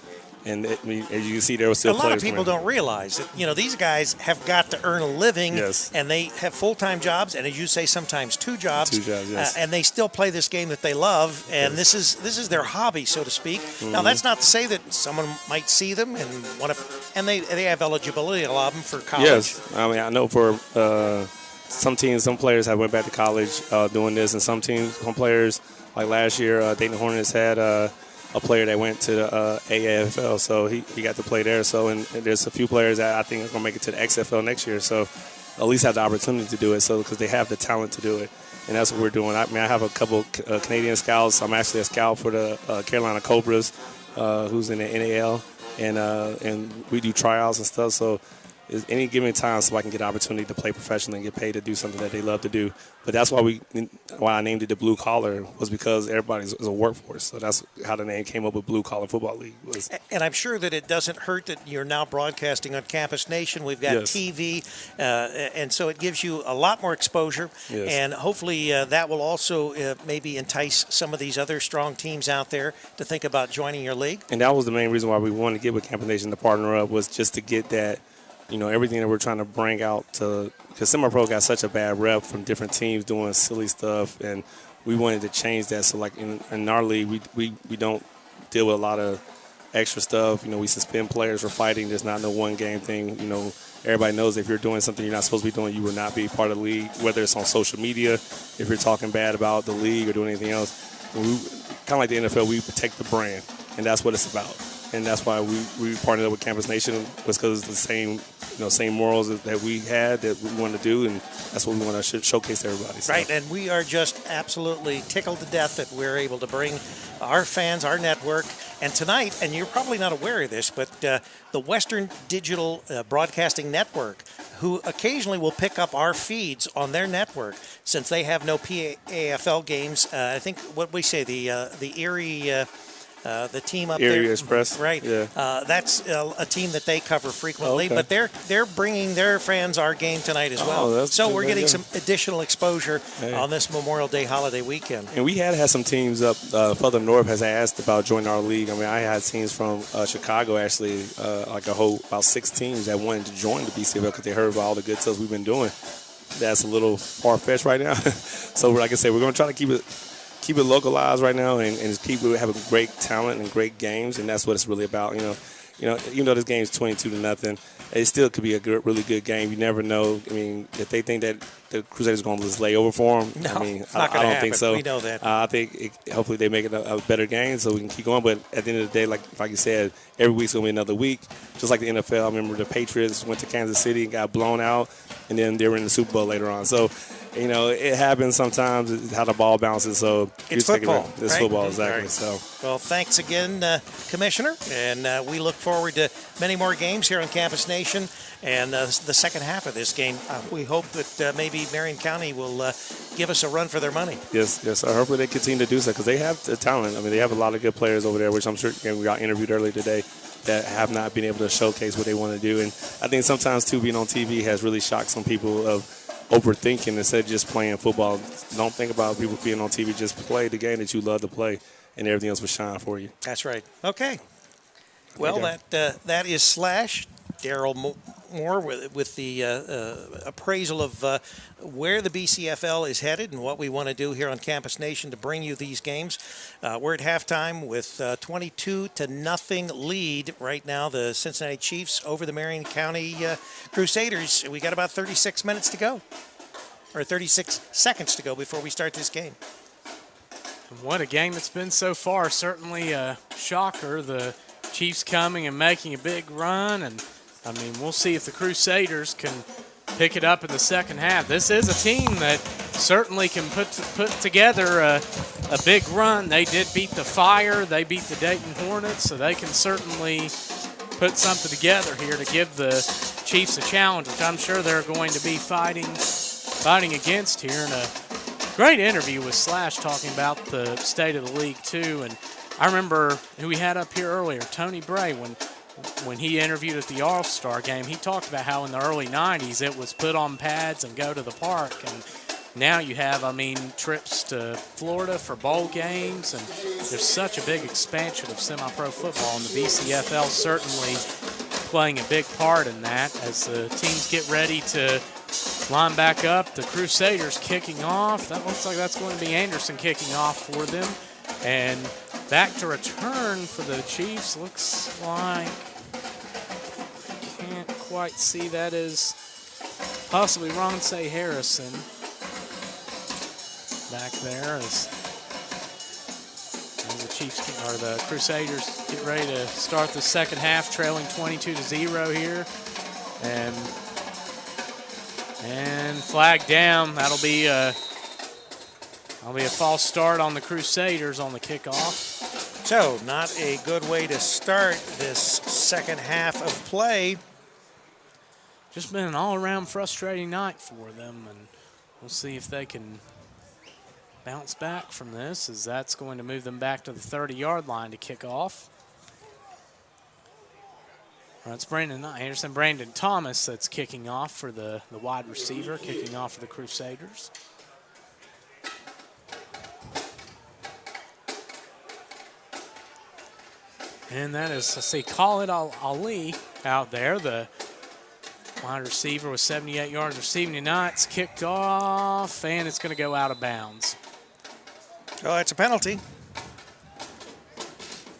Speaker 8: and as you can see, there are still
Speaker 1: a lot of people don't realize that these guys have got to earn a living, and they have full-time jobs, and as you say, sometimes 2 jobs.
Speaker 8: 2 jobs, yes.
Speaker 1: And they still play this game that they love, and this is their hobby, so to speak.
Speaker 8: Mm-hmm.
Speaker 1: Now, that's not to say that someone might see them and want to, and they have eligibility, a lot of them, for college.
Speaker 8: Yes, I mean I know for. Some teams, some players have went back to college doing this, and some players, like last year, Dayton Hornets had a player that went to the AAFL, so he got to play there. So, and there's a few players that I think are going to make it to the XFL next year, so at least have the opportunity to do it, so because they have the talent to do it, and that's what we're doing. I have a couple Canadian scouts. I'm actually a scout for the Carolina Cobras, who's in the NAL, and we do tryouts and stuff, so any given time so I can get an opportunity to play professionally and get paid to do something that they love to do. But that's why I named it the Blue Collar, was because everybody's a workforce. So that's how the name came up with Blue Collar Football League.
Speaker 1: And I'm sure that it doesn't hurt that you're now broadcasting on Campus Nation. We've got TV, and so it gives you a lot more exposure.
Speaker 8: Yes.
Speaker 1: And hopefully that will also maybe entice some of these other strong teams out there to think about joining your league.
Speaker 8: And that was the main reason why we wanted to get with Campus Nation to partner up, was just to get that, everything that we're trying to bring out to, because semi-pro got such a bad rep from different teams doing silly stuff, and we wanted to change that. So like in our league, we don't deal with a lot of extra stuff. We suspend players for fighting. There's not no one game thing. Everybody knows if you're doing something you're not supposed to be doing, you will not be part of the league, whether it's on social media, if you're talking bad about the league or doing anything else. Kind of like the NFL, we protect the brand, and that's what it's about. And that's why we partnered up with Campus Nation, was because it's the same morals that we had, that we wanted to do, and that's what we want to showcase to everybody. So.
Speaker 1: Right, and we are just absolutely tickled to death that we're able to bring our fans, our network, and tonight, and you're probably not aware of this, but the Western Digital Broadcasting Network, who occasionally will pick up our feeds on their network, since they have no PAFL games. I think what we say, the Erie the team up
Speaker 8: Area
Speaker 1: there.
Speaker 8: Express.
Speaker 1: Right.
Speaker 8: Yeah.
Speaker 1: That's a team that they cover frequently,
Speaker 8: Okay.
Speaker 1: but they're bringing their fans our game tonight as well.
Speaker 8: That's
Speaker 1: So
Speaker 8: good.
Speaker 1: we're getting
Speaker 8: Yeah.
Speaker 1: some additional exposure on this Memorial Day holiday weekend.
Speaker 8: And we had some teams up further north has asked about joining our league. I mean, I had teams from Chicago actually, like about 6 teams that wanted to join the BCFL because they heard about all the good stuff we've been doing. That's a little far-fetched right now. So like I said, we're going to try to keep it localized right now and keep it having great talent and great games, and that's what it's really about. Even though this game is 22-0, it still could be a really good game. You never know. I mean, if they think that the Crusaders are going to just lay over for them,
Speaker 1: No,
Speaker 8: I mean,
Speaker 1: it's not
Speaker 8: I
Speaker 1: gonna
Speaker 8: don't think
Speaker 1: happen.
Speaker 8: so.
Speaker 1: We know that.
Speaker 8: I think hopefully they make it a better game so we can keep going. But at the end of the day, like you said, every week's going to be another week. Just like the NFL, I remember the Patriots went to Kansas City and got blown out, and then they were in the Super Bowl later on. So, it happens sometimes. It's how the ball bounces. So
Speaker 1: It's football.
Speaker 8: It's
Speaker 1: right?
Speaker 8: football, exactly.
Speaker 1: Right.
Speaker 8: So.
Speaker 1: Well, thanks again, Commissioner, and we look forward to many more games here on Campus Nation. And the second half of this game, we hope that maybe Marion County will give us a run for their money.
Speaker 8: Yes. Hopefully they continue to do so because they have the talent. I mean, they have a lot of good players over there, which I'm sure we got interviewed earlier today that have not been able to showcase what they want to do. And I think sometimes, too, being on TV has really shocked some people of overthinking instead of just playing football. Don't think about people being on TV. Just play the game that you love to play, and everything else will shine for you.
Speaker 1: That's right. Okay. Well, that is Slash, Daryl Moore, with the appraisal of where the BCFL is headed and what we want to do here on Campus Nation to bring you these games. We're at halftime with 22-0 lead right now. The Cincinnati Chiefs over the Marion County Crusaders. We got about 36 minutes to go, or 36 seconds to go before we start this game.
Speaker 2: What a game it's been so far. Certainly a shocker. The Chiefs coming and making a big run, and I mean, we'll see if the Crusaders can pick it up in the second half. This is a team that certainly can put together a big run. They did beat the Fire. They beat the Dayton Hornets, so they can certainly put something together here to give the Chiefs a challenge, which I'm sure they're going to be fighting against here. And a great interview with Slash talking about the state of the league, too. And I remember who we had up here earlier, Kody Bray, when he interviewed at the All-Star game, he talked about how in the early 90s it was put on pads and go to the park. And now you have, trips to Florida for bowl games. And there's such a big expansion of semi-pro football. And the BCFL certainly playing a big part in that as the teams get ready to line back up. The Crusaders kicking off. That looks like that's going to be Anderson kicking off for them. And back to return for the Chiefs. Looks like, can't quite see, that is possibly Ronsay Harrison back there as the Chiefs or the Crusaders get ready to start the second half, trailing 22-0 here, and flag down. That'll be a false start on the Crusaders on the kickoff.
Speaker 1: So, not a good way to start this second half of play.
Speaker 2: Just been an all-around frustrating night for them, and we'll see if they can bounce back from this, as that's going to move them back to the 30-yard line to kick off. It's Brandon Thomas that's kicking off for the wide receiver, kicking off for the Crusaders. And that is, let's see, Khalid Ali out there, the wide receiver with 78 yards receiving tonight. It's kicked off, and it's going to go out of bounds.
Speaker 1: Oh, it's a penalty.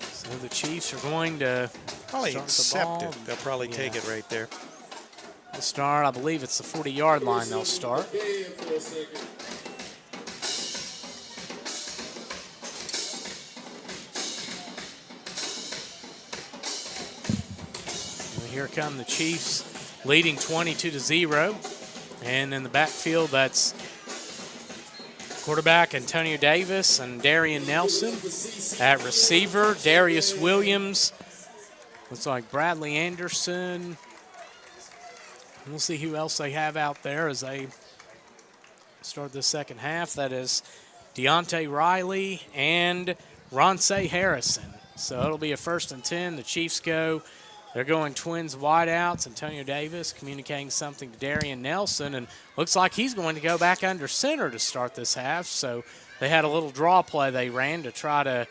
Speaker 2: So the Chiefs are going to
Speaker 1: probably accept it. They'll probably take it right there.
Speaker 2: They'll start, I believe it's the 40-yard line they'll start. Here come the Chiefs, leading 22-0. And in the backfield, that's quarterback Antonio Davis and Darien Nelson. At receiver, Darius Williams. Looks like Bradley Anderson. We'll see who else they have out there as they start the second half. That is Deontay Riley and Ronsay Harrison. So it'll be a 1st and 10. The Chiefs go. They're going twins wideouts. Antonio Davis communicating something to Darien Nelson, and looks like he's going to go back under center to start this half. So they had a little draw play they ran to try to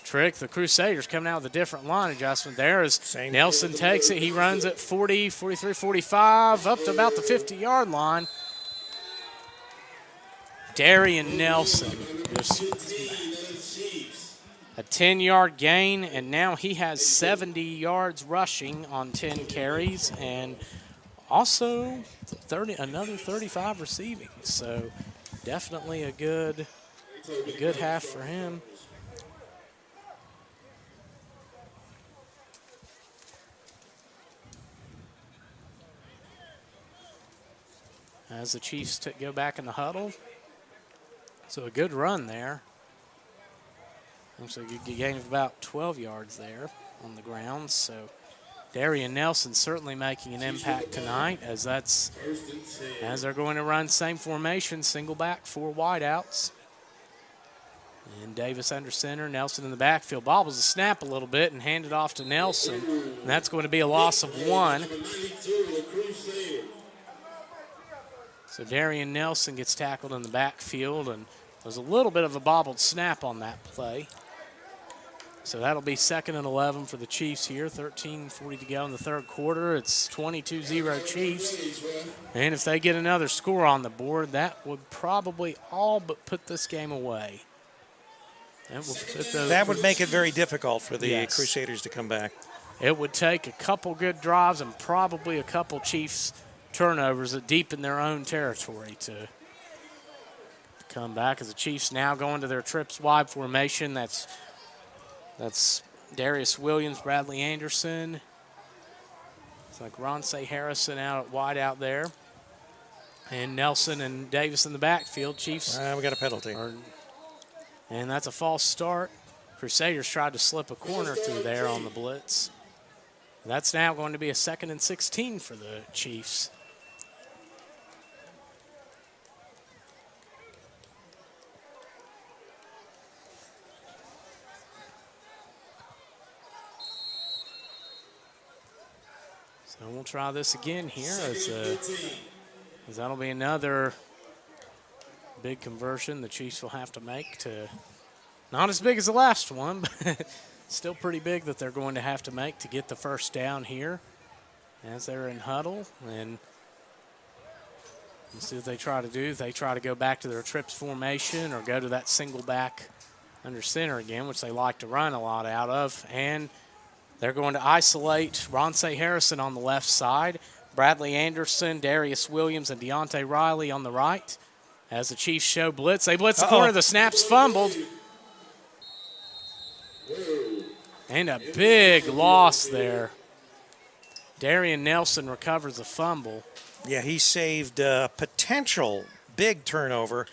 Speaker 2: trick the Crusaders, coming out with a different line adjustment there as Nelson takes it. He runs at 40, 43, 45, up to about the 50-yard line. Darien Nelson just a 10-yard gain, and now he has 70 yards rushing on 10 carries and also another 35 receiving. So definitely a good half for him. As the Chiefs go back in the huddle. So a good run there. Actually, a gain of about 12 yards there on the ground. So Darien Nelson certainly making an impact tonight as they're going to run same formation, single back, 4 wideouts. And Davis under center, Nelson in the backfield. Bobbles the snap a little bit and hand it off to Nelson. And that's going to be a loss of 1. So Darien Nelson gets tackled in the backfield, and there's a little bit of a bobbled snap on that play. So that'll be 2nd and 11 for the Chiefs here. 13:40 to go in the 3rd quarter. It's 22-0 Chiefs. And if they get another score on the board, that would probably all but put this game away.
Speaker 1: That would make it very difficult for the Crusaders to come back.
Speaker 2: It would take a couple good drives and probably a couple Chiefs turnovers that deepen their own territory to come back, as the Chiefs now going to their trips wide formation. That's Darius Williams, Bradley Anderson. It's like Ronce Harrison out wide out there. And Nelson and Davis in the backfield. Chiefs.
Speaker 1: We got a penalty.
Speaker 2: And that's a false start. Crusaders tried to slip a corner through there on the blitz. That's now going to be a 2nd and 16 for the Chiefs. So we'll try this again here as that'll be another big conversion the Chiefs will have to make to, not as big as the last one, but still pretty big that they're going to have to make to get the 1st down here as they're in huddle. And we'll see what they try to do. If they try to go back to their trips formation or go to that single back under center again, which they like to run a lot out of. And they're going to isolate Ronce Harrison on the left side, Bradley Anderson, Darius Williams, and Deontay Riley on the right. As the Chiefs show blitz, they blitz the corner, the snap's fumbled. And a big loss there. Darien Nelson recovers a fumble.
Speaker 1: Yeah, he saved a potential big turnover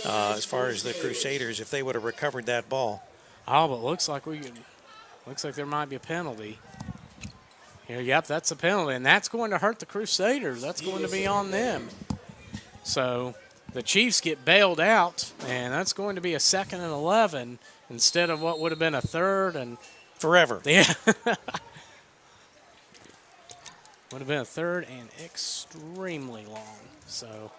Speaker 1: as far as the Crusaders if they would have recovered that ball.
Speaker 2: Oh, but looks like there might be a penalty. Here, yep, that's a penalty, and that's going to hurt the Crusaders. That's going to be on them. So the Chiefs get bailed out, and that's going to be a 2nd and 11 instead of what would have been a 3rd and
Speaker 1: forever.
Speaker 2: Yeah. Would have been a 3rd and extremely long. So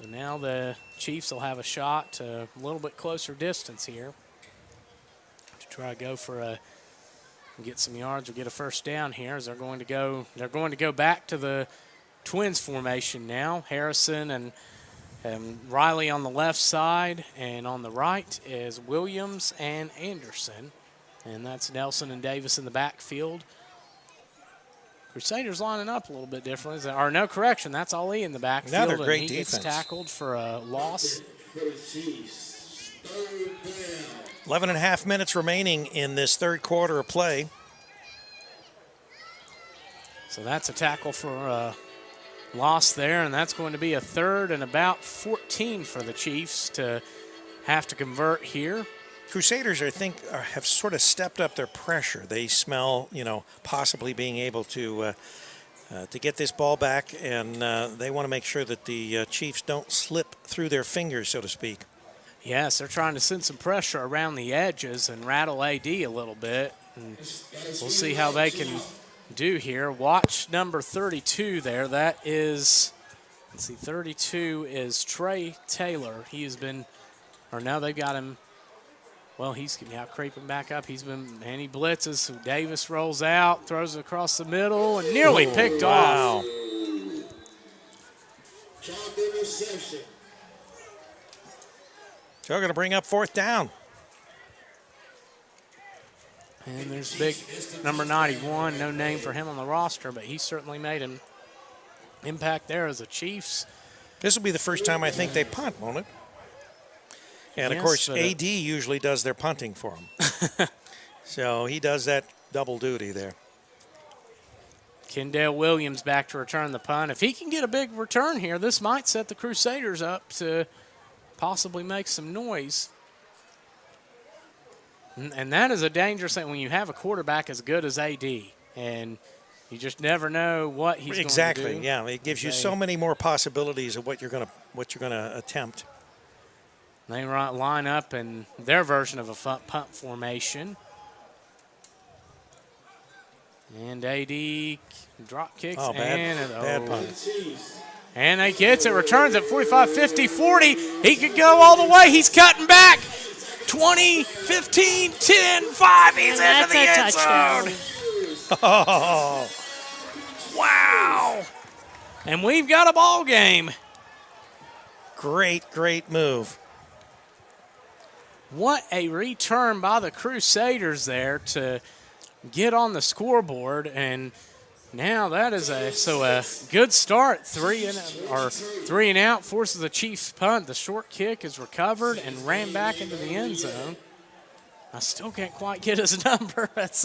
Speaker 2: now the Chiefs will have a shot to a little bit closer distance here to try to go for get some yards or get a 1st down here. As they're going to go back to the Twins formation now. Harrison and Riley on the left side, and on the right is Williams and Anderson. And that's Nelson and Davis in the backfield. Crusaders lining up a little bit differently. Or no, correction, that's Ali in the backfield.
Speaker 1: Another great
Speaker 2: and he
Speaker 1: defense.
Speaker 2: Gets tackled for a loss.
Speaker 1: 11 and a half minutes remaining in this 3rd quarter of play.
Speaker 2: So that's a tackle for a loss there, and that's going to be a 3rd and about 14 for the Chiefs to have to convert here.
Speaker 1: Crusaders, I think, have sort of stepped up their pressure. They smell, possibly being able to get this ball back, and they want to make sure that the Chiefs don't slip through their fingers, so to speak.
Speaker 2: Yes, they're trying to send some pressure around the edges and rattle AD a little bit. And we'll see how they can do here. Watch number 32 there. That is, let's see, 32 is Trey Taylor. He has been, or now they've got him, well, he's now creeping back up. He's been, and he blitzes. So Davis rolls out, throws it across the middle, and nearly picked off.
Speaker 1: So going to bring up 4th down.
Speaker 2: And there's big number 91, no name for him on the roster, but he certainly made an impact there as the Chiefs.
Speaker 1: This will be the first time I think they punt, won't it? And,
Speaker 2: Yes,
Speaker 1: of course,
Speaker 2: but
Speaker 1: AD usually does their punting for them. So he does that double duty there.
Speaker 2: Kendall Williams back to return the punt. If he can get a big return here, this might set the Crusaders up to possibly make some noise. And that is a dangerous thing when you have a quarterback as good as AD. And you just never know what he's going to do.
Speaker 1: Exactly, yeah. It gives you so many more possibilities of what you're going to attempt.
Speaker 2: They line up in their version of a punt formation. And AD drop kicks.
Speaker 1: Bad punt.
Speaker 2: And they gets it, returns at 45, 50, 40. He could go all the way. He's cutting back. 20, 15, 10, 5. He's into the end zone.
Speaker 1: Oh,
Speaker 2: wow. And we've got a ball game.
Speaker 1: Great move.
Speaker 2: What a return by the Crusaders there to get on the scoreboard. And now that is a good start. 3 and out, forces the Chiefs punt. The short kick is recovered and ran back into the end zone. I still can't quite get his number. That's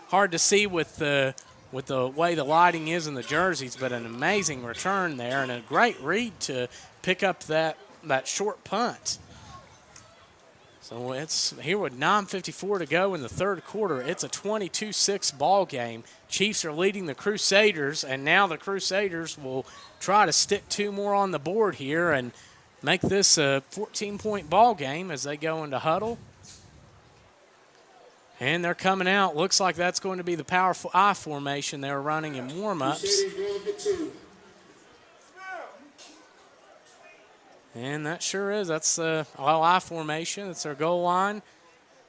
Speaker 2: hard to see with the way the lighting is in the jerseys, but an amazing return there and a great read to pick up that short punt. So it's here with 9:54 to go in the third quarter. It's a 22-6 ball game. Chiefs are leading the Crusaders, and now the Crusaders will try to stick 2 more on the board here and make this a 14-point ball game as they go into huddle. And they're coming out. Looks like that's going to be the powerful I formation they're running in warm-ups. And that sure is. That's the I formation. It's their goal line.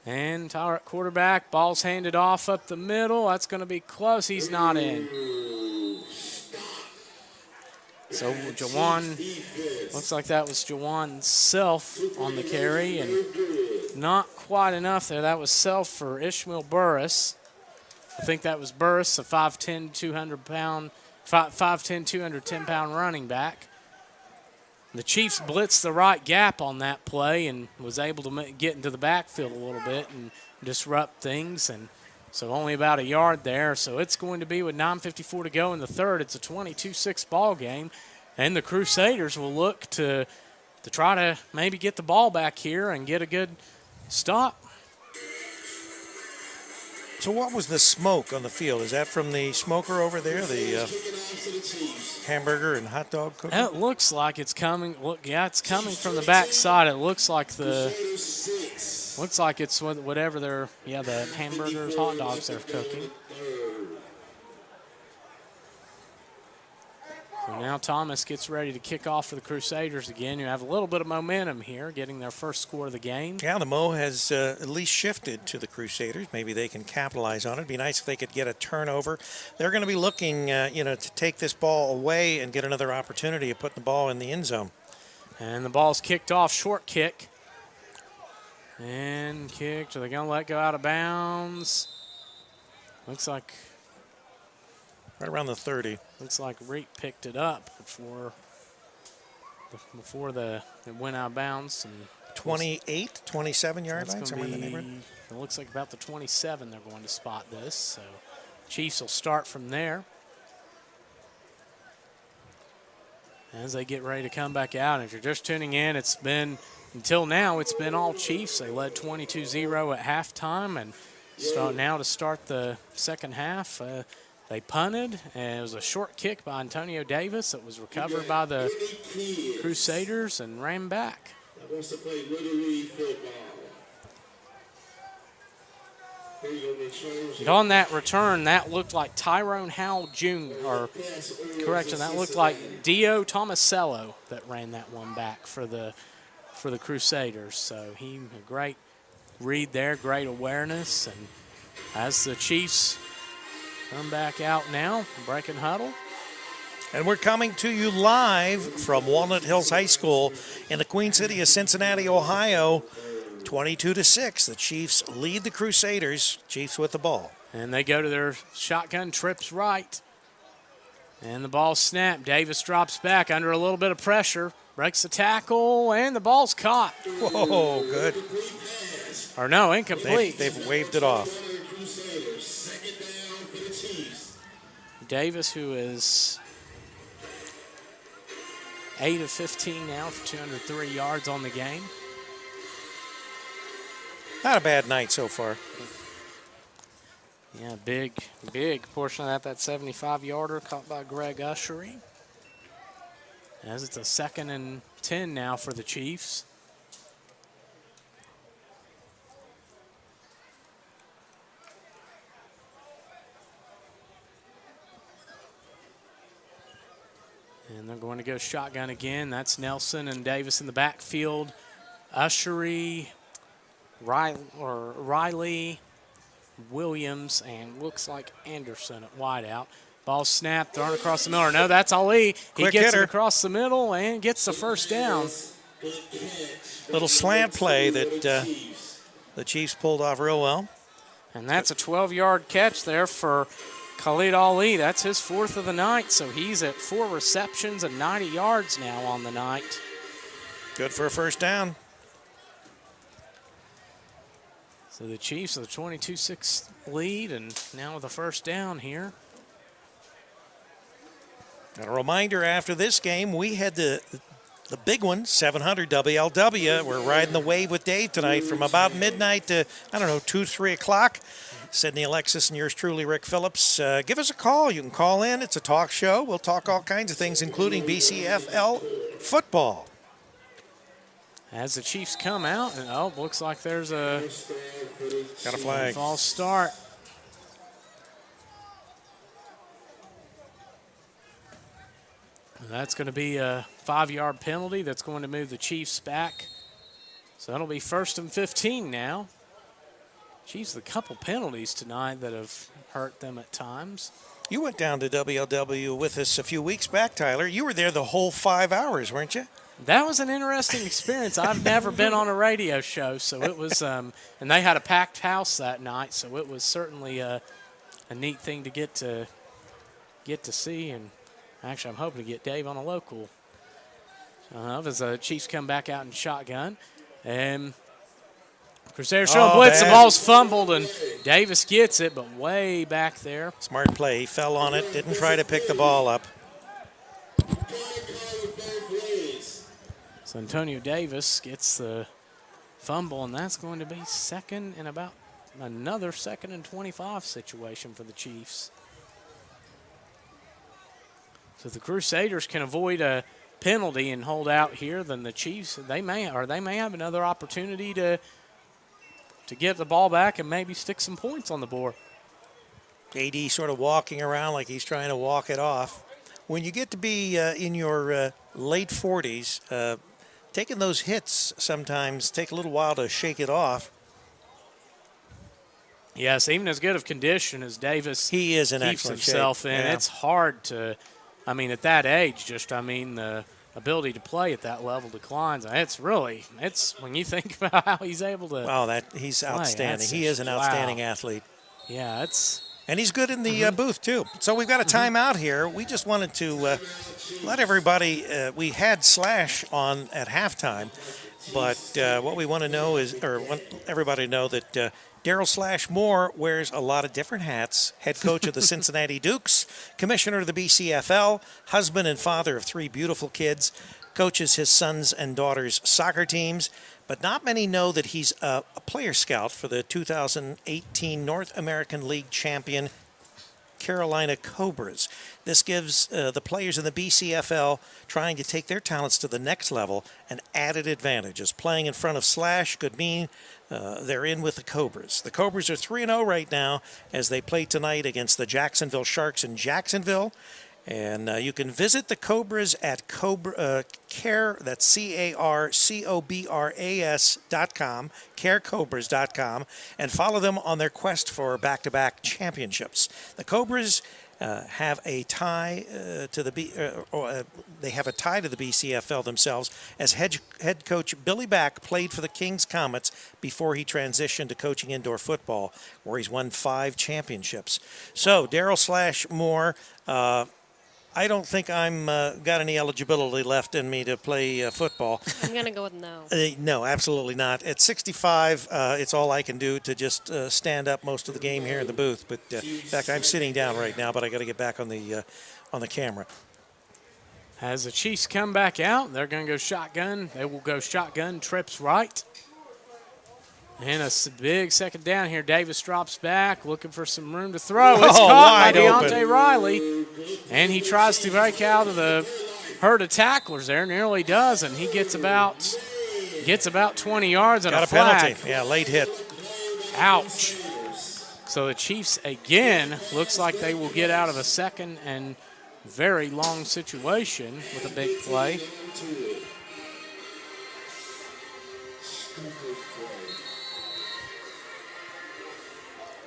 Speaker 2: And Tyler at quarterback. Ball's handed off up the middle. That's going to be close. He's not in. So Jawan, looks like that was Jawan Self on the carry. And not quite enough there. That was Self for Ishmael Burris. I think that was Burris, a 5'10", 210-pound running back. The Chiefs blitzed the right gap on that play and was able to get into the backfield a little bit and disrupt things. And so only about a yard there. So it's going to be with 9:54 to go in the third. It's a 22-6 ball game. And the Crusaders will look to try to maybe get the ball back here and get a good stop.
Speaker 1: So what was the smoke on the field? Is that from the smoker over there, the hamburger and hot dog cooking?
Speaker 2: It looks like it's coming. It's coming from the back side. It looks like it's whatever the hamburgers, hot dogs they're cooking. So now Thomas gets ready to kick off for the Crusaders again. You have a little bit of momentum here, getting their first score of the game.
Speaker 1: Yeah, the Mo has at least shifted to the Crusaders. Maybe they can capitalize on it. It'd be nice if they could get a turnover. They're going to be looking, to take this ball away and get another opportunity of putting the ball in the end zone.
Speaker 2: And the ball's kicked off, short kick. And kicked. Are they going to let go out of bounds? Looks like
Speaker 1: right around the 30.
Speaker 2: Looks like Reek picked it up before it went out of bounds. And
Speaker 1: 28, 27-yard line, somewhere in the neighborhood.
Speaker 2: It looks like about the 27 they're going to spot this. So Chiefs will start from there. As they get ready to come back out. And if you're just tuning in, until now, it's been all Chiefs. They led 22-0 at halftime. And now to start the second half, they punted, and it was a short kick by Antonio Davis that was recovered by the Crusaders and ran back.
Speaker 13: wants to play Little League football.
Speaker 2: And on that return, that looked like Tyrone Howell Jr., or correction, that looked like Dio Tomasello that ran that one back for the Crusaders. So he a great read there, great awareness. And as the Chiefs come back out now, breaking huddle.
Speaker 1: And we're coming to you live from Walnut Hills High School in the Queen City of Cincinnati, Ohio. 22-6, the Chiefs lead the Crusaders. Chiefs with the ball.
Speaker 2: And they go to their shotgun trips right. And the ball snapped. Davis drops back under a little bit of pressure. Breaks the tackle, and the ball's caught.
Speaker 1: Whoa, good.
Speaker 2: Or no, incomplete.
Speaker 1: They've waved it off.
Speaker 2: Davis, who is 8 of 15 now for 203 yards on the game.
Speaker 1: Not a bad night so far.
Speaker 2: Yeah, big portion of that 75-yarder caught by Greg Ushery. As it's a 2nd and 10 now for the Chiefs. And they're going to go shotgun again. That's Nelson and Davis in the backfield. Ushery, Riley, Williams, and looks like Anderson at wideout. Ball snapped, thrown across the middle. No, that's Ali. He gets it across the middle and gets the first down.
Speaker 1: Little slant play that the Chiefs pulled off real well.
Speaker 2: And that's a 12-yard catch there for Khalid Ali. That's his 4th of the night, so he's at 4 receptions and 90 yards now on the night.
Speaker 1: Good for a first down.
Speaker 2: So the Chiefs with a 22-6 lead, and now with a first down here.
Speaker 1: And a reminder, after this game, we had the big one, 700 WLW. We're riding the wave with Dave tonight from about midnight to, 2, 3 o'clock. Sydney Alexis and yours truly, Rick Phillips. Give us a call. You can call in. It's a talk show. We'll talk all kinds of things, including BCFL football.
Speaker 2: As the Chiefs come out, and looks like there's a
Speaker 1: got a flag.
Speaker 2: False start. That's going to be a 5-yard penalty that's going to move the Chiefs back. So that'll be 1st and 15 now. Chiefs with a couple penalties tonight that have hurt them at times.
Speaker 1: You went down to WLW with us a few weeks back, Tyler. You were there the whole 5 hours, weren't you?
Speaker 2: That was an interesting experience. I've never been on a radio show, so it was, and they had a packed house that night, so it was certainly a neat thing to get to see. And actually, I'm hoping to get Dave on a local as the Chiefs come back out in shotgun. And Crusaders showing blitz. The ball's fumbled, and Davis gets it, but way back there.
Speaker 1: Smart play. He fell on it, didn't try to pick the ball up.
Speaker 2: So Antonio Davis gets the fumble, and that's going to be second and about another 2nd and 25 situation for the Chiefs. So if the Crusaders can avoid a penalty and hold out here, then the Chiefs, they may have another opportunity to get the ball back and maybe stick some points on the board.
Speaker 1: AD sort of walking around like he's trying to walk it off. When you get to be in your late 40s, taking those hits sometimes take a little while to shake it off.
Speaker 2: Yes, even as good of condition as Davis
Speaker 1: he is in
Speaker 2: keeps
Speaker 1: excellent
Speaker 2: himself
Speaker 1: shape.
Speaker 2: in, it's hard to, at that age, the ability to play at that level declines. It's when you think about how he's able to
Speaker 1: he's
Speaker 2: play,
Speaker 1: outstanding. He is an outstanding athlete.
Speaker 2: Yeah,
Speaker 1: and he's good in the booth, too. So we've got a timeout here. We just wanted to let everybody, we had Slash on at halftime, but what we want to know is, or want everybody to know that Daryl Slash Moore wears a lot of different hats. Head coach of the Cincinnati Dukes, commissioner of the BCFL, husband and father of 3 beautiful kids, coaches his sons and daughters' soccer teams, but not many know that he's a player scout for the 2018 North American League champion Carolina Cobras. This gives the players in the BCFL trying to take their talents to the next level an added advantage. As playing in front of Slash could mean they're in with the Cobras. The Cobras are 3-0 right now as they play tonight against the Jacksonville Sharks in Jacksonville. And you can visit the Cobras at Care, that's CARCOBRAS.com, carecobras.com, and follow them on their quest for back-to-back championships. The Cobras have a tie to the they have a tie to the BCFL themselves, as head coach Billy Back played for the Kings Comets before he transitioned to coaching indoor football, where he's won 5 championships. So Daryl Slash Moore, I don't think I'm got any eligibility left in me to play football.
Speaker 17: I'm going to go with no.
Speaker 1: No, absolutely not. At 65, it's all I can do to just stand up most of the game here in the booth. But in fact, I'm sitting down right now, but I got to get back on the camera.
Speaker 2: As the Chiefs come back out, they're going to go shotgun. They will go shotgun, trips right. And a big second down here. Davis drops back, looking for some room to throw. It's caught by Deontay Riley. And he tries to break out of the herd of tacklers there. Nearly does, and he gets about 20 yards and
Speaker 1: got
Speaker 2: a flag.
Speaker 1: Penalty. Yeah, late hit.
Speaker 2: Ouch. So the Chiefs, again, looks like they will get out of a second and very long situation with a big play.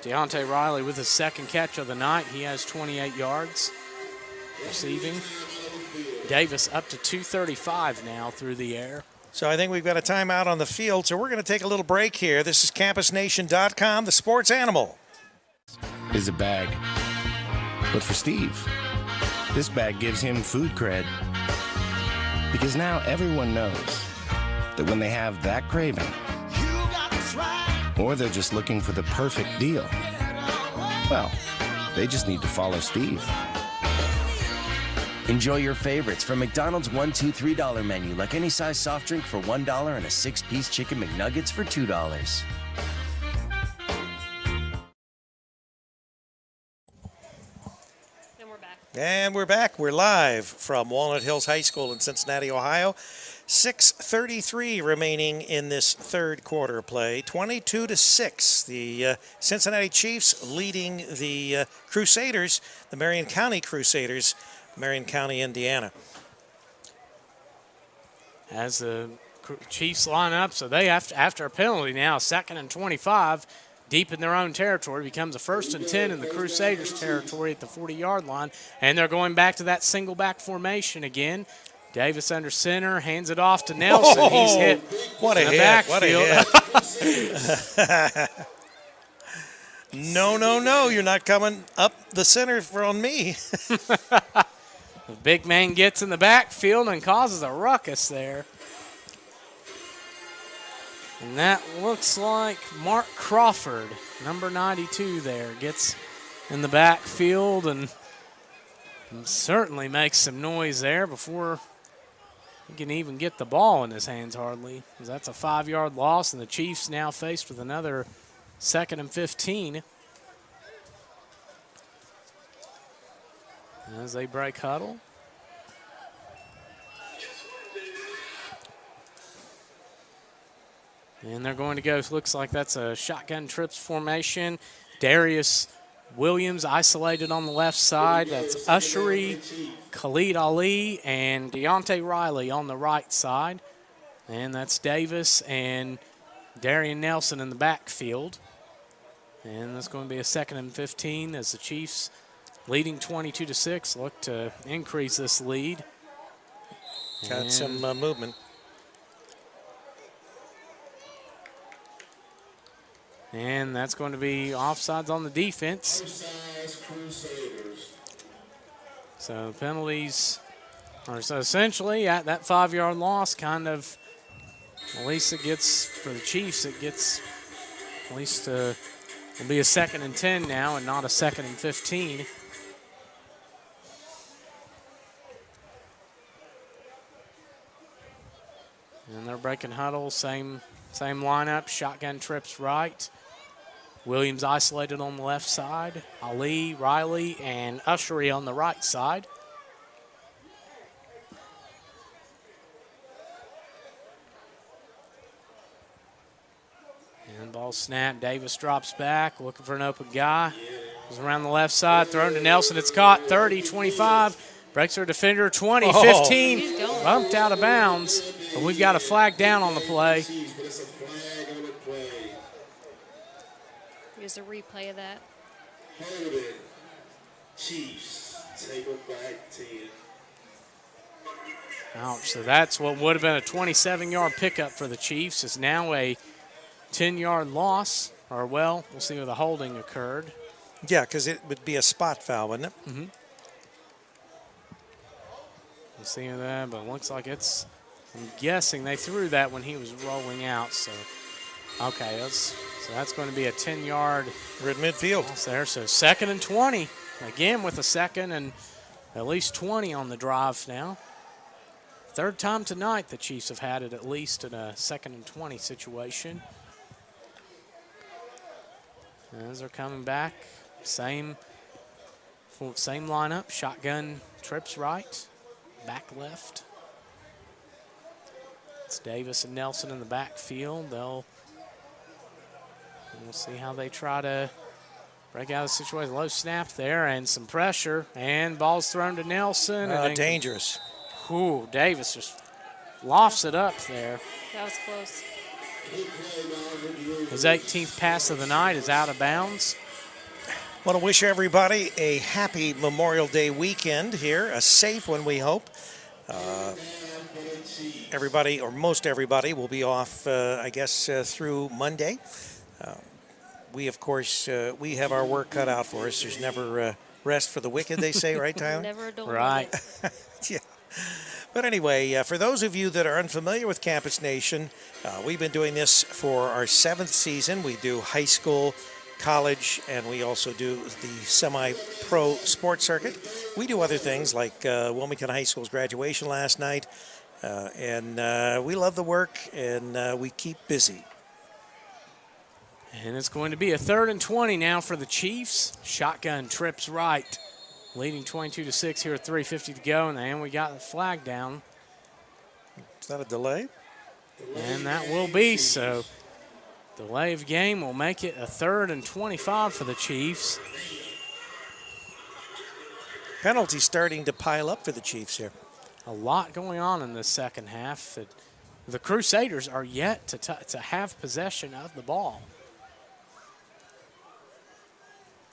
Speaker 2: Deontay Riley with his second catch of the night. He has 28 yards receiving. Davis up to 235 now through the air.
Speaker 1: So I think we've got a timeout on the field, so we're going to take a little break here. This is CampusNation.com, the sports animal.
Speaker 3: Is a bag, but for Steve, this bag gives him food cred. Because now everyone knows that when they have that craving, or they're just looking for the perfect deal, well, they just need to follow Steve.
Speaker 4: Enjoy your favorites from McDonald's $1, $2, $3 menu, like any size soft drink for $1 and a 6-piece chicken McNuggets for $2.
Speaker 1: And we're back. We're live from Walnut Hills High School in Cincinnati, Ohio. 6:33 remaining in this third quarter play. 22-6. The Cincinnati Chiefs leading the Crusaders, the Marion County Crusaders, Marion County, Indiana.
Speaker 2: As the Chiefs line up, so they have to, after a penalty now, 2nd and 25, deep in their own territory, becomes a 1st and 10 in the Crusaders' territory at the 40-yard line, and they're going back to that single back formation again. Davis under center, hands it off to Nelson.
Speaker 1: Oh,
Speaker 2: he's hit
Speaker 1: what a
Speaker 2: in the
Speaker 1: hit,
Speaker 2: backfield.
Speaker 1: What a hit. No, you're not coming up the center on me.
Speaker 2: The big man gets in the backfield and causes a ruckus there. And that looks like Mark Crawford, number 92 there, gets in the backfield and certainly makes some noise there before he can even get the ball in his hands hardly. That's a 5-yard loss, and the Chiefs now faced with another 2nd and 15. As they break huddle. And they're going to go, looks like that's a shotgun trips formation. Darius Williams isolated on the left side. That's Ushery, Khalid Ali, and Deontay Riley on the right side. And that's Davis and Darien Nelson in the backfield. And that's going to be a 2nd and 15 as the Chiefs, leading 22-6, look to increase this lead.
Speaker 1: Got some movement.
Speaker 2: And that's going to be offsides on the defense. So penalties are so essentially at that 5-yard loss, kind of, at least it gets, for the Chiefs, it gets at least will be a 2nd and 10 now and not a 2nd and 15. And they're breaking huddle, same lineup, shotgun trips right. Williams isolated on the left side. Ali, Riley, and Ushery on the right side. And ball snap. Davis drops back, looking for an open guy. Goes around the left side, thrown to Nelson. It's caught. 30, 25. Breaks her defender. 20, 15. Bumped out of bounds. But we've got a flag down on the play.
Speaker 17: Here's a replay of that.
Speaker 13: Hold it. Chiefs take it back 10.
Speaker 2: Ouch. So that's what would have been a 27-yard pickup for the Chiefs. Is now a 10-yard loss. Or, well, we'll see where the holding occurred.
Speaker 1: Yeah, because it would be a spot foul, wouldn't it?
Speaker 2: Mm-hmm. We'll see that, but it looks like it's, I'm guessing they threw that when he was rolling out. So, okay, that's going to be a 10-yard.
Speaker 1: We're at midfield.
Speaker 2: There, so 2nd and 20. Again with a 2nd and at least 20 on the drive now. Third time tonight the Chiefs have had it at least in a 2nd and 20 situation. As they're coming back, same lineup. Shotgun trips right, back left. It's Davis and Nelson in the backfield. We'll see how they try to break out of the situation. Low snap there and some pressure, and ball's thrown to Nelson.
Speaker 1: Dangerous.
Speaker 2: Ooh, Davis just lofts it up there.
Speaker 17: That was close.
Speaker 2: His 18th pass of the night is out of bounds.
Speaker 1: Want to wish everybody a happy Memorial Day weekend here, a safe one, we hope. Everybody, or most everybody, will be off, I guess, through Monday. We, of course, we have our work cut out for us. There's never rest for the wicked, they say, right, Tyler?
Speaker 17: Never a dull
Speaker 2: right.
Speaker 1: Yeah. But anyway, for those of you that are unfamiliar with Campus Nation, we've been doing this for our 7th season. We do high school, college, and we also do the semi-pro sports circuit. We do other things like Wilmington High School's graduation last night, and we love the work, and we keep busy.
Speaker 2: And it's going to be a 3rd and 20 now for the Chiefs. Shotgun trips right, leading 22-6 here at 3:50 to go, and we got the flag down.
Speaker 1: Is that a delay?
Speaker 2: And that will be so. Delay of game will make it a 3rd and 25 for the Chiefs.
Speaker 1: Penalties starting to pile up for the Chiefs here.
Speaker 2: A lot going on in the second half. The Crusaders are yet to have possession of the ball.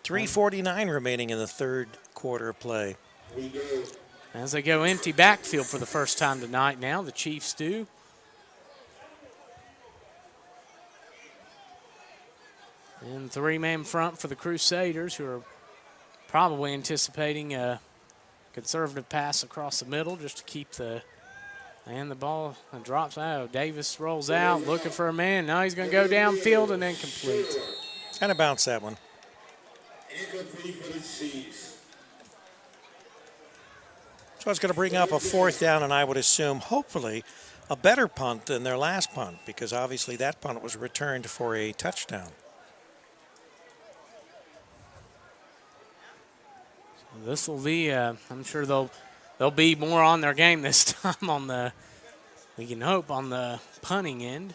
Speaker 1: 3:49 remaining in the third quarter of play.
Speaker 2: As they go empty backfield for the first time tonight now, the Chiefs do. And 3-man front for the Crusaders, who are probably anticipating a conservative pass across the middle just to keep the ball drops out. Davis rolls out, looking for a man. Now he's going to go downfield and then complete.
Speaker 1: Kind of bounce that one. So it's going to bring up a 4th down, and I would assume, hopefully, a better punt than their last punt, because obviously that punt was returned for a touchdown.
Speaker 2: So this will be, I'm sure they'll be more on their game this time on we can hope, on the punting end.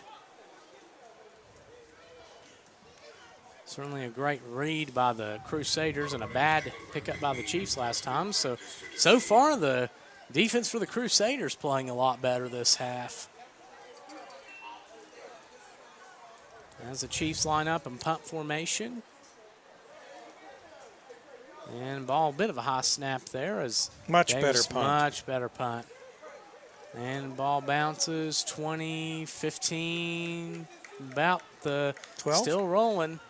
Speaker 2: Certainly a great read by the Crusaders and a bad pickup by the Chiefs last time. So far the defense for the Crusaders playing a lot better this half. As the Chiefs line up in punt formation. And ball, a bit of a high snap there as
Speaker 1: much
Speaker 2: Davis,
Speaker 1: better punt.
Speaker 2: Much better punt. And ball bounces 20, 15, about the
Speaker 1: 12?
Speaker 2: Still rolling.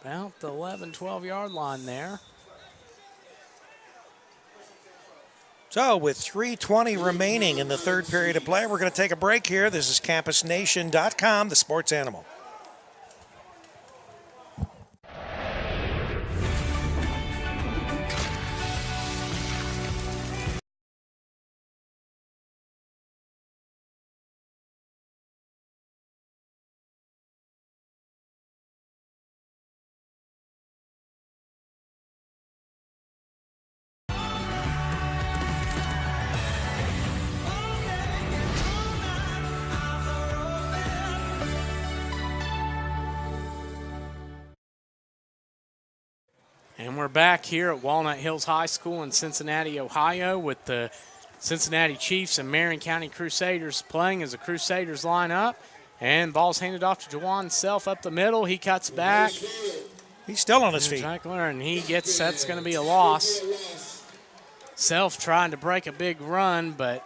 Speaker 2: About the 11, 12-yard line there.
Speaker 1: So with 3:20 remaining in the third period of play, we're going to take a break here. This is CampusNation.com, the sports animal.
Speaker 2: And we're back here at Walnut Hills High School in Cincinnati, Ohio, with the Cincinnati Chiefs and Marion County Crusaders playing as the Crusaders line up. And ball's handed off to Jawan Self up the middle. He cuts back.
Speaker 1: He's still on his feet.
Speaker 2: And he gets, that's going to be a loss. Self trying to break a big run, but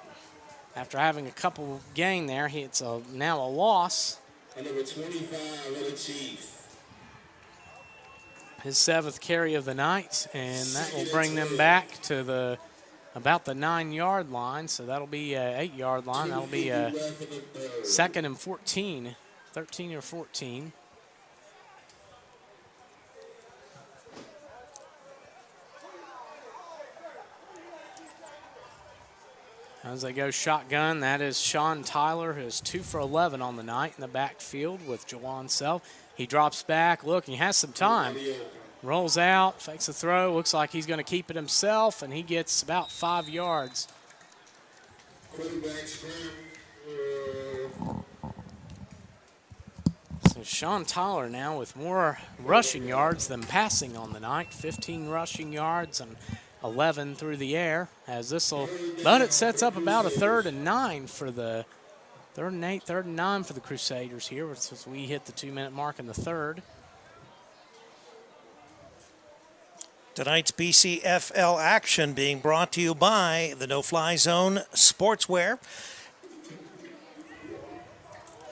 Speaker 2: after having a couple gain there, it's now a loss.
Speaker 13: And number 25, Little Chief.
Speaker 2: His 7th carry of the night, and that will bring them back to about the 9-yard line. So that'll be an 8-yard line. That'll be a 2nd and 14, 13 or 14. As they go shotgun, that is Sean Tyler, who is 2 for 11 on the night in the backfield with Jawan Self. He drops back, look, he has some time. Rolls out, fakes a throw, looks like he's going to keep it himself, and he gets about 5 yards. So Sean Tyler now with more rushing yards than passing on the night, 15 rushing yards and 11 through the air, but it sets up about a 3rd and 9 for the 3rd and 8, 3rd and 9 for the Crusaders here as we hit the 2-minute mark in the 3rd.
Speaker 1: Tonight's BCFL action being brought to you by the No Fly Zone Sportswear.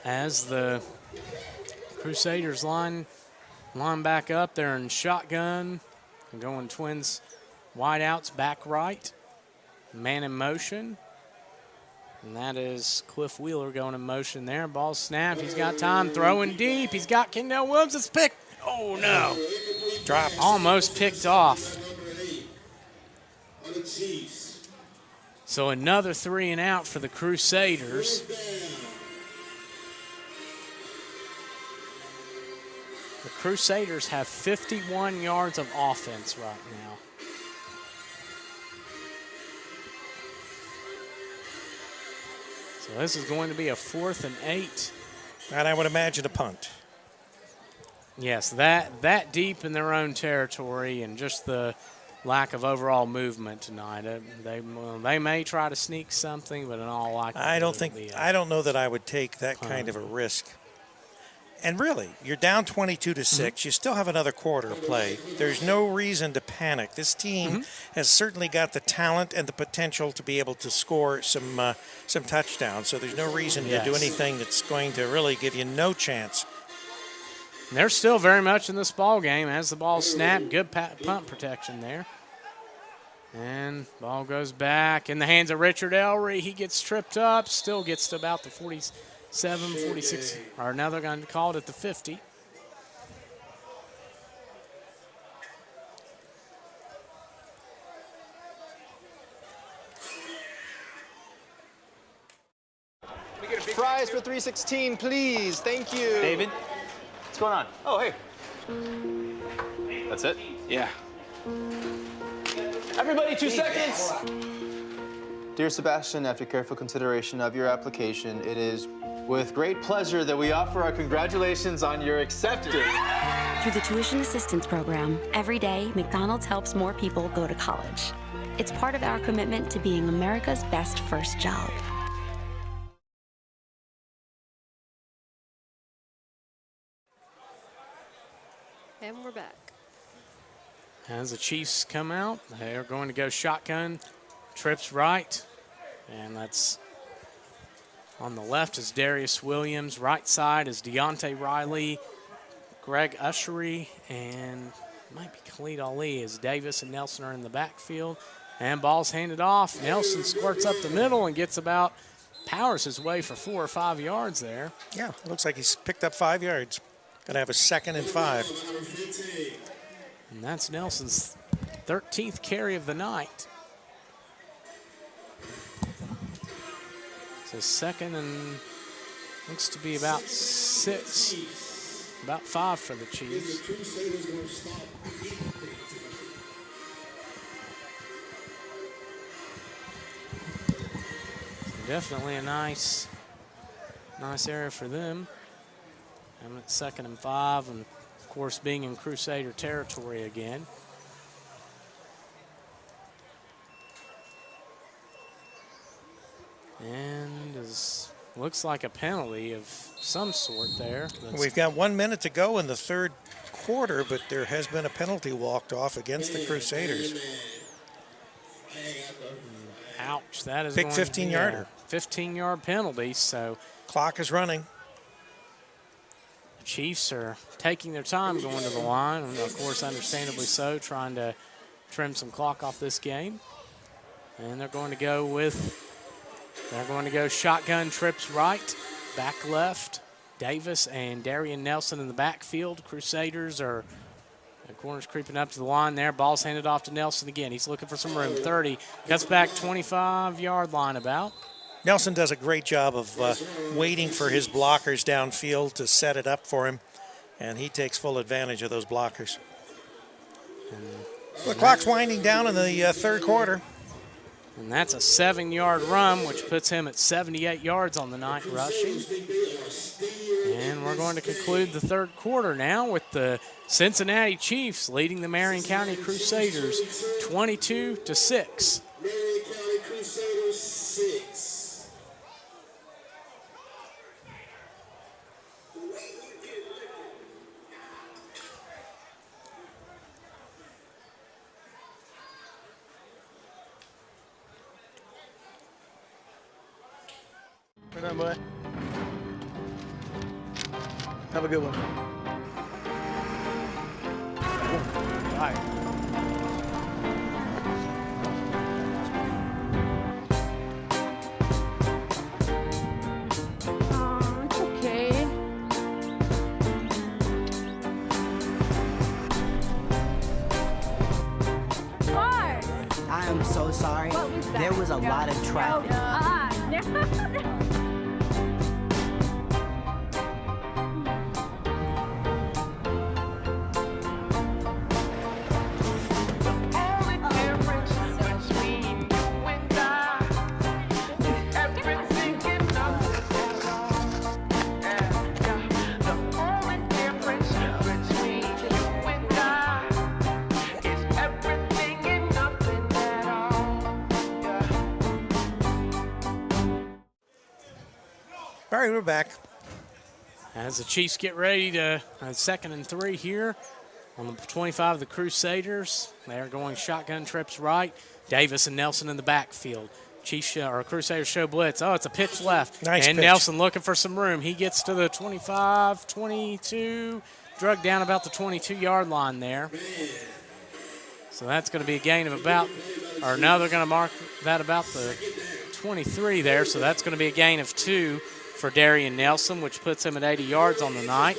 Speaker 2: As the Crusaders line back up, they're in shotgun and going twins. Wide outs, back right, man in motion, and that is Cliff Wheeler going in motion there. Ball snapped, he's got time, throwing deep, he's got Kendall Williams, it's picked. Oh no,
Speaker 1: dropped.
Speaker 2: Almost picked off. So another 3 and out for the Crusaders. The Crusaders have 51 yards of offense right now. So this is going to be a 4th and 8.
Speaker 1: And I would imagine a punt.
Speaker 2: Yes, that deep in their own territory, and just the lack of overall movement tonight. They may try to sneak something, but in all likelihood,
Speaker 1: I don't know that I would take that kind of a risk. And really, you're down 22-6. You still have another quarter to play. There's no reason to panic. This team has certainly got the talent and the potential to be able to score some touchdowns. So there's no reason to do anything that's going to really give you no chance.
Speaker 2: And they're still very much in this ball game as the ball snapped. Good punt protection there. And ball goes back in the hands of Richard Ellery. He gets tripped up, still gets to about the 47, 46, or now they're going to call it at the 50.
Speaker 16: Fries for 316, please. Thank you.
Speaker 18: David, what's going on?
Speaker 16: Oh, hey.
Speaker 18: That's it?
Speaker 16: Yeah. Everybody, 2 seconds.
Speaker 18: Dear Sebastian, after careful consideration of your application, it is with great pleasure that we offer our congratulations on your acceptance.
Speaker 19: Through the Tuition Assistance Program, every day, McDonald's helps more people go to college. It's part of our commitment to being America's best first job.
Speaker 17: And we're back.
Speaker 2: As the Chiefs come out, they're going to go shotgun, trips right, and that's on the left is Darius Williams. Right side is Deontay Riley, Greg Ushery, and might be Khalid Ali as Davis and Nelson are in the backfield. And ball's handed off. Nelson squirts up the middle and powers his way for 4 or 5 yards there.
Speaker 1: Yeah, it looks like he's picked up 5 yards. Going to have a 2nd and 5.
Speaker 2: And that's Nelson's 13th carry of the night. So 2nd and looks to be about 6, about 5 for the Chiefs. Definitely a nice area for them. I'm at 2nd and 5, and of course being in Crusader territory again. And looks like a penalty of some sort there.
Speaker 1: We've got 1 minute to go in the third quarter, but there has been a penalty walked off against the Crusaders.
Speaker 2: Ouch, that is
Speaker 1: big
Speaker 2: going to be
Speaker 1: 15-yarder.
Speaker 2: 15-yard penalty, so.
Speaker 1: Clock is running.
Speaker 2: The Chiefs are taking their time going to the line, and of course, understandably so, trying to trim some clock off this game. And they're going to go shotgun trips right, back left. Davis and Darien Nelson in the backfield. Crusaders are, the corner's creeping up to the line there. Ball's handed off to Nelson again. He's looking for some room. 30, cuts back 25-yard line about.
Speaker 1: Nelson does a great job of waiting for his blockers downfield to set it up for him, and he takes full advantage of those blockers. The clock's winding down in the third quarter.
Speaker 2: And that's a 7-yard run, which puts him at 78 yards on the night rushing. And we're going to conclude the third quarter now with the Cincinnati Chiefs leading the Marion County Crusaders 22-6.
Speaker 13: Marion County Crusaders 6.
Speaker 9: Good night, bud. Have a good one.
Speaker 2: Bye.
Speaker 11: It's okay.
Speaker 23: I am so sorry. There was a lot of traffic.
Speaker 1: All right, we're back.
Speaker 2: As the Chiefs get ready to 2nd and 3 here on the 25 of the Crusaders. They're going shotgun trips right. Davis and Nelson in the backfield. Chiefs or Crusaders show blitz. Oh, it's a pitch left.
Speaker 1: Nice
Speaker 2: and
Speaker 1: pitch.
Speaker 2: Nelson looking for some room. He gets to the 25, 22, drug down about the 22-yard line there. So that's going to be a gain of about, or no, they're going to mark that about the 23 there. So that's going to be a gain of 2 for Darien Nelson, which puts him at 80 yards on the night.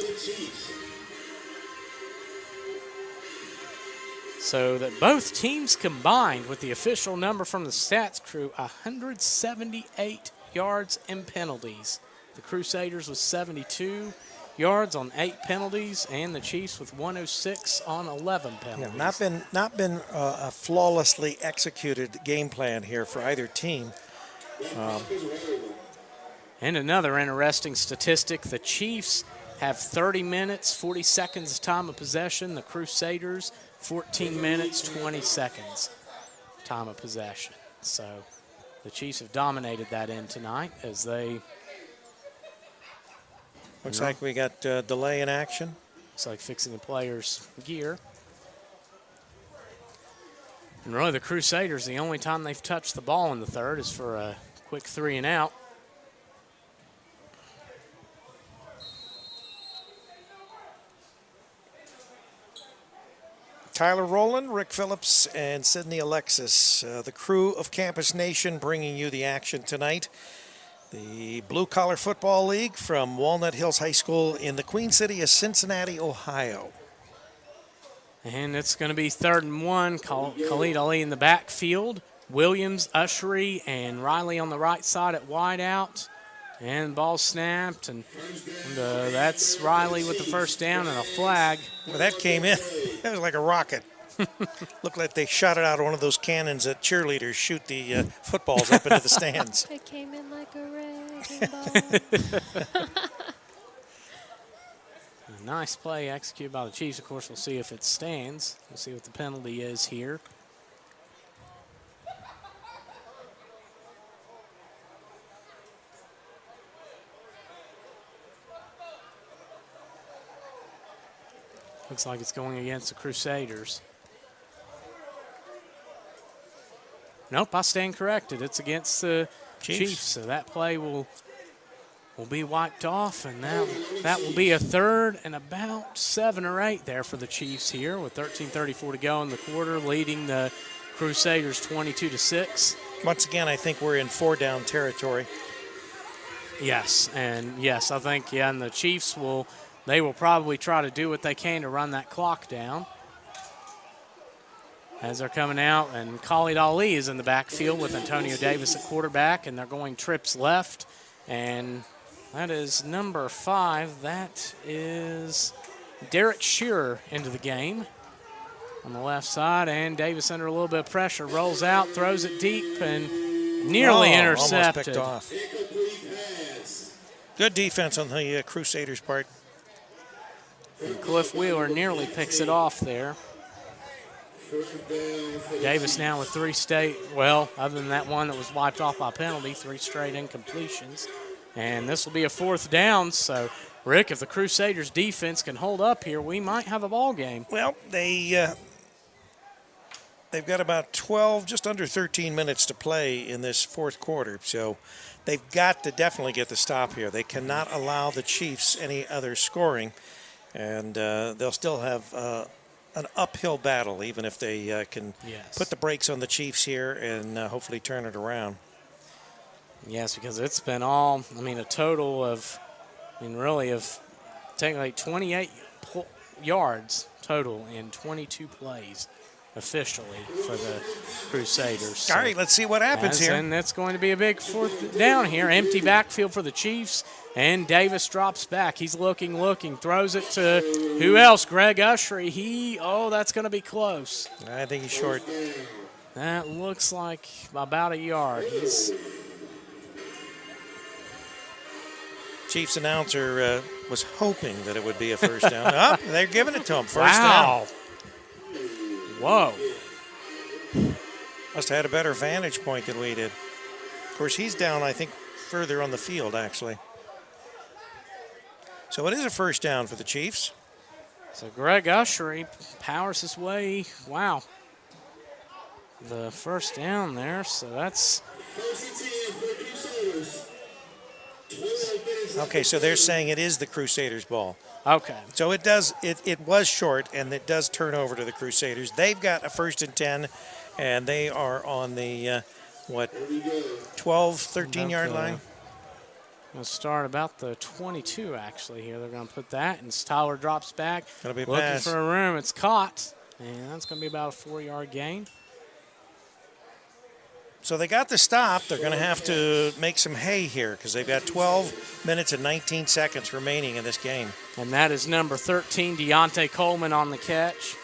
Speaker 2: So that both teams combined with the official number from the stats crew, 178 yards in penalties. The Crusaders with 72 yards on 8 penalties, and the Chiefs with 106 on 11 penalties.
Speaker 1: Yeah, not been a flawlessly executed game plan here for either team.
Speaker 2: And another interesting statistic, the Chiefs have 30 minutes, 40 seconds of time of possession. The Crusaders, 14 minutes, 20 seconds time of possession. So the Chiefs have dominated that end tonight as they...
Speaker 1: Looks like we got delay in action.
Speaker 2: Looks like fixing the players' gear. And really the Crusaders, the only time they've touched the ball in the third is for a quick 3 and out.
Speaker 1: Tyler Rowland, Rick Phillips, and Sydney Alexis, the crew of Campus Nation bringing you the action tonight. The Blue Collar Football League from Walnut Hills High School in the Queen City of Cincinnati, Ohio.
Speaker 2: And it's going to be 3rd and 1. Khalid Ali in the backfield. Williams, Ushery, and Riley on the right side at wideout. And ball snapped, and that's Riley with the first down and a flag.
Speaker 1: Well, that came in. That was like a rocket. Looked like they shot it out of one of those cannons that cheerleaders shoot the footballs up into the stands.
Speaker 17: It came in like a wrecking ball.
Speaker 2: A nice play executed by the Chiefs. Of course, we'll see if it stands. We'll see what the penalty is here. Looks like it's going against the Crusaders. Nope, I stand corrected. It's against the Chiefs. So that play will be wiped off, and that will be a third and about 7 or 8 there for the Chiefs here with 13:34 to go in the quarter, leading the Crusaders 22-6.
Speaker 1: Once again, I think we're in 4-down territory.
Speaker 2: Yes, and yes, I think, and the Chiefs will probably try to do what they can to run that clock down. As they're coming out, and Khalid Ali is in the backfield with Antonio Davis at quarterback, and they're going trips left, and that is number 5. That is Derek Shearer into the game on the left side, and Davis under a little bit of pressure, rolls out, throws it deep, and nearly intercepted.
Speaker 1: Almost picked off. Good defense on the Crusaders' part.
Speaker 2: And Cliff Wheeler nearly picks it off there. Davis now with 3 other than that one that was wiped off by penalty, 3 straight incompletions. And this will be a 4th down. So, Rick, if the Crusaders defense can hold up here, we might have a ball game.
Speaker 1: Well, they've got about 12, just under 13 minutes to play in this 4th quarter. So they've got to definitely get the stop here. They cannot allow the Chiefs any other scoring. And they'll still have an uphill battle, even if they can put the brakes on the Chiefs here and hopefully turn it around.
Speaker 2: Yes, because it's been a total of, of technically 28 yards total in 22 plays officially for the Crusaders.
Speaker 1: All right, let's see what happens here.
Speaker 2: And that's going to be a big 4th down here. Empty backfield for the Chiefs, and Davis drops back. He's looking, throws it to who else? Greg Ushery. That's going to be close.
Speaker 1: I think he's short.
Speaker 2: That looks like about a yard.
Speaker 1: Chiefs announcer was hoping that it would be a first down. They're giving it to him. First down.
Speaker 2: Whoa.
Speaker 1: Must have had a better vantage point than we did. Of course, he's down, I think, further on the field, actually. So it is a first down for the Chiefs.
Speaker 2: So Greg Ushery powers his way. Wow. The first down there, so that's...
Speaker 1: Okay, so they're saying it is the Crusaders' ball.
Speaker 2: Okay.
Speaker 1: So it was short, and it does turn over to the Crusaders. They've got a 1st and 10, and they are on the, 12, 13-yard line?
Speaker 2: We'll start about the 22, actually, here. They're going to put that, and Tyler drops back.
Speaker 1: Gonna be a
Speaker 2: looking
Speaker 1: pass.
Speaker 2: for a room. It's caught, and that's going to be about a 4-yard gain.
Speaker 1: So they got the stop. They're going to have to make some hay here because they've got 12 minutes and 19 seconds remaining in this game.
Speaker 2: And that is number 13, Deontay Coleman on the catch.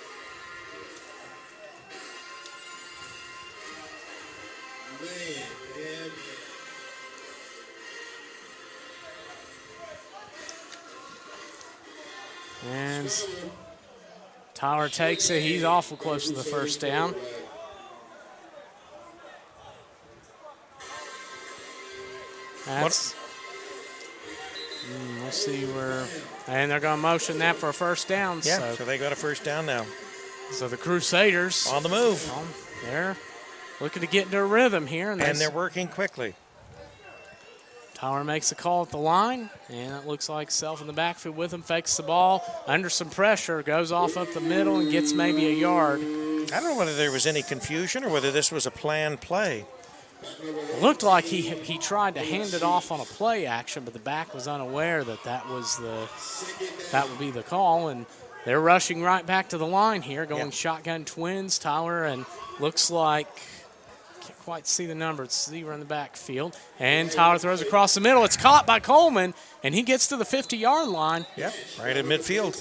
Speaker 2: And Tyler takes it. He's awful close to the first down. We'll see where, and they're going to motion that for a first down.
Speaker 1: Yeah, so they got a first down now.
Speaker 2: So the Crusaders
Speaker 1: on the move.
Speaker 2: They're looking to get into a rhythm here.
Speaker 1: And they're working quickly.
Speaker 2: Tyler makes a call at the line, and it looks like Self in the backfield with him, fakes the ball, under some pressure, goes off up the middle and gets maybe a yard.
Speaker 1: I don't know whether there was any confusion or whether this was a planned play.
Speaker 2: It looked like he tried to hand it off on a play action, but the back was unaware that would be the call, and they're rushing right back to the line here, going shotgun twins, Tyler, and looks like can't quite see the number. It's 0 in the backfield, and Tyler throws across the middle. It's caught by Coleman, and he gets to the 50-yard line.
Speaker 1: Yep, right at midfield.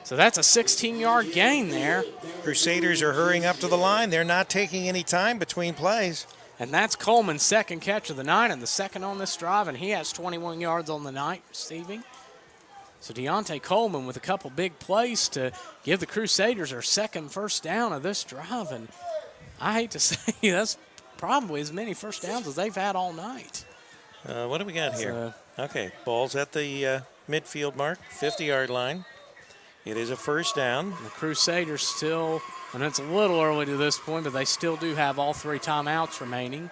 Speaker 2: So that's a 16-yard gain there.
Speaker 1: Crusaders are hurrying up to the line. They're not taking any time between plays.
Speaker 2: And that's Coleman's second catch of the night and the second on this drive, and he has 21 yards on the night receiving. So Deontay Coleman with a couple big plays to give the Crusaders their second first down of this drive. And I hate to say that's probably as many first downs as they've had all night.
Speaker 1: What do we got here? Okay, ball's at the midfield mark, 50-yard line. It is a first down.
Speaker 2: The Crusaders still, and it's a little early to this point, but they still do have all 3 timeouts remaining.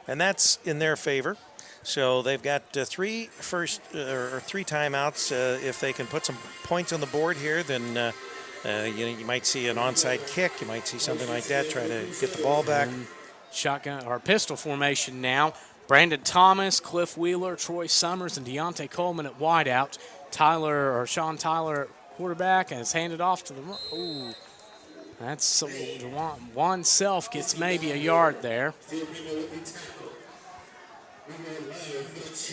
Speaker 1: And that's in their favor. So they've got 3 timeouts. If they can put some points on the board here, then you might see an onside kick. You might see something like that. Try to get the ball back.
Speaker 2: And shotgun or pistol formation now. Brandon Thomas, Cliff Wheeler, Troy Summers, and Deontay Coleman at wideout. Sean Tyler at quarterback, and it's handed off to the. Ooh, that's Juan Self gets maybe a yard there.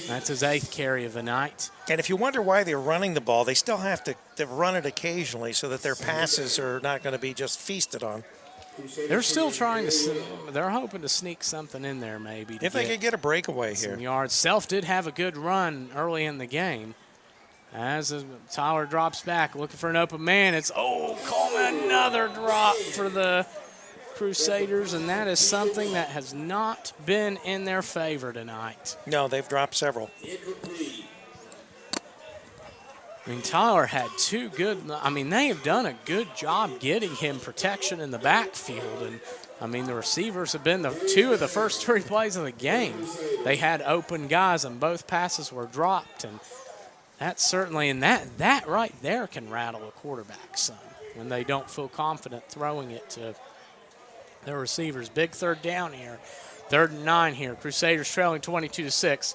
Speaker 2: That's his 8th carry of the night.
Speaker 1: And if you wonder why they're running the ball, they still have to run it occasionally so that their passes are not going to be just feasted on.
Speaker 2: They're still trying to. They're hoping to sneak something in there, maybe.
Speaker 1: If they could get a breakaway here.
Speaker 2: Some yards. Self did have a good run early in the game. As Tyler drops back, looking for an open man. It's Coleman, another drop for the Crusaders, and that is something that has not been in their favor tonight.
Speaker 1: No, they've dropped several.
Speaker 2: I mean, Tyler had 2 good. I mean, they have done a good job getting him protection in the backfield. And, I mean, the receivers have been 2 of the first 3 plays of the game. They had open guys, and both passes were dropped. And that's certainly, and that right there can rattle a quarterback some when they don't feel confident throwing it to their receivers. Big 3rd down here. 3rd and 9 here. Crusaders trailing 22-6.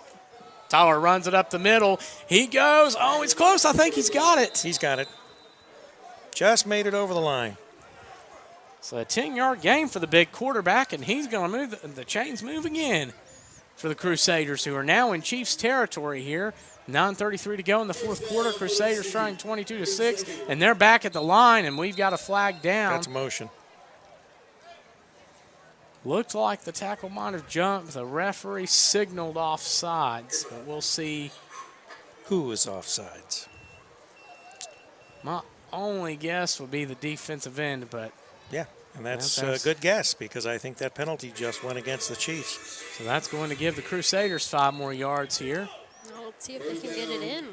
Speaker 2: Tyler runs it up the middle. He goes. Oh, it's close. I think he's got it.
Speaker 1: He's got it. Just made it over the line.
Speaker 2: So a 10-yard gain for the big quarterback, and he's going to move. The chains move again for the Crusaders, who are now in Chiefs territory here. 9:33 to go in the 4th quarter. Crusaders trying 22-6, and they're back at the line, and we've got a flag down.
Speaker 1: That's motion.
Speaker 2: Looked like the tackle might have jumped. The referee signaled offsides, but we'll see.
Speaker 1: Who is offsides?
Speaker 2: My only guess would be the defensive end, but.
Speaker 1: Yeah, and that's a good guess because I think that penalty just went against the Chiefs.
Speaker 2: So that's going to give the Crusaders 5 more yards here.
Speaker 17: Well, let's see if they can get it in.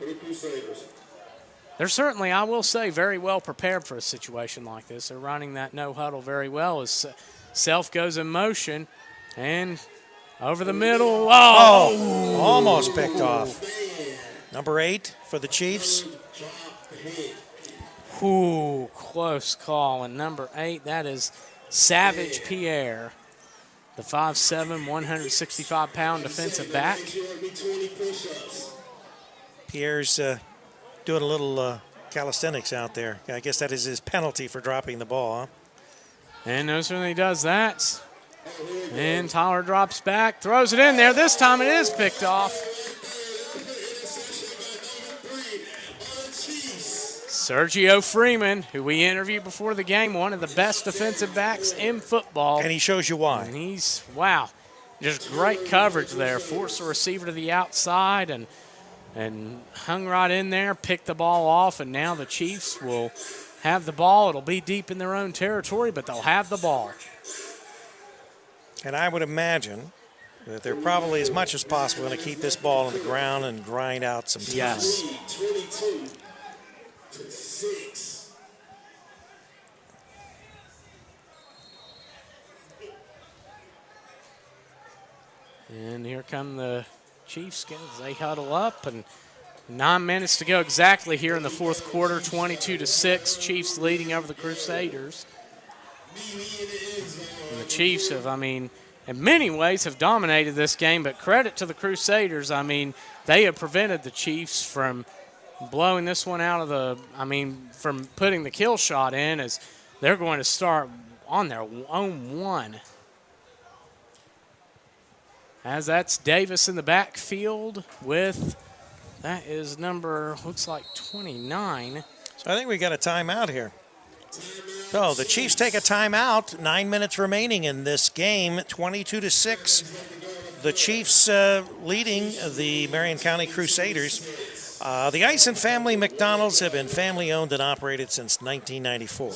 Speaker 2: They're certainly, I will say, very well prepared for a situation like this. They're running that no huddle very well as Self goes in motion and over the middle.
Speaker 1: Almost picked off. Number 8 for the Chiefs.
Speaker 2: Ooh, close call. And number 8, that is Savage Pierre, the 5'7", 165-pound defensive back.
Speaker 1: Pierre's doing a little calisthenics out there. I guess that is his penalty for dropping the ball, huh?
Speaker 2: And no sooner he does that, and Tyler drops back, throws it in there. This time it is picked off. Sergio Freeman, who we interviewed before the game, one of the best defensive backs in football.
Speaker 1: And he shows you why.
Speaker 2: And he's, wow, just great coverage there. Forced the receiver to the outside and hung right in there, picked the ball off, and now the Chiefs will have the ball. It'll be deep in their own territory, but they'll have the ball.
Speaker 1: And I would imagine that they're probably, as much as possible, going to keep this ball on the ground and grind out some time.
Speaker 2: Yes.
Speaker 13: 22-6.
Speaker 2: And here come the Chiefs. They huddle up, and 9 minutes to go exactly here in the 4th quarter. 22-6. Chiefs leading over the Crusaders. And the Chiefs have, I mean, in many ways have dominated this game, but credit to the Crusaders. I mean, they have prevented the Chiefs from blowing this one out of the, from putting the kill shot in, as they're going to start on their own 1. As that's Davis in the backfield with, that is number, looks like 29.
Speaker 1: So I think we got a timeout here. So the Chiefs take a timeout. 9 minutes remaining in this game, 22-6. The Chiefs leading the Marion County Crusaders. The Eisen family McDonald's have been family owned and operated since 1994.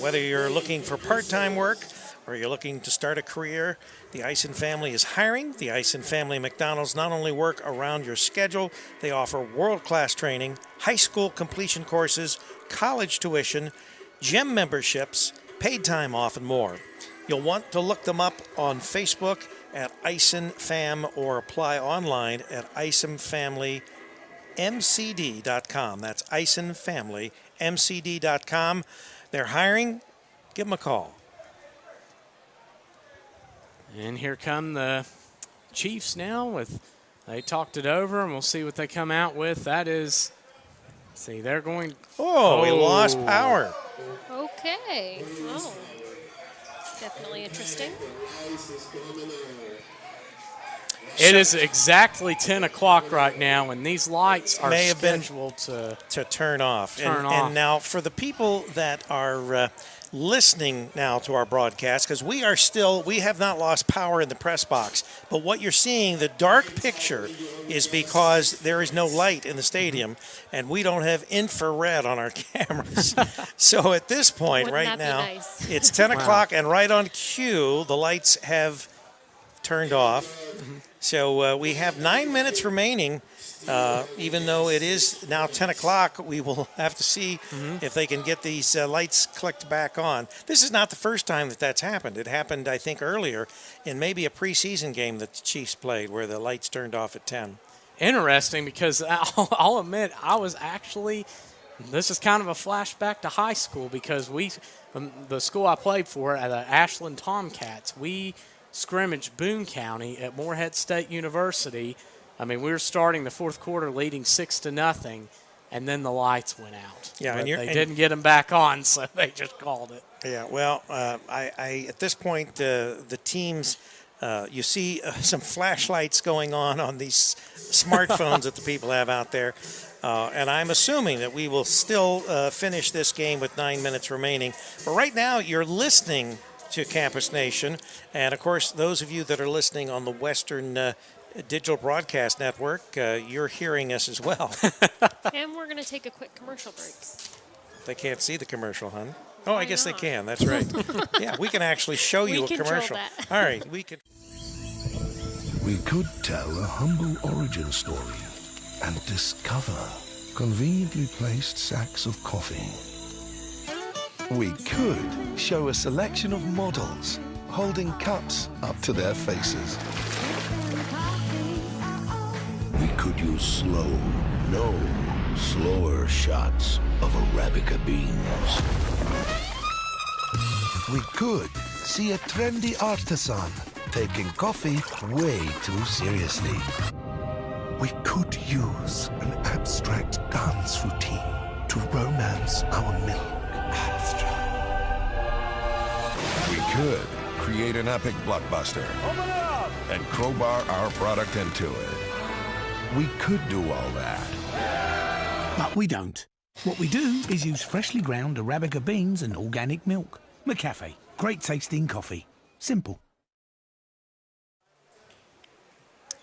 Speaker 1: Whether you're looking for part-time work or you're looking to start a career, the Eisen family is hiring. The Eisen family McDonald's not only work around your schedule, they offer world-class training, high school completion courses, college tuition, gym memberships, paid time off, and more. You'll want to look them up on Facebook at Eisen Fam or apply online at eisenfamilymcd.com. That's eisenfamilymcd.com. They're hiring. Give them a call.
Speaker 2: And here come the Chiefs now. They talked it over, and we'll see what they come out with. That is, see, they're going.
Speaker 1: Oh, we lost power.
Speaker 17: Okay. Oh. Definitely interesting.
Speaker 2: It is exactly 10 o'clock right now, and these lights are scheduled to
Speaker 1: turn off. And now, for the people that are listening now to our broadcast, because we have not lost power in the press box, but what you're seeing, the dark picture, is because there is no light in the stadium, and we don't have infrared on our cameras. So at this point, right now, it's 10 o'clock, and right on cue, the lights have turned off. So we have 9 minutes remaining. Even though it is now 10 o'clock, we will have to see if they can get these lights clicked back on. This is not the first time that that's happened. It happened, I think, earlier in maybe a preseason game that the Chiefs played where the lights turned off at 10.
Speaker 2: Interesting, because I'll admit I was actually – this is kind of a flashback to high school, because the school I played for, the Ashland Tomcats, we scrimmaged Boone County at Morehead State University. I mean, we were starting the fourth quarter leading 6-0, and then the lights went out.
Speaker 1: Yeah,
Speaker 2: but they didn't get them back on, so they just called it.
Speaker 1: Yeah, well, I at this point, the teams, you see some flashlights going on these smartphones that the people have out there, and I'm assuming that we will still finish this game with 9 minutes remaining. But right now, you're listening to Campus Nation, and, of course, those of you that are listening on the Western Digital Broadcast Network, you're hearing us as well.
Speaker 17: And we're going to take a quick commercial break.
Speaker 1: They can't see the commercial, huh? Oh, I guess they can. That's right. Yeah, we can actually show you a commercial.
Speaker 17: That.
Speaker 1: All right, we can.
Speaker 12: We could tell a humble origin story and discover conveniently placed sacks of coffee. We could show a selection of models holding cups up to their faces. We could use slower shots of Arabica beans. We could see a trendy artisan taking coffee way too seriously. We could use an abstract dance routine to romance our milk. We could create an epic blockbuster and crowbar our product into it. We could do all that.
Speaker 9: But we don't. What we do is use freshly ground Arabica beans and organic milk. McCafe. Great tasting coffee. Simple.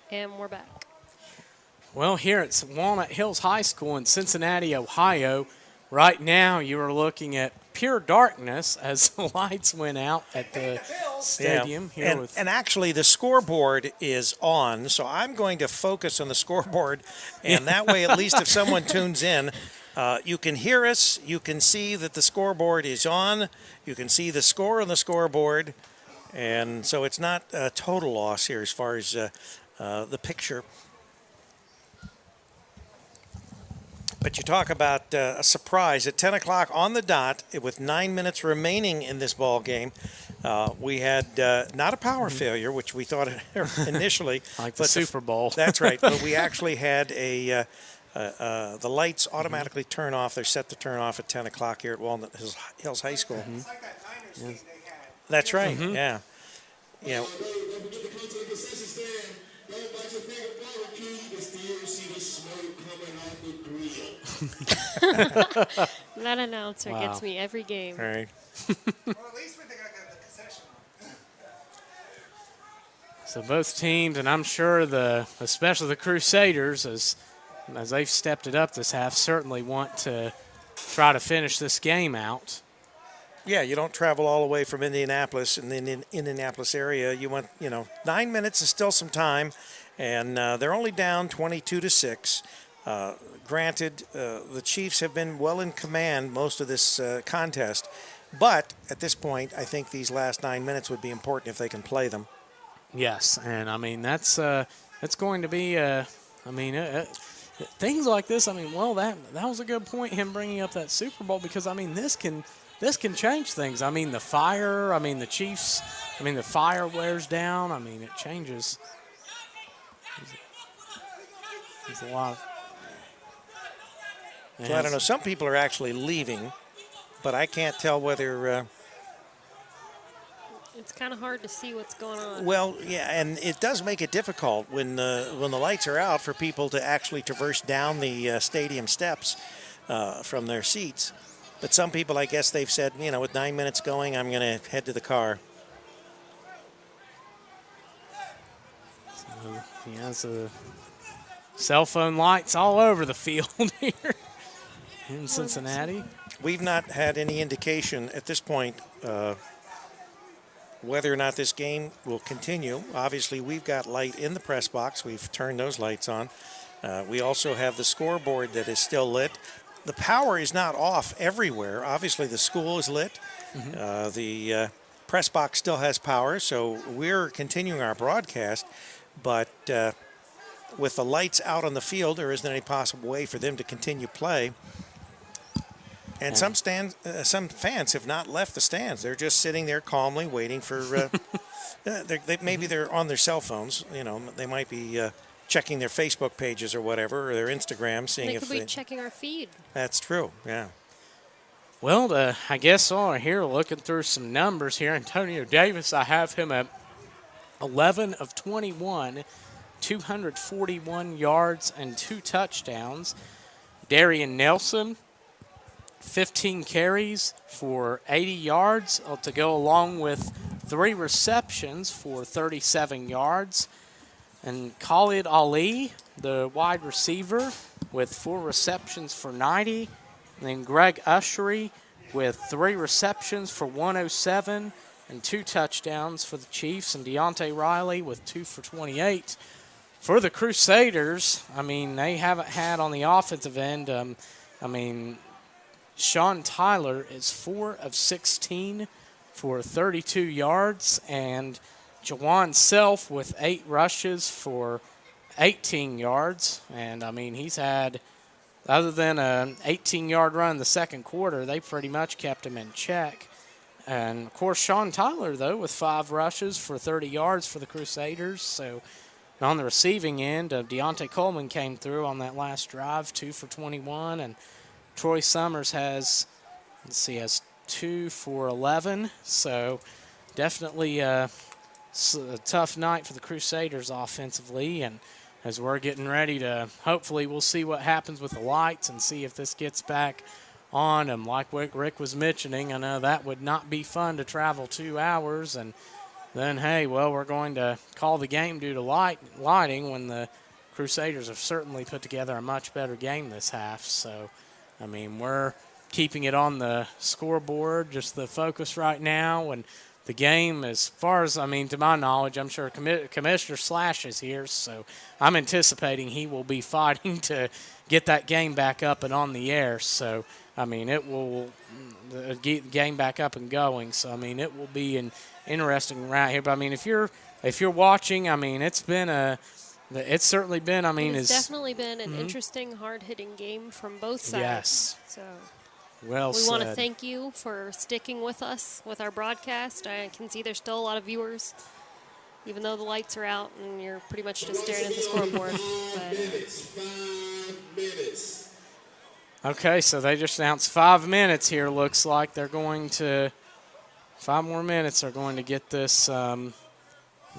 Speaker 17: And we're back.
Speaker 2: Well, here at Walnut Hills High School in Cincinnati, Ohio, right now you are looking at pure darkness as the lights went out at the stadium.
Speaker 1: Yeah.
Speaker 2: Here
Speaker 1: and actually the scoreboard is on, so I'm going to focus on the scoreboard, and that way at least if someone tunes in, you can hear us, you can see that the scoreboard is on, you can see the score on the scoreboard, and so it's not a total loss here as far as the picture. But you talk about a surprise. At 10 o'clock on the dot, with 9 minutes remaining in this ball game, we had not a power failure, which we thought initially.
Speaker 2: Like the Super Bowl.
Speaker 1: That's right. But we actually had the lights automatically turn off. They're set to turn off at 10 o'clock here at Walnut Hills High School.
Speaker 13: It's like that Niners game they had.
Speaker 1: That's right, yeah. Yeah.
Speaker 13: Don't forget to come to the concession stand. Don't bite your favorite barbecue. You can still see the smoke coming off the grill.
Speaker 17: That announcer gets me every game.
Speaker 1: All right.
Speaker 13: Well, at least when they got the concession.
Speaker 2: So both teams, and I'm sure especially the Crusaders, as they've stepped it up this half, certainly want to try to finish this game out.
Speaker 1: Yeah, you don't travel all the way from Indianapolis and then in Indianapolis area. You went, 9 minutes is still some time, and they're only down 22-6. Granted, the Chiefs have been well in command most of this contest, but at this point, I think these last 9 minutes would be important if they can play them.
Speaker 2: Yes, and I mean that's going to be things like this. I mean, well, that was a good point, him bringing up that Super Bowl, because I mean this can change things. I mean the fire. I mean the Chiefs. I mean the fire wears down. I mean it changes. There's a lot.
Speaker 1: So I don't know. Some people are actually leaving, but I can't tell whether.
Speaker 17: It's kind of hard to see what's going on.
Speaker 1: Well, yeah, and it does make it difficult when the lights are out for people to actually traverse down the stadium steps from their seats. But some people, I guess, they've said, with 9 minutes going, I'm going to head to the car.
Speaker 2: So, cell phone lights all over the field here in Cincinnati.
Speaker 1: We've not had any indication at this point whether or not this game will continue. Obviously, we've got light in the press box. We've turned those lights on. We also have the scoreboard that is still lit. The power is not off everywhere. Obviously, the school is lit.
Speaker 2: Mm-hmm.
Speaker 1: The press box still has power, so we're continuing our broadcast. But with the lights out on the field, there isn't any possible way for them to continue play. And some fans have not left the stands. They're just sitting there calmly waiting for. Maybe they're on their cell phones. They might be checking their Facebook pages or whatever, or their Instagram, seeing
Speaker 17: they
Speaker 1: if
Speaker 17: could be checking our feed.
Speaker 1: That's true. Yeah.
Speaker 2: Well, I guess here looking through some numbers here, Antonio Davis, I have him at 11 of 21, 241 yards and 2 touchdowns. Darien Nelson, 15 carries for 80 yards to go along with 3 receptions for 37 yards. And Khalid Ali, the wide receiver, with 4 receptions for 90. And then Greg Ushery with 3 receptions for 107 and 2 touchdowns for the Chiefs. And Deontay Riley with 2 for 28. For the Crusaders, they haven't had on the offensive end, Sean Tyler is 4 of 16 for 32 yards, and Jawan Self with 8 rushes for 18 yards. And, he's had, other than an 18-yard run in the second quarter, they pretty much kept him in check. And, of course, Sean Tyler, though, with 5 rushes for 30 yards for the Crusaders. So, on the receiving end, Deontay Coleman came through on that last drive, 2 for 21, and Troy Summers has 2 for 11. So definitely a tough night for the Crusaders offensively. And as we're getting ready to, hopefully we'll see what happens with the lights and see if this gets back on. And like Rick was mentioning, I know that would not be fun to travel 2 hours. And then, hey, well, we're going to call the game due to lighting when the Crusaders have certainly put together a much better game this half. So, we're keeping it on the scoreboard, just the focus right now. And the game, as far as, to my knowledge, I'm sure Commissioner Slash is here, so I'm anticipating he will be fighting to get that game back up and on the air. So, it will get the game back up and going. So, it will be an interesting round here. But, if you're watching, it's certainly been,
Speaker 17: it's definitely been an interesting, hard-hitting game from both sides.
Speaker 2: Yes.
Speaker 17: So
Speaker 2: well
Speaker 17: we want to thank you for sticking with us with our broadcast. I can see there's still a lot of viewers, even though the lights are out and you're pretty much just staring at the scoreboard.
Speaker 13: 5 minutes.
Speaker 2: Okay, so they just announced 5 minutes here. Looks like they're going to 5 more minutes are going to get this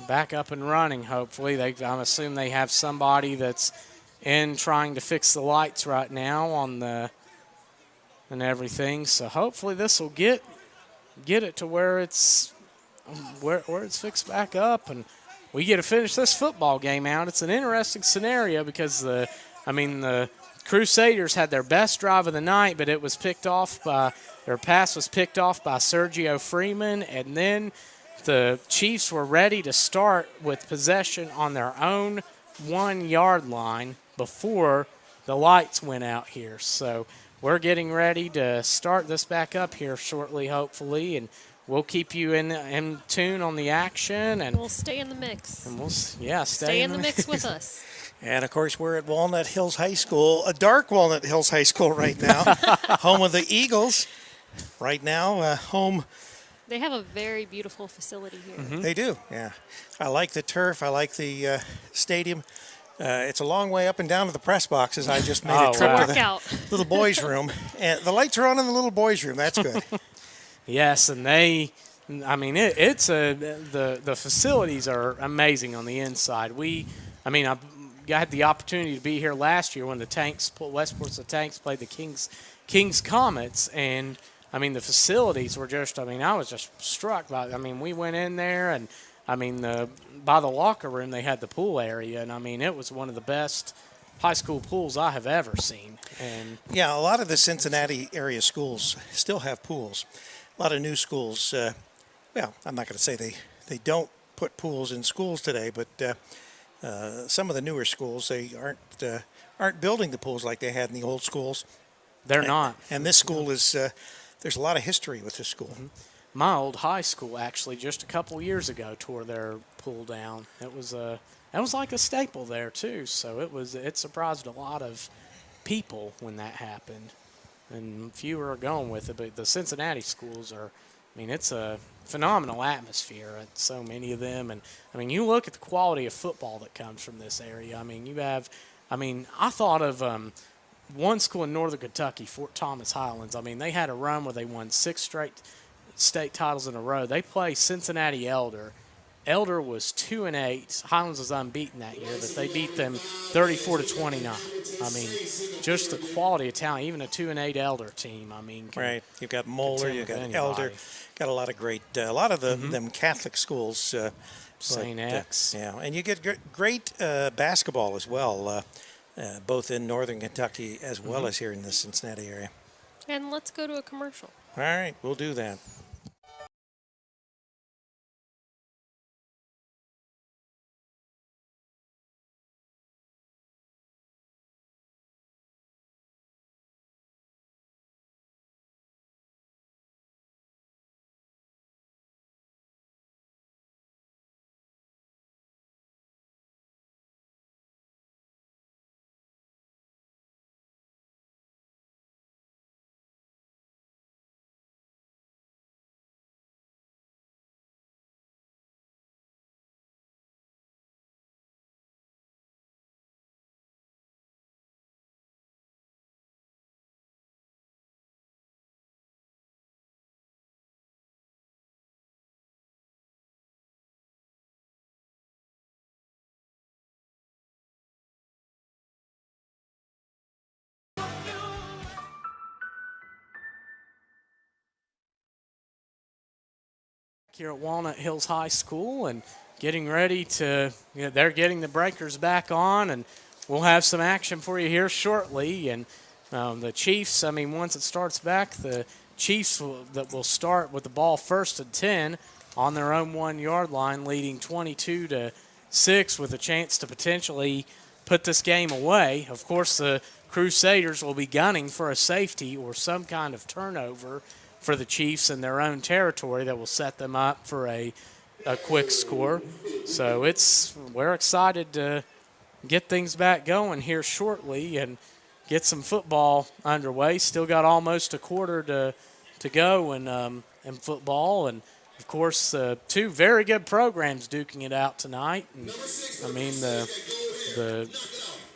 Speaker 2: back up and running, hopefully. I'm assuming they have somebody that's in trying to fix the lights right now and everything. So hopefully this will get it to where it's fixed back up and we get to finish this football game out. It's an interesting scenario because the Crusaders had their best drive of the night, but it was picked off by their pass was picked off by Sergio Freeman, and then the Chiefs were ready to start with possession on their own 1-yard line before the lights went out here. So we're getting ready to start this back up here shortly, hopefully, and we'll keep you in tune on the action. And
Speaker 17: we'll stay in the mix.
Speaker 2: And
Speaker 17: stay in the mix with us.
Speaker 1: And, of course, we're at Walnut Hills High School, a dark Walnut Hills High School right now, home of the Eagles. Right now, home.
Speaker 17: They have a very beautiful facility here.
Speaker 1: Mm-hmm. They do, yeah. I like the turf. I like the stadium. It's a long way up and down to the press boxes. I just made a trip to the little boys' room. And the lights are on in the little boys' room. That's good.
Speaker 2: Yes, and the facilities are amazing on the inside. I had the opportunity to be here last year when the Westport's the Tanks played the Kings Comets, and the facilities were just, I was just struck by it. We went in there, and by the locker room they had the pool area, and it was one of the best high school pools I have ever seen. And
Speaker 1: yeah, a lot of the Cincinnati area schools still have pools. A lot of new schools, I'm not going to say they don't put pools in schools today, but some of the newer schools, they aren't building the pools like they had in the old schools.
Speaker 2: They're not.
Speaker 1: And this school is there's a lot of history with this school.
Speaker 2: Mm-hmm. My old high school actually just a couple years ago tore their pool down. It was like a staple there too. So it surprised a lot of people when that happened, and fewer are going with it. But the Cincinnati schools are, it's a phenomenal atmosphere at so many of them. And, you look at the quality of football that comes from this area. You have, I thought of one school in northern Kentucky, Fort Thomas Highlands. They had a run where they won 6 straight state titles in a row. They play Cincinnati Elder. Elder was 2-8. Highlands was unbeaten that year, but they beat them 34-29. Just the quality of talent, even a 2-8 Elder team.
Speaker 1: Right. You've got Moeller, you've got Elder, got a lot of great, a lot of them Catholic schools.
Speaker 2: St. X.
Speaker 1: Yeah, and you get great basketball as well, both in northern Kentucky as well as here in the Cincinnati area.
Speaker 17: And let's go to a commercial.
Speaker 1: All right, we'll do that.
Speaker 2: Here at Walnut Hills High School, and getting ready to, they're getting the breakers back on, and we'll have some action for you here shortly. And the Chiefs, once it starts back, the Chiefs will start with the ball 1st and 10 on their own 1-yard line, leading 22-6 with a chance to potentially put this game away. Of course, the Crusaders will be gunning for a safety or some kind of turnover for the Chiefs in their own territory that will set them up for a quick score. So we're excited to get things back going here shortly and get some football underway. Still got almost a quarter to go in football, and of course 2 very good programs duking it out tonight. And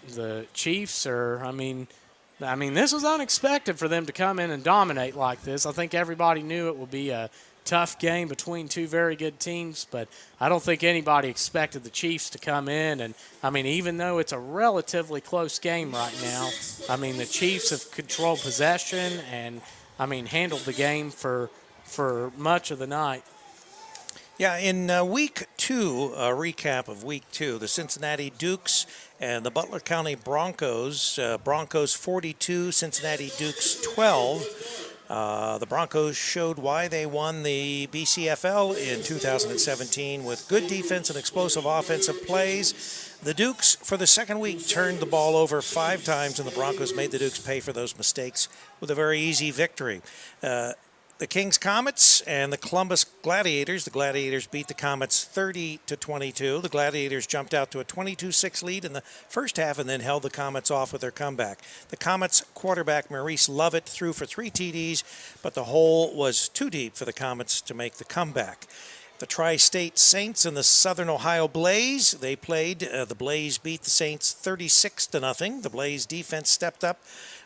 Speaker 2: the Chiefs are, this was unexpected for them to come in and dominate like this. I think everybody knew it would be a tough game between 2 very good teams, but I don't think anybody expected the Chiefs to come in. And, even though it's a relatively close game right now, the Chiefs have controlled possession and, handled the game for much of the night.
Speaker 1: Yeah, in week 2, a recap of Week 2. The Cincinnati Dukes and the Butler County Broncos. Broncos 42, Cincinnati Dukes 12. The Broncos showed why they won the BCFL in 2017 with good defense and explosive offensive plays. The Dukes, for the second week, turned the ball over 5 times, and the Broncos made the Dukes pay for those mistakes with a very easy victory. The Kings Comets and the Columbus Gladiators. The Gladiators beat the Comets 30-22. The Gladiators jumped out to a 22-6 lead in the first half and then held the Comets off with their comeback. The Comets quarterback Maurice Lovett threw for 3 TDs, but the hole was too deep for the Comets to make the comeback. The Tri-State Saints and the Southern Ohio Blaze, they played. The Blaze beat the Saints 36-0. The Blaze defense stepped up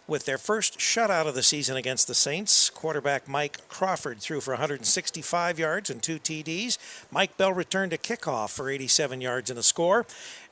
Speaker 1: with their first shutout of the season against the Saints. Quarterback Mike Crawford threw for 165 yards and 2 TDs. Mike Bell returned to kickoff for 87 yards and a score.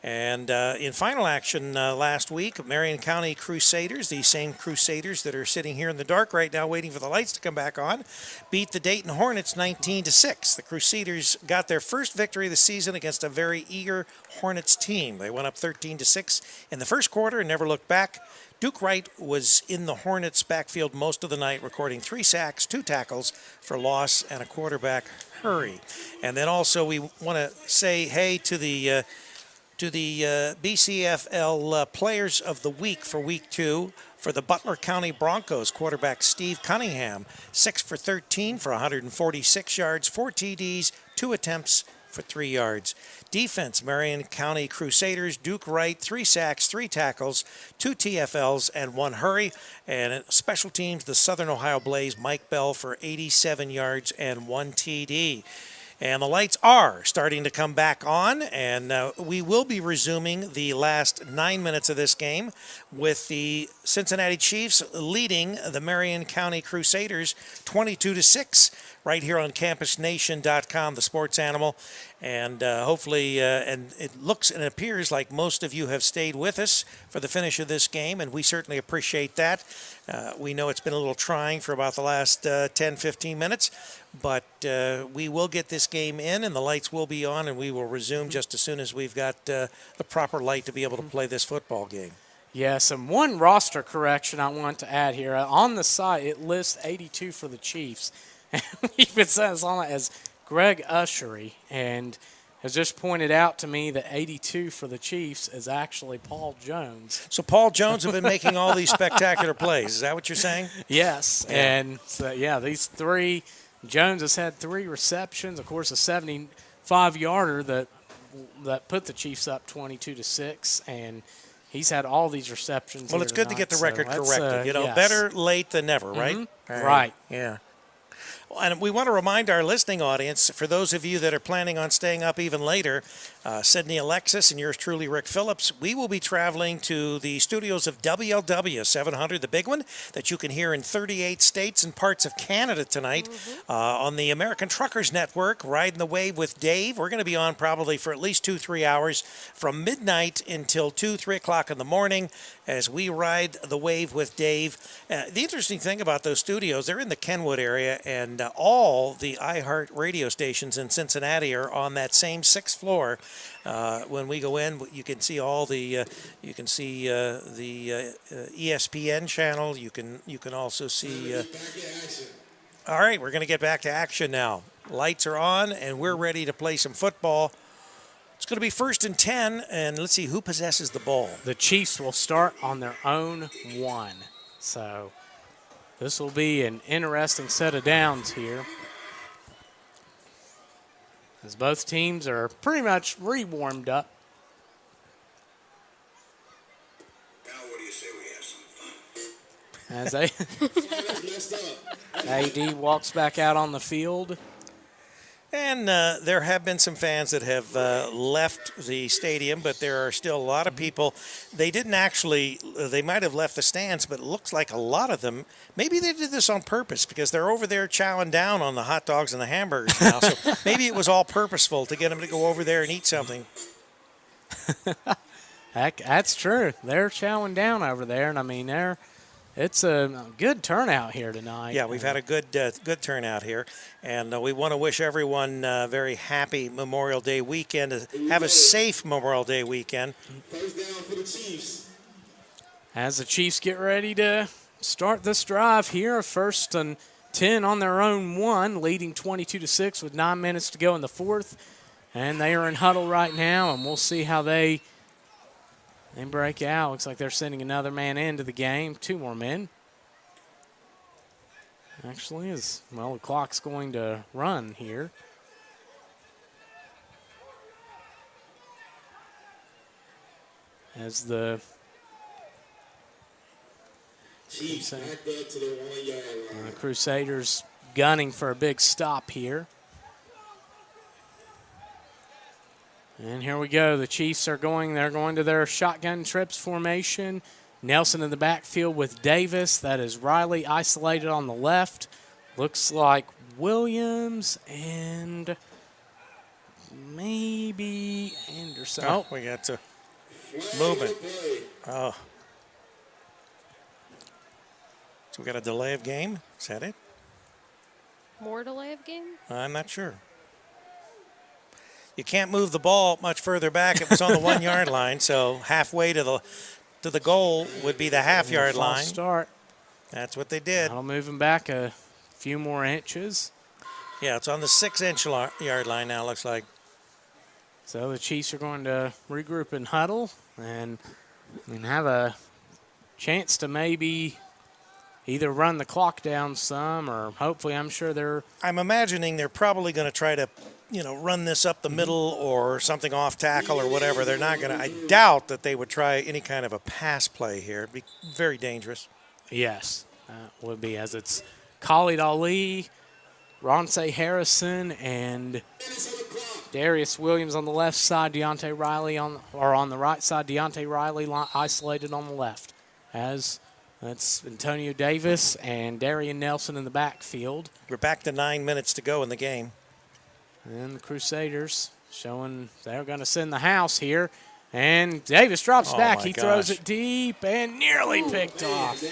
Speaker 1: And in final action last week, Marion County Crusaders, the same Crusaders that are sitting here in the dark right now waiting for the lights to come back on, beat the Dayton Hornets 19-6. The Crusaders got their first victory of the season against a very eager Hornets team. They went up 13-6 in the first quarter and never looked back. Duke Wright was in the Hornets' backfield most of the night, recording 3 sacks, 2 tackles for loss, and a quarterback hurry. And then also we want to say hey to the BCFL Players of the Week for Week 2 for the Butler County Broncos. Quarterback Steve Cunningham, 6 for 13 for 146 yards, 4 TDs, 2 attempts for 3 yards. Defense, Marion County Crusaders, Duke Wright, 3 sacks, 3 tackles, 2 TFLs, and 1 hurry. And special teams, the Southern Ohio Blaze, Mike Bell for 87 yards and 1 TD. And the lights are starting to come back on, and we will be resuming the last 9 minutes of this game with the Cincinnati Chiefs leading the Marion County Crusaders 22-6 right here on CampusNation.com, the sports animal. And hopefully, and it looks and appears like most of you have stayed with us for the finish of this game, and we certainly appreciate that. We know it's been a little trying for about the last 10, 15 minutes, but we will get this game in, and the lights will be on, and we will resume just as soon as we've got the proper light to be able to play this football game.
Speaker 2: Yes, and one roster correction I want to add here. On the site, it lists 82 for the Chiefs. And it says on it as Greg Ushery, and has just pointed out to me that 82 for the Chiefs is actually Paul Jones.
Speaker 1: So Paul Jones have been making all these spectacular plays. Is that what you're saying?
Speaker 2: Yes.
Speaker 1: Yeah.
Speaker 2: And so, these 3, Jones has had 3 receptions. Of course, a 75-yarder that put the Chiefs up 22-6, and he's had all these receptions.
Speaker 1: Well, it's good
Speaker 2: tonight,
Speaker 1: to get the record corrected.
Speaker 2: Yes.
Speaker 1: Better late than never, right?
Speaker 2: Mm-hmm. Right.
Speaker 1: Yeah. And we want to remind our listening audience, for those of you that are planning on staying up even later, Sydney Alexis and yours truly, Rick Phillips, we will be traveling to the studios of WLW 700, the big one, that you can hear in 38 states and parts of Canada tonight on the American Truckers Network, Riding the Wave with Dave. We're going to be on probably for at least 2-3 hours from midnight until 2-3 o'clock in the morning as we ride the wave with Dave. The interesting thing about those studios, they're in the Kenwood area, and all the iHeart radio stations in Cincinnati are on that same 6th floor. When we go in, you can see all the ESPN channel. You can also see. All right, we're going to get back to action now. Lights are on, and we're ready to play some football. It's going to be 1st and 10, and let's see who possesses the ball.
Speaker 2: The Chiefs will start on their own 1. So this will be an interesting set of downs here, as both teams are pretty much re-warmed up.
Speaker 13: Now what do you say we have some fun?
Speaker 2: As AD walks back out on the field.
Speaker 1: And there have been some fans that have left the stadium, but there are still a lot of people. They didn't actually, they might have left the stands, but it looks like a lot of them, maybe they did this on purpose because they're over there chowing down on the hot dogs and the hamburgers now. So maybe it was all purposeful to get them to go over there and eat something.
Speaker 2: That's true. They're chowing down over there, and I mean, It's a good turnout here tonight.
Speaker 1: Yeah, we've had a good turnout here, and we want to wish everyone a very happy Memorial Day weekend. Have a safe Memorial Day weekend.
Speaker 13: First down for the Chiefs.
Speaker 2: As the Chiefs get ready to start this drive here, 1st and 10 on their own 1, leading 22-6 with 9 minutes to go in the 4th. And they are in huddle right now, and we'll see how they break out. Looks like they're sending another man into the game, 2 more men. Actually, the clock's going to run here. As the
Speaker 13: Chiefs back up to the 1-yard line.
Speaker 2: Crusaders gunning for a big stop here. And here we go. The Chiefs are going. They're going to their shotgun trips formation. Nelson in the backfield with Davis. That is Riley isolated on the left. Looks like Williams and maybe Anderson.
Speaker 1: Oh, we got to movement. Oh. So we got a delay of game. Is that it?
Speaker 17: More delay of game?
Speaker 1: I'm not sure. You can't move the ball much further back. It was on the 1-yard line, so halfway to the goal would be the half-yard line.
Speaker 2: Start.
Speaker 1: That's what they did.
Speaker 2: I'll move him back a few more inches.
Speaker 1: Yeah, it's on the 6-inch yard line now, looks like.
Speaker 2: So the Chiefs are going to regroup and huddle and have a chance to maybe either run the clock down some or hopefully
Speaker 1: I'm imagining they're probably going to try to run this up the middle or something off tackle or whatever. They're not going to. I doubt that they would try any kind of a pass play here. It'd be very dangerous.
Speaker 2: Yes, would be, as it's Khalid Ali, Ronce Harrison, and Darius Williams on the left side, Deontay Riley on the right side, Deontay Riley isolated on the left. As that's Antonio Davis and Darien Nelson in the backfield.
Speaker 1: We're back to 9 minutes to go in the game.
Speaker 2: And the Crusaders showing they're going to send the house here. And Davis drops back. He throws it deep and nearly picked off.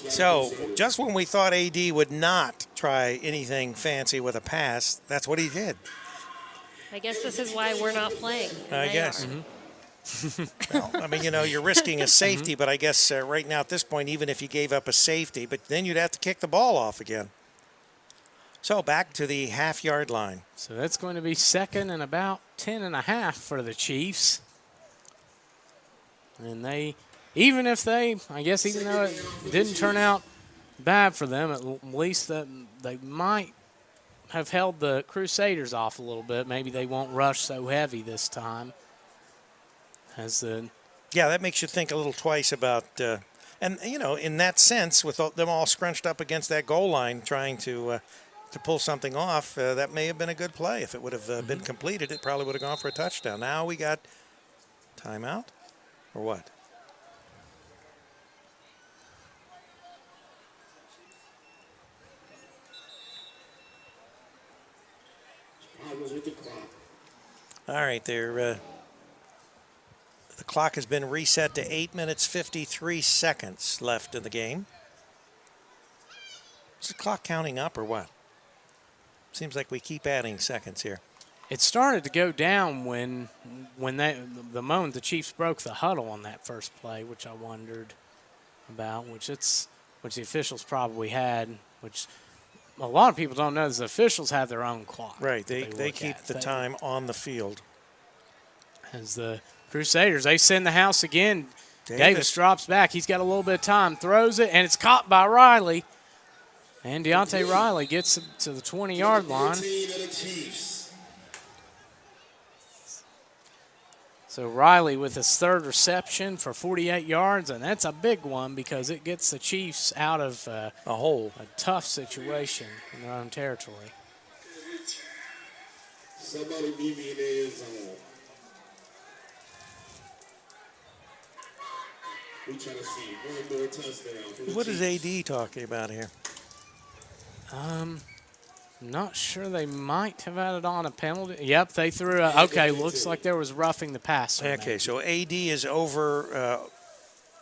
Speaker 1: So just when we thought AD would not try anything fancy with a pass, that's what he did.
Speaker 17: I guess this is why we're not playing.
Speaker 1: I guess. Well, I mean, you're risking a safety, but I guess right now at this point, even if you gave up a safety, but then you'd have to kick the ball off again. So back to the half-yard line.
Speaker 2: So that's going to be 2nd and about 10.5 for the Chiefs. And even though it didn't turn out bad for them, at least that they might have held the Crusaders off a little bit. Maybe they won't rush so heavy this time.
Speaker 1: Yeah, that makes you think a little twice about, in that sense, with them all scrunched up against that goal line trying to pull something off, that may have been a good play. If it would have been completed, it probably would have gone for a touchdown. Now we got timeout or what? All right, the clock has been reset to 8 minutes, 53 seconds left in the game. Is the clock counting up or what? Seems like we keep adding seconds here.
Speaker 2: It started to go down when the moment the Chiefs broke the huddle on that first play, which I wondered about, which the officials probably had, which a lot of people don't know is the officials have their own clock.
Speaker 1: Right, they keep the time on the field.
Speaker 2: As the Crusaders, they send the house again. Davis drops back. He's got a little bit of time, throws it, and it's caught by Riley. And Deontay Riley gets it to the 20-yard line. So Riley with his 3rd reception for 48 yards, and that's a big one because it gets the Chiefs out of a tough situation in their own territory.
Speaker 13: Somebody meet me in the end zone. We trying to see one more touchdown.
Speaker 1: What is AD talking about here?
Speaker 2: Not sure, they might have added on a penalty. Yep, they threw a, okay, looks like there was roughing the passer.
Speaker 1: Okay,
Speaker 2: maybe.
Speaker 1: so AD is over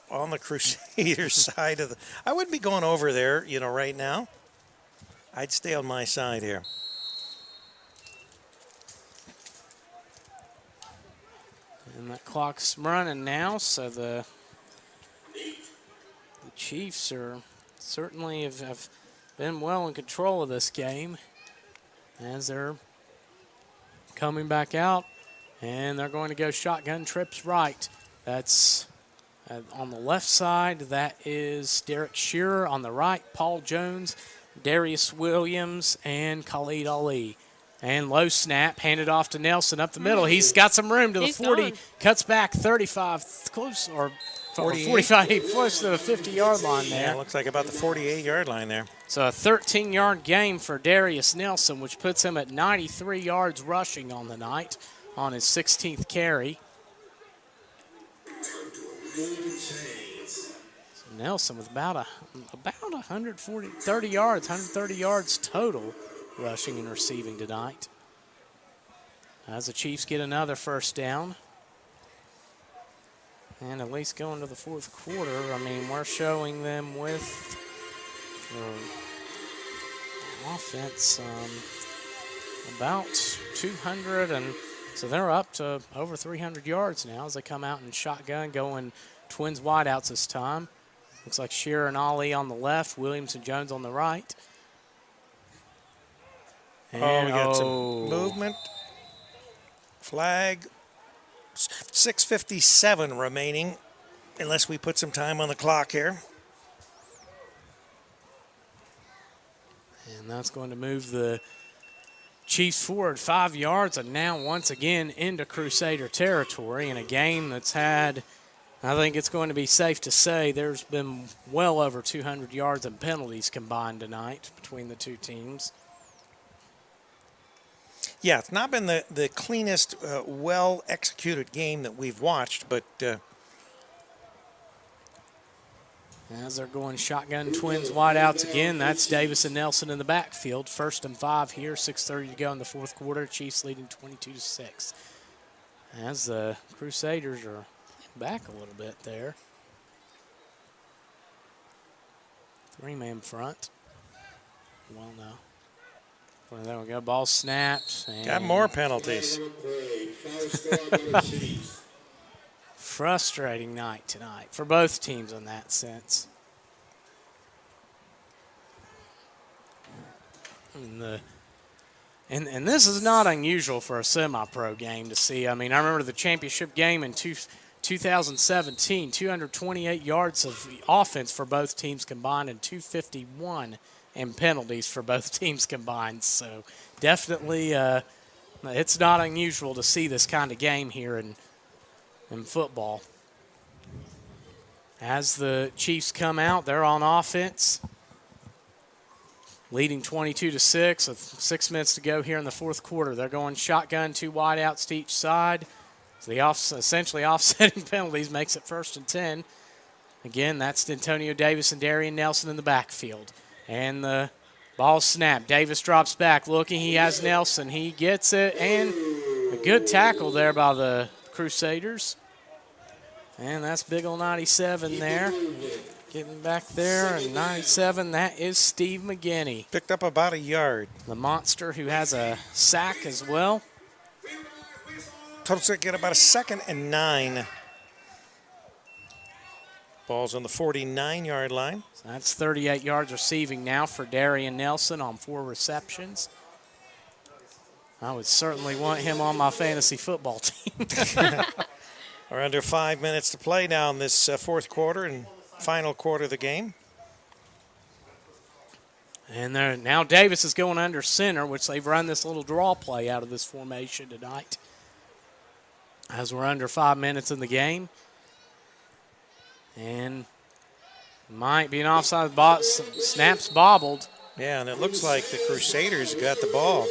Speaker 1: on the Crusaders side of the. I wouldn't be going over there, right now. I'd stay on my side here.
Speaker 2: And that clock's running now, so the Chiefs are certainly have been well in control of this game as they're coming back out, and they're going to go shotgun trips right. That's on the left side. That is Derek Shearer. On the right, Paul Jones, Darius Williams, and Khalid Ali. And low snap, handed off to Nelson up the middle. He's got some room to the 40,
Speaker 17: gone.
Speaker 2: Cuts back 35, close, or 45, close to the 50-yard line there.
Speaker 1: Yeah, looks like about the 48-yard line there.
Speaker 2: So a 13-yard game for Darius Nelson, which puts him at 93 yards rushing on the night on his 16th carry. So Nelson with about 130 yards total rushing and receiving tonight. As the Chiefs get another first down. And at least going to the fourth quarter, I mean, we're showing them with offense about 200, and so they're up to over 300 yards now as they come out in shotgun, going twins wideouts this time. Looks like Shearer and Ali on the left, Williams and Jones on the right. And
Speaker 1: we got some movement. Flag. 6:57 remaining, unless we put some time on the clock here.
Speaker 2: And that's going to move the Chiefs forward 5 yards, and now once again into Crusader territory in a game that's had, I think it's going to be safe to say, there's been well over 200 yards and penalties combined tonight between the two teams.
Speaker 1: Yeah, it's not been the cleanest, well-executed game that we've watched, but...
Speaker 2: As they're going shotgun twins wideouts again, that's Davis and Nelson in the backfield. 1st and 5 here, 6:30 to go in the fourth quarter. Chiefs leading 22-6. As the Crusaders are back a little bit there. 3-man front. Well, no. Well, there we go. Ball snapped.
Speaker 1: Got more penalties.
Speaker 2: Frustrating night tonight for both teams in that sense. And this is not unusual for a semi-pro game to see. I mean, I remember the championship game in 2017, 228 yards of offense for both teams combined and 251 and penalties for both teams combined. So definitely it's not unusual to see this kind of game here in football. As the Chiefs come out, they're on offense, leading 22-6 with 6 minutes to go here in the fourth quarter. They're going shotgun, 2 wideouts to each side. So the essentially offsetting penalties makes it 1st and 10. Again, that's Antonio Davis and Darien Nelson in the backfield. And the ball snapped. Davis drops back looking. He has Nelson. He gets it. And a good tackle there by the Crusaders. And that's big ol' 97 there. Getting back there. And 97, that is Steve McGinney.
Speaker 1: Picked up about a yard.
Speaker 2: The monster who has a sack as well.
Speaker 1: Total sack get about a 2nd and 9. Ball's on the 49-yard line.
Speaker 2: So that's 38 yards receiving now for Darien Nelson on 4 receptions. I would certainly want him on my fantasy football team.
Speaker 1: We're under 5 minutes to play now in this fourth quarter and final quarter of the game.
Speaker 2: And now Davis is going under center, which they've run this little draw play out of this formation tonight. As we're under 5 minutes in the game. And might be an offside snaps bobbled.
Speaker 1: Yeah, and it looks like the Crusaders got the ball.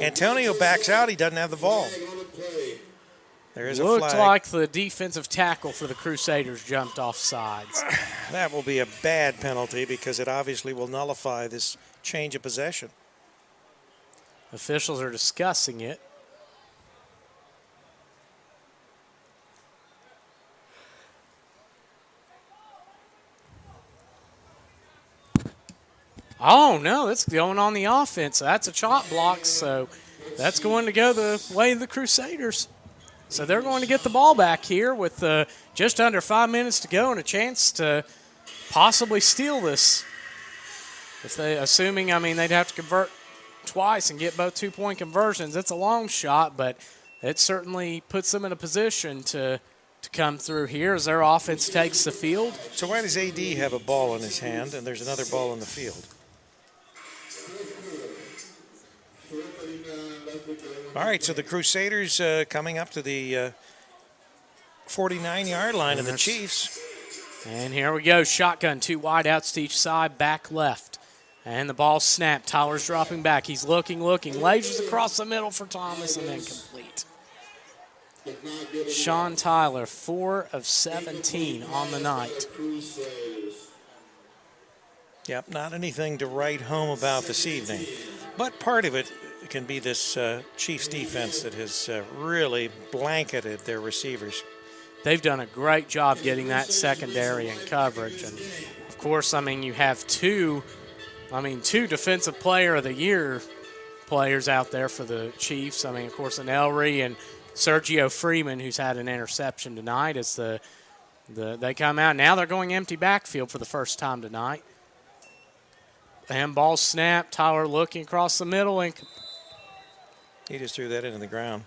Speaker 1: Antonio backs out. He doesn't have the ball. There is a flag.
Speaker 2: Looked like the defensive tackle for the Crusaders jumped off sides.
Speaker 1: That will be a bad penalty because it obviously will nullify this change of possession.
Speaker 2: Officials are discussing it. Oh, no, that's going on the offense. That's a chop block, so that's going to go the way of the Crusaders. So they're going to get the ball back here with just under 5 minutes to go and a chance to possibly steal this. Assuming, they'd have to convert twice and get both 2-point conversions. It's a long shot, but it certainly puts them in a position to come through here as their offense takes the field.
Speaker 1: So why does AD have a ball in his hand and there's another ball in the field? All right, so the Crusaders coming up to the 49-yard line of the Chiefs.
Speaker 2: And here we go, shotgun, 2 wideouts to each side, back left. And the ball snapped. Tyler's dropping back. He's looking, lasers across the middle for Thomas and then complete. Sean Tyler, 4 of 17 on the night.
Speaker 1: Yep, not anything to write home about this evening. But part of it can be this Chiefs defense that has really blanketed their receivers.
Speaker 2: They've done a great job getting that secondary in coverage. And, of course, you have two Defensive Player of the Year players out there for the Chiefs. Of course, an Ellery and Sergio Freeman, who's had an interception tonight, as they come out. Now they're going empty backfield for the first time tonight. And ball snap. Tyler looking across the middle. And
Speaker 1: he just threw that into the ground.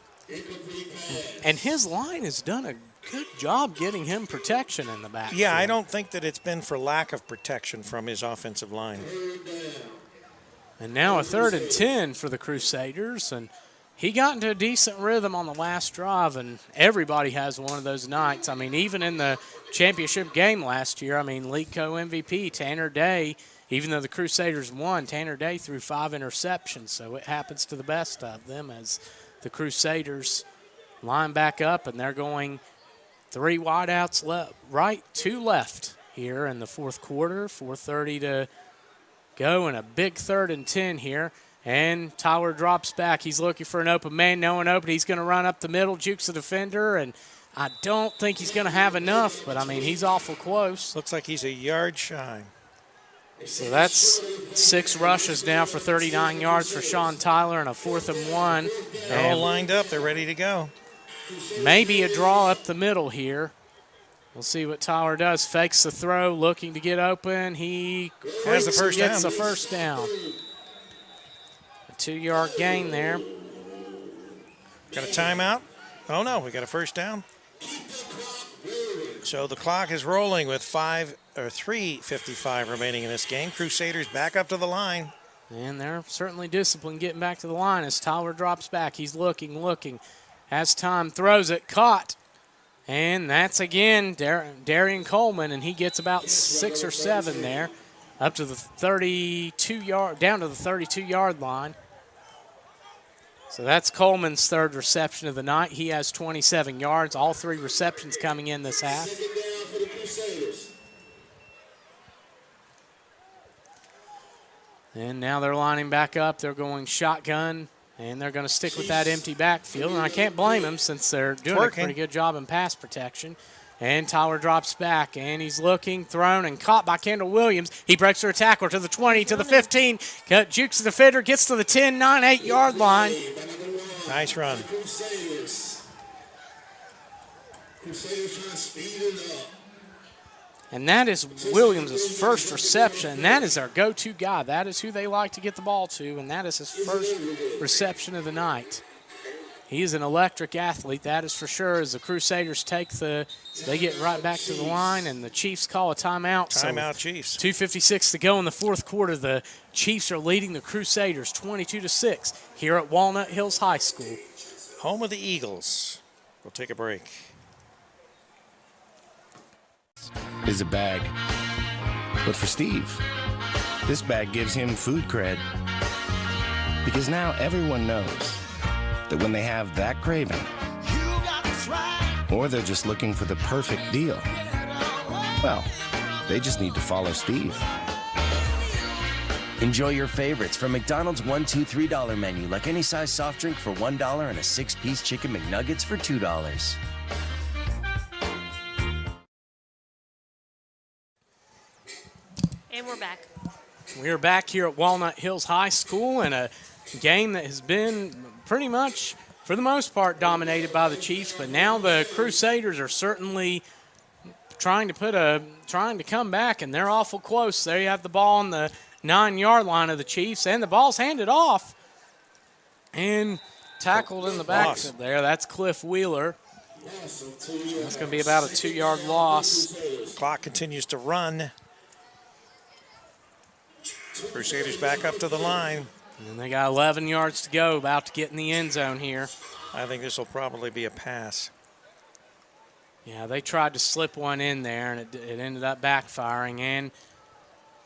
Speaker 2: And his line has done a good job getting him protection in the backfield.
Speaker 1: Yeah, I don't think that it's been for lack of protection from his offensive line.
Speaker 2: And now a 3rd and 10 for the Crusaders. And he got into a decent rhythm on the last drive, and everybody has one of those nights. Even in the championship game last year, League Co-MVP Tanner Day, even though the Crusaders won, Tanner Day threw 5 interceptions, so it happens to the best of them as the Crusaders line back up, and they're going 3 wideouts right, 2 left here in the fourth quarter. 4:30 to go, and a big 3rd and 10 here. And Tyler drops back. He's looking for an open man. No one open. He's going to run up the middle, jukes the defender, and I don't think he's going to have enough, but, he's awful close.
Speaker 1: Looks like he's a yard shy.
Speaker 2: So that's 6 rushes now for 39 yards for Sean Tyler and a 4th and 1.
Speaker 1: They're all lined up. They're ready to go.
Speaker 2: Maybe a draw up the middle here. We'll see what Tyler does. Fakes the throw, looking to get open. He
Speaker 1: has the first
Speaker 2: gets
Speaker 1: down.
Speaker 2: the first down. A 2-yard gain there.
Speaker 1: Got a timeout? Oh, no, we got a first down. So the clock is rolling with 3:55 remaining in this game. Crusaders back up to the line.
Speaker 2: And they're certainly disciplined getting back to the line as Tyler drops back. He's looking. Has time, throws it, caught. And that's again Darien Coleman, and he gets about 6 or 7 there, up to the down to the 32-yard line. So that's Coleman's 3rd reception of the night. He has 27 yards, all 3 receptions coming in this half. And now they're lining back up. They're going shotgun, and they're going to stick with that empty backfield. And I can't blame them since they're doing a pretty good job in pass protection. And Tyler drops back, and he's looking, thrown, and caught by Kendall Williams. He breaks through a tackle to the 20, to the 15. Jukes the defender, gets to the 10, 9, 8-yard line.
Speaker 1: Nice run.
Speaker 13: Crusaders trying to speed it up.
Speaker 2: And that is Williams' first reception. And that is our go-to guy. That is who they like to get the ball to, and that is his first reception of the night. He is an electric athlete, that is for sure, as the Crusaders they get right back to the line, and the Chiefs call a timeout.
Speaker 1: Timeout, Chiefs.
Speaker 2: 2:56 to go in the fourth quarter. The Chiefs are leading the Crusaders 22-6 here at Walnut Hills High School.
Speaker 1: Home of the Eagles. We'll take a break.
Speaker 3: Is a bag. But for Steve, this bag gives him food cred. Because now everyone knows that when they have that craving, or they're just looking for the perfect deal, well, they just need to follow Steve.
Speaker 4: Enjoy your favorites from McDonald's $1, $2, $3 menu, like any size soft drink for $1 and a 6-piece chicken McNuggets for $2.
Speaker 17: And we're back.
Speaker 2: We're back here at Walnut Hills High School in a game that has been pretty much, for the most part, dominated by the Chiefs, but now the Crusaders are certainly trying to come back, and they're awful close. There you have the ball on the 9-yard line of the Chiefs, and the ball's handed off and tackled in the backfield there. That's Cliff Wheeler. That's going to be about a 2-yard loss.
Speaker 1: Clock continues to run. Crusaders back up to the line.
Speaker 2: And they got 11 yards to go, about to get in the end zone here.
Speaker 1: I think this will probably be a pass.
Speaker 2: Yeah, they tried to slip one in there, and it ended up backfiring. And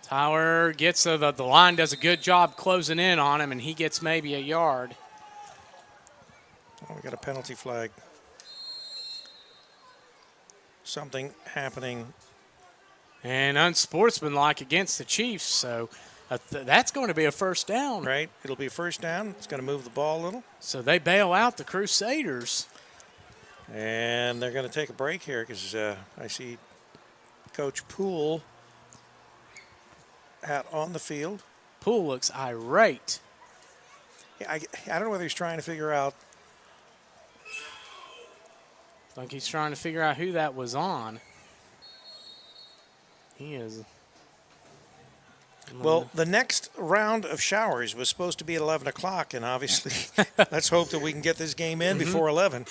Speaker 2: Tyler gets the line, does a good job closing in on him, and he gets maybe a yard.
Speaker 1: Oh, we got a penalty flag. Something happening.
Speaker 2: And unsportsmanlike against the Chiefs, so that's going to be a first down.
Speaker 1: Right, it'll be a first down. It's going to move the ball a little.
Speaker 2: So they bail out the Crusaders.
Speaker 1: And they're going to take a break here because I see Coach Poole out on the field.
Speaker 2: Poole looks irate.
Speaker 1: Yeah, I don't know whether he's trying to figure out.
Speaker 2: I think he's trying to figure out who that was on. He is.
Speaker 1: Well, the next round of showers was supposed to be at 11 o'clock, and obviously let's hope that we can get this game in before 11.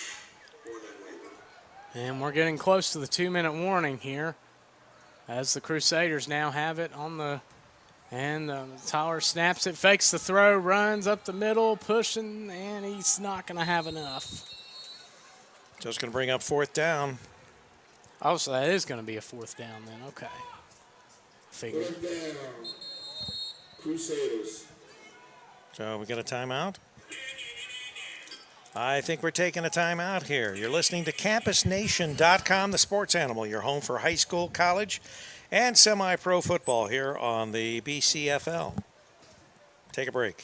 Speaker 2: And we're getting close to the 2-minute warning here as the Crusaders now have it on the – and Tyler snaps it, fakes the throw, runs up the middle, pushing, and he's not going to have enough.
Speaker 1: So it's going to bring up fourth down.
Speaker 2: Oh, so that is going to be a fourth down then. Okay. Figured.
Speaker 13: Fourth down. Crusaders.
Speaker 1: So we got a timeout? I think we're taking a timeout here. You're listening to CampusNation.com, the sports animal, your home for high school, college, and semi-pro football here on the BCFL. Take a break.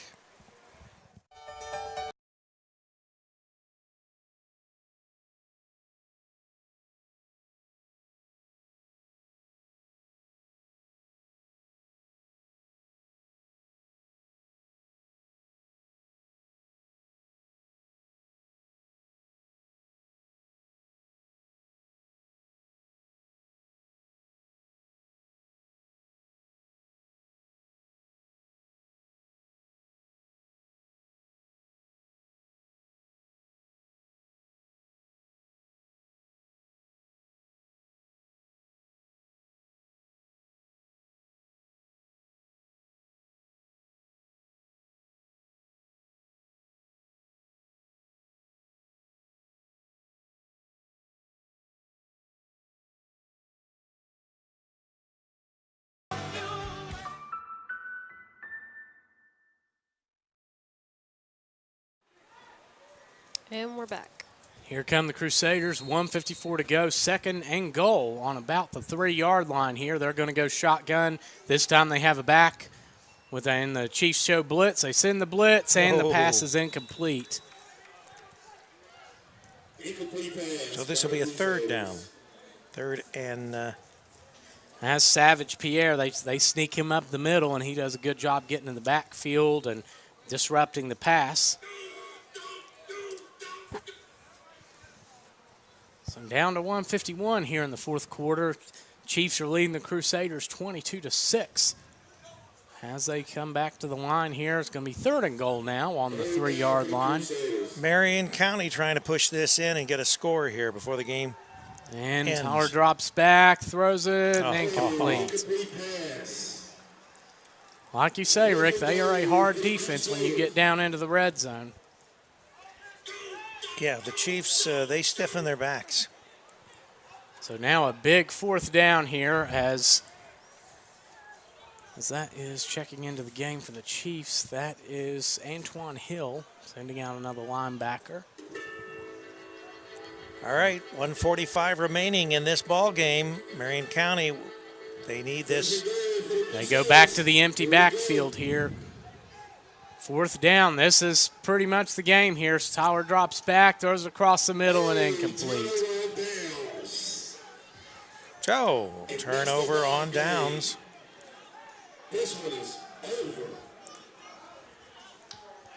Speaker 17: And we're back.
Speaker 2: Here come the Crusaders, 1:54 to go, second and goal on about the 3-yard line here. They're going to go shotgun. This time they have a back. Within the Chiefs show blitz, they send the blitz, and the pass is incomplete.
Speaker 1: So this will be a third down. Third and...
Speaker 2: As Savage Pierre, they sneak him up the middle, and he does a good job getting in the backfield and disrupting the pass. So down to 1:51 here in the fourth quarter. Chiefs are leading the Crusaders 22-6. As they come back to the line here, it's going to be third and goal now on the 3-yard line.
Speaker 1: Marion County trying to push this in and get a score here before the game
Speaker 2: and
Speaker 1: ends.
Speaker 2: Tyler drops back, throws it, incomplete. Like you say, Rick, they are a hard defense when you get down into the red zone.
Speaker 1: Yeah, the Chiefs, they stiffen their backs.
Speaker 2: So now a big fourth down here as that is checking into the game for the Chiefs. That is Antoine Hill sending out another linebacker.
Speaker 1: All right, 1:45 remaining in this ball game. Marion County, they need this
Speaker 2: They go back to the empty backfield here. 4th down. This is pretty much the game here. So Tyler drops back, throws across the middle, and incomplete.
Speaker 1: So, turnover on downs.
Speaker 13: This one is over.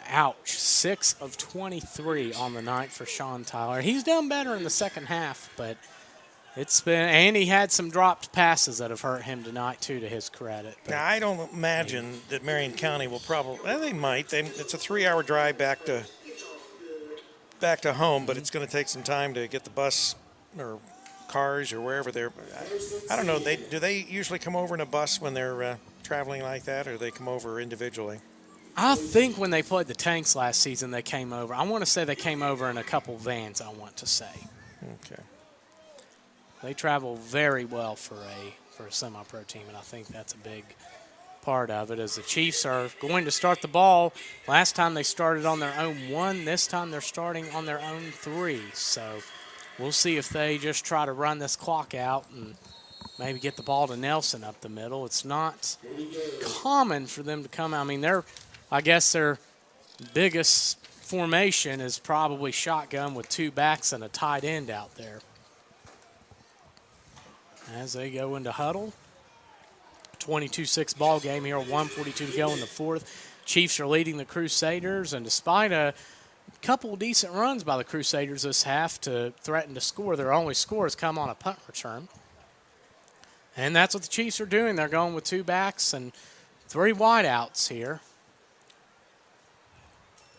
Speaker 2: Ouch. 6 of 23 on the night for Sean Tyler. He's done better in the second half, but it's been, and he had some dropped passes that have hurt him tonight, too, to his credit. But
Speaker 1: now, I don't imagine that Marion County will probably, well, they might. It's a 3-hour drive back to home, but it's going to take some time to get the bus or cars or wherever they're. I don't know. Do they usually come over in a bus when they're traveling like that, or do they come over individually?
Speaker 2: I think when they played the Tanks last season, they came over. I want to say they came over in a couple vans, I want to say.
Speaker 1: Okay.
Speaker 2: They travel very well for a semi-pro team, and I think that's a big part of it, as the Chiefs are going to start the ball. Last time they started on their own 1. This time they're starting on their own 3. So we'll see if they just try to run this clock out and maybe get the ball to Nelson up the middle. It's not common for them to come out. I mean, I guess their biggest formation is probably shotgun with 2 backs and a tight end out there. As they go into huddle. 22-6 ball game here, 1:42 to go in the 4th. Chiefs are leading the Crusaders, and despite a couple decent runs by the Crusaders this half to threaten to score, their only score has come on a punt return. And that's what the Chiefs are doing. They're going with 2 backs and 3 wideouts here.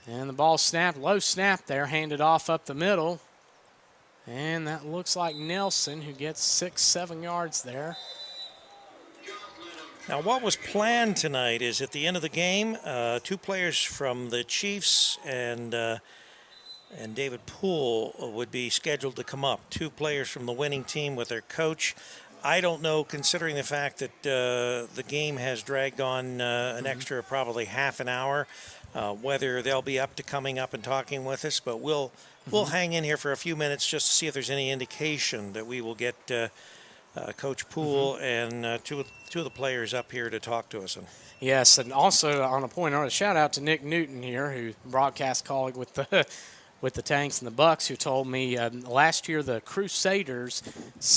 Speaker 2: And the ball snapped, low snap there, handed off up the middle. And that looks like Nelson, who gets 6-7 yards there.
Speaker 1: Now, what was planned tonight is at the end of the game, 2 players from the Chiefs and David Poole would be scheduled to come up. 2 players from the winning team with their coach. I don't know, considering the fact that the game has dragged on an extra probably half an hour, whether they'll be up to coming up and talking with us, but we'll hang in here for a few minutes just to see if there's any indication that we will get Coach Poole and two of the players up here to talk to us.
Speaker 2: Yes, and also on a point, a shout out to Nick Newton here, who broadcast colleague with the Tanks and the Bucks, who told me last year the Crusaders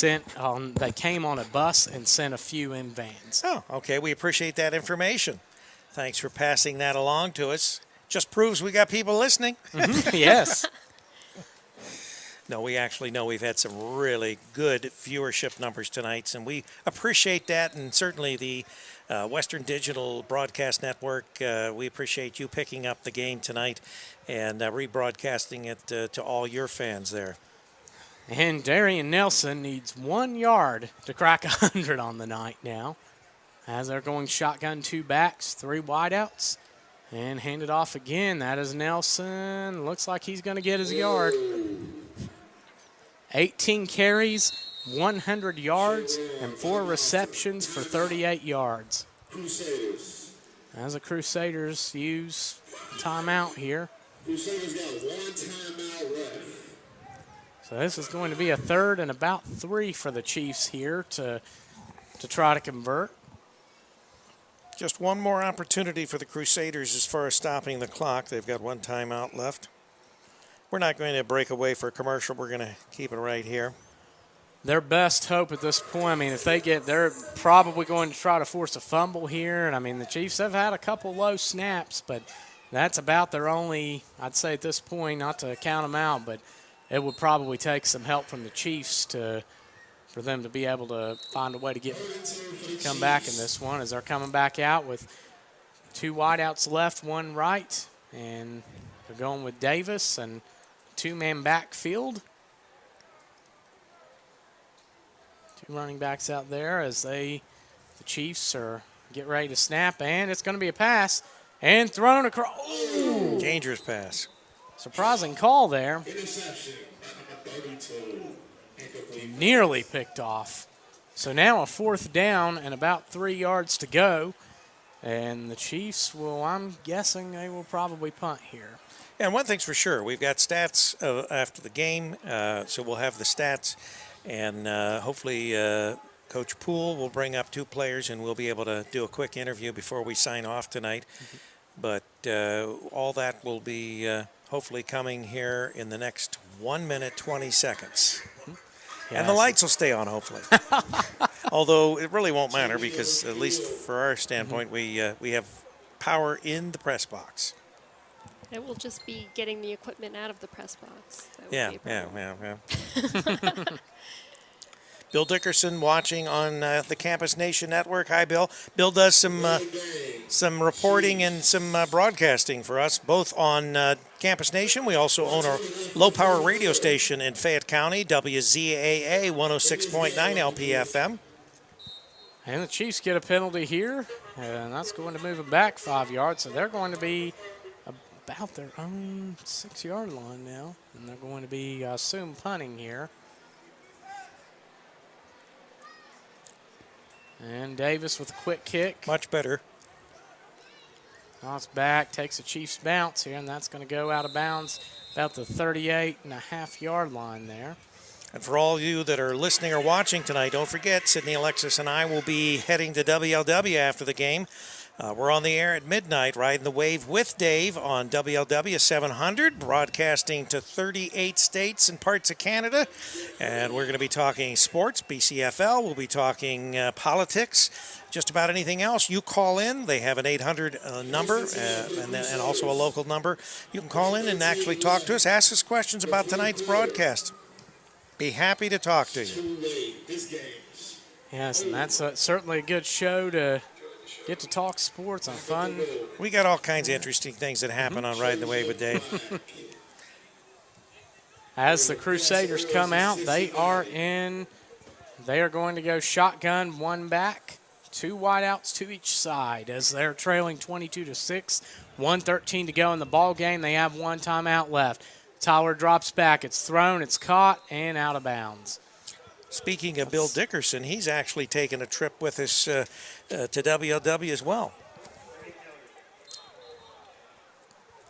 Speaker 2: they came on a bus and sent a few in vans.
Speaker 1: Oh, okay. We appreciate that information. Thanks for passing that along to us. Just proves we got people listening.
Speaker 2: Yes.
Speaker 1: No, we actually know we've had some really good viewership numbers tonight, and we appreciate that, and certainly the Western Digital Broadcast Network, we appreciate you picking up the game tonight and rebroadcasting it to all your fans there.
Speaker 2: And Darien Nelson needs 1 yard to crack 100 on the night now, as they're going shotgun, 2 backs, 3 wideouts, and hand it off again. That is Nelson. Looks like he's going to get his yard. 18 carries, 100 yards, and 4 receptions for 38 yards.
Speaker 13: Crusaders.
Speaker 2: As the Crusaders use timeout here.
Speaker 13: Crusaders got 1 timeout left.
Speaker 2: So this is going to be a 3rd and about 3 for the Chiefs here to try to convert.
Speaker 1: Just one more opportunity for the Crusaders as far as stopping the clock. They've got 1 timeout left. We're not going to break away for a commercial. We're going to keep it right here.
Speaker 2: Their best hope at this point, I mean, if they're probably going to try to force a fumble here. And, I mean, the Chiefs have had a couple low snaps, but that's about their only, I'd say at this point, not to count them out, but it would probably take some help from the Chiefs for them to be able to find a way to come back in this one, as they're coming back out with 2 wideouts left, 1 right, and they're going with Davis and 2-man backfield. 2 running backs out there as the Chiefs are get ready to snap, and it's going to be a pass and thrown across. Ooh.
Speaker 1: Dangerous pass.
Speaker 2: Surprising call there. Nearly picked off. So now a 4th down and about 3 yards to go. And the Chiefs will, I'm guessing they will probably punt here.
Speaker 1: Yeah, and one thing's for sure, we've got stats after the game, so we'll have the stats, and hopefully Coach Poole will bring up 2 players, and we'll be able to do a quick interview before we sign off tonight. But all that will be hopefully coming here in the next 1 minute, 20 seconds. And the lights will stay on, hopefully. Although it really won't matter because, at least for our standpoint, we have power in the press box.
Speaker 17: It will just be getting the equipment out of the press box. That would
Speaker 1: Yeah,
Speaker 17: be a
Speaker 1: yeah.
Speaker 17: problem.
Speaker 1: Bill Dickerson watching on the Campus Nation Network. Hi, Bill. Bill does some reporting and some broadcasting for us, both on Campus Nation. We also own our low-power radio station in Fayette County, WZAA 106.9 LPFM.
Speaker 2: And the Chiefs get a penalty here, and that's going to move them back 5 yards. So they're going to be about their own 6-yard line now, and they're going to be, I assume, punting here. And Davis with a quick kick.
Speaker 1: Much better.
Speaker 2: Bounce back, takes a Chiefs bounce here, and that's going to go out of bounds about the 38.5-yard line there.
Speaker 1: And for all of you that are listening or watching tonight, don't forget, Sydney, Alexis, and I will be heading to WLW after the game. We're on the air at midnight, riding the wave with Dave on WLW 700, broadcasting to 38 states and parts of Canada. And we're going to be talking sports, BCFL. We'll be talking politics, just about anything else. You call in. They have an 800 number and also a local number. You can call in and actually talk to us. Ask us questions about tonight's broadcast. Be happy to talk to you.
Speaker 2: Yes, and that's certainly a good show to get to talk sports on fun.
Speaker 1: We got all kinds of interesting things that happen on Riding the Wave with Dave.
Speaker 2: As the Crusaders come out, they are going to go shotgun, 1 back, 2 wideouts to each side as they're trailing 22-6, 1:13 to go in the ball game. They have 1 timeout left. Tyler drops back. It's thrown, it's caught, and out of bounds.
Speaker 1: Speaking of Bill Dickerson, he's actually taken a trip with us to WLW as well.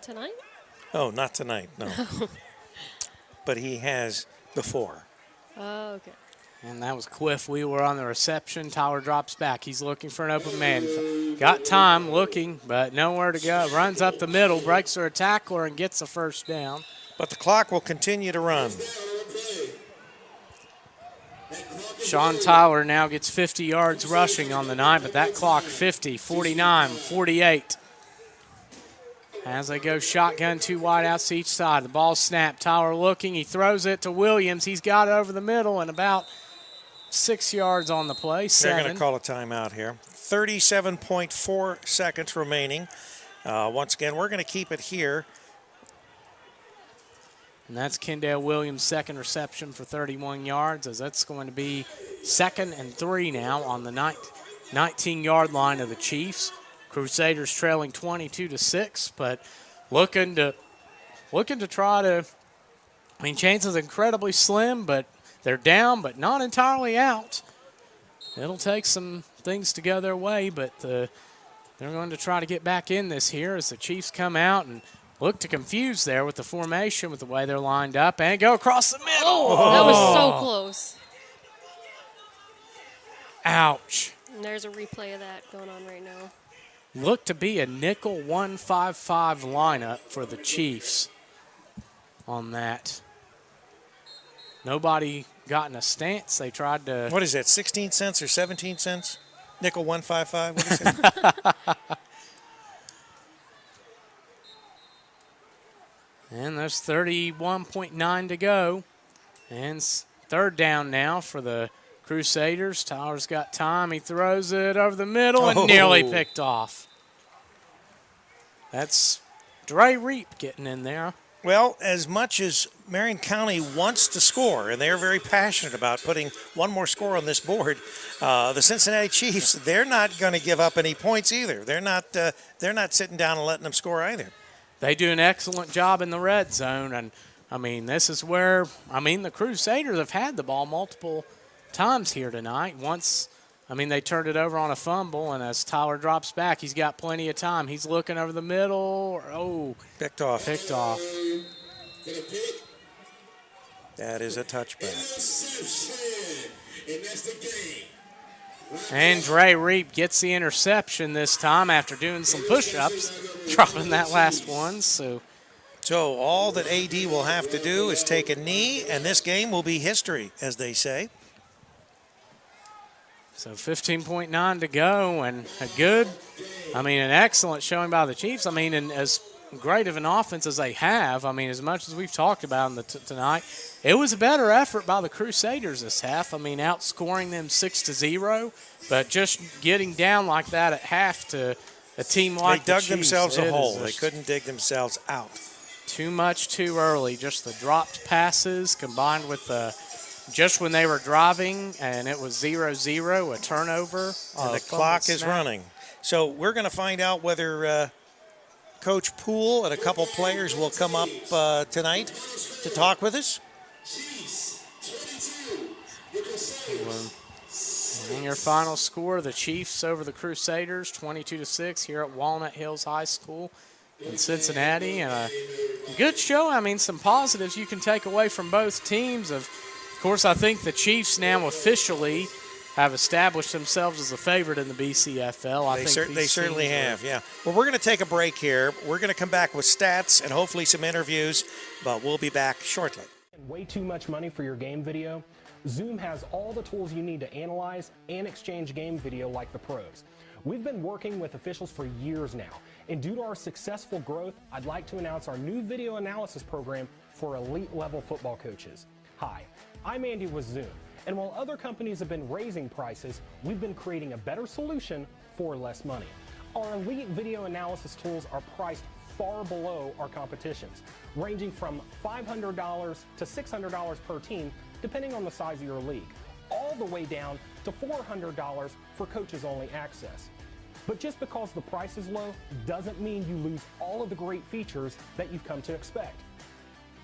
Speaker 17: Tonight?
Speaker 1: Oh, not tonight, no. But he has before.
Speaker 17: Oh, okay.
Speaker 2: And that was Cliff. We were on the reception. Tyler drops back. He's looking for an open man. Got time looking, but nowhere to go. Runs up the middle, breaks through a tackler, and gets a first down.
Speaker 1: But the clock will continue to run.
Speaker 2: Sean Tyler now gets 50 yards rushing on the night, but that clock 50, 49, 48. As they go shotgun, 2 wideouts to each side. The ball snapped. Tyler looking. He throws it to Williams. He's got it over the middle and about 6 yards on the play. 7.
Speaker 1: They're going to call a timeout here. 37.4 seconds remaining. Once again, we're going to keep it here.
Speaker 2: And that's Kendall Williams' second reception for 31 yards, as that's going to be 2nd and 3 now on the 19-yard line of the Chiefs. Crusaders trailing 22-6, but looking to try to. I mean, chances incredibly slim, but they're down, but not entirely out. It'll take some things to go their way, but they're going to try to get back in this here as the Chiefs come out and look to confuse there with the formation, with the way they're lined up, and go across the middle.
Speaker 17: Oh, that was so close.
Speaker 2: Ouch.
Speaker 17: And there's a replay of that going on right now.
Speaker 2: Looked to be a nickel 1-5-5 lineup for the Chiefs on that. Nobody got in a stance. They tried to.
Speaker 1: What is that, 16 cents or 17 cents? Nickel 155, what is it?
Speaker 2: And there's 31.9 to go. And 3rd down now for the Crusaders. Tyler's got time. He throws it over the middle and nearly picked off. That's Dre Reap getting in there.
Speaker 1: Well, as much as Marion County wants to score, and they're very passionate about putting one more score on this board, the Cincinnati Chiefs, they're not going to give up any points either. They're not sitting down and letting them score either.
Speaker 2: They do an excellent job in the red zone, and, I mean, this is where, I mean, the Crusaders have had the ball multiple times here tonight. Once, I mean, they turned it over on a fumble, and as Tyler drops back, he's got plenty of time. He's looking over the middle. Oh.
Speaker 1: Picked off.
Speaker 2: Picked off.
Speaker 1: That is a touchback.
Speaker 13: And that's the game.
Speaker 2: And Dre Reap gets the interception this time after doing some push-ups, dropping that last one. So
Speaker 1: all that AD will have to do is take a knee, and this game will be history, as they say.
Speaker 2: So 15.9 to go, and an excellent showing by the Chiefs. And as great of an offense as they have, as much as we've talked about tonight, it was a better effort by the Crusaders this half. Outscoring them 6-0, but just getting down like that at half to a team like the Chiefs.
Speaker 1: They dug themselves a hole. They couldn't dig themselves out.
Speaker 2: Too much too early. Just the dropped passes combined with just when they were driving, and it was 0-0, a turnover.
Speaker 1: And the clock is running. So we're going to find out whether Coach Poole and a couple players will come up tonight to talk with us.
Speaker 2: And your final score, the Chiefs over the Crusaders, 22-6 here at Walnut Hills High School in Cincinnati. And a good show. Some positives you can take away from both teams. Of course, I think the Chiefs now officially have established themselves as a favorite in the BCFL.
Speaker 1: They certainly have, yeah. Well, we're going to take a break here. We're going to come back with stats and hopefully some interviews, but we'll be back shortly.
Speaker 6: Way too much money for your game video? Zoom has all the tools you need to analyze and exchange game video like the pros. We've been working with officials for years now, and due to our successful growth, I'd like to announce our new video analysis program for elite-level football coaches. Hi, I'm Andy with Zoom, and while other companies have been raising prices, we've been creating a better solution for less money. Our elite video analysis tools are priced far below our competition's, ranging from $500 to $600 per team, depending on the size of your league, all the way down to $400 for coaches-only access. But just because the price is low doesn't mean you lose all of the great features that you've come to expect.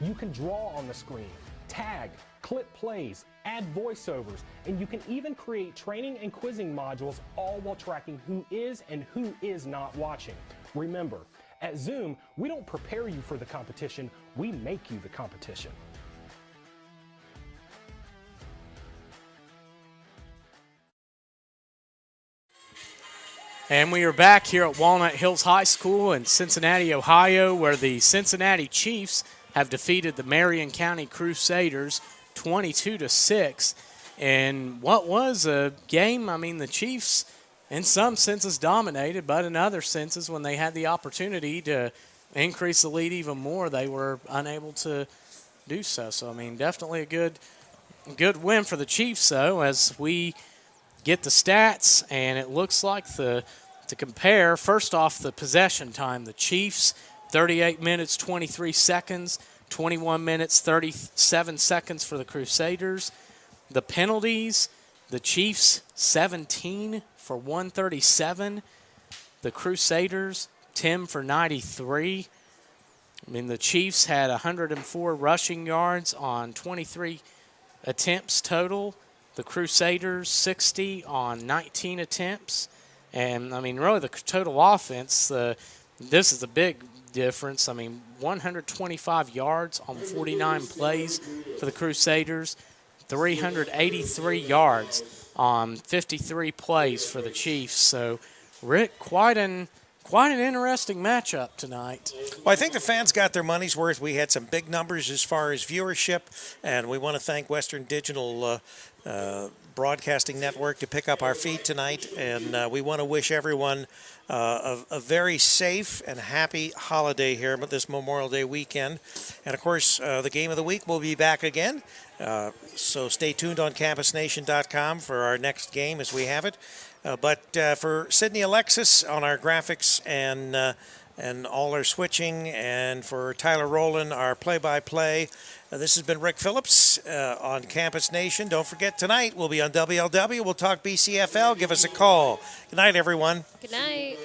Speaker 6: You can draw on the screen, tag, clip plays, add voiceovers, and you can even create training and quizzing modules, all while tracking who is and who is not watching. Remember, at Zoom, we don't prepare you for the competition, we make you the competition.
Speaker 2: And we are back here at Walnut Hills High School in Cincinnati, Ohio, where the Cincinnati Chiefs have defeated the Marion County Crusaders 22-6. And what was a game, the Chiefs in some senses dominated, but in other senses when they had the opportunity to increase the lead even more, they were unable to do so. So, definitely a good win for the Chiefs, though, as we get the stats, and it looks like to compare, first off, the possession time. The Chiefs, 38 minutes, 23 seconds, 21 minutes, 37 seconds for the Crusaders. The penalties, the Chiefs, 17 for 137. The Crusaders, 10 for 93. The Chiefs had 104 rushing yards on 23 attempts total. The Crusaders, 60 on 19 attempts. And, really, the total offense, this is a big difference. 125 yards on 49 plays for the Crusaders, 383 yards on 53 plays for the Chiefs. So, Rick, quite an interesting matchup tonight.
Speaker 1: Well, I think the fans got their money's worth. We had some big numbers as far as viewership, and we want to thank Western Digital Broadcasting Network to pick up our feed tonight, and we want to wish everyone a very safe and happy holiday here this Memorial Day weekend. And, of course, the game of the week will be back again, so stay tuned on campusnation.com for our next game as we have it. But for Sydney Alexis on our graphics and all our switching, and for Tyler Rowland, our play-by-play, this has been Rick Phillips on Campus Nation. Don't forget, tonight we'll be on WLW. We'll talk BCFL. Give us a call. Good night, everyone.
Speaker 17: Good night.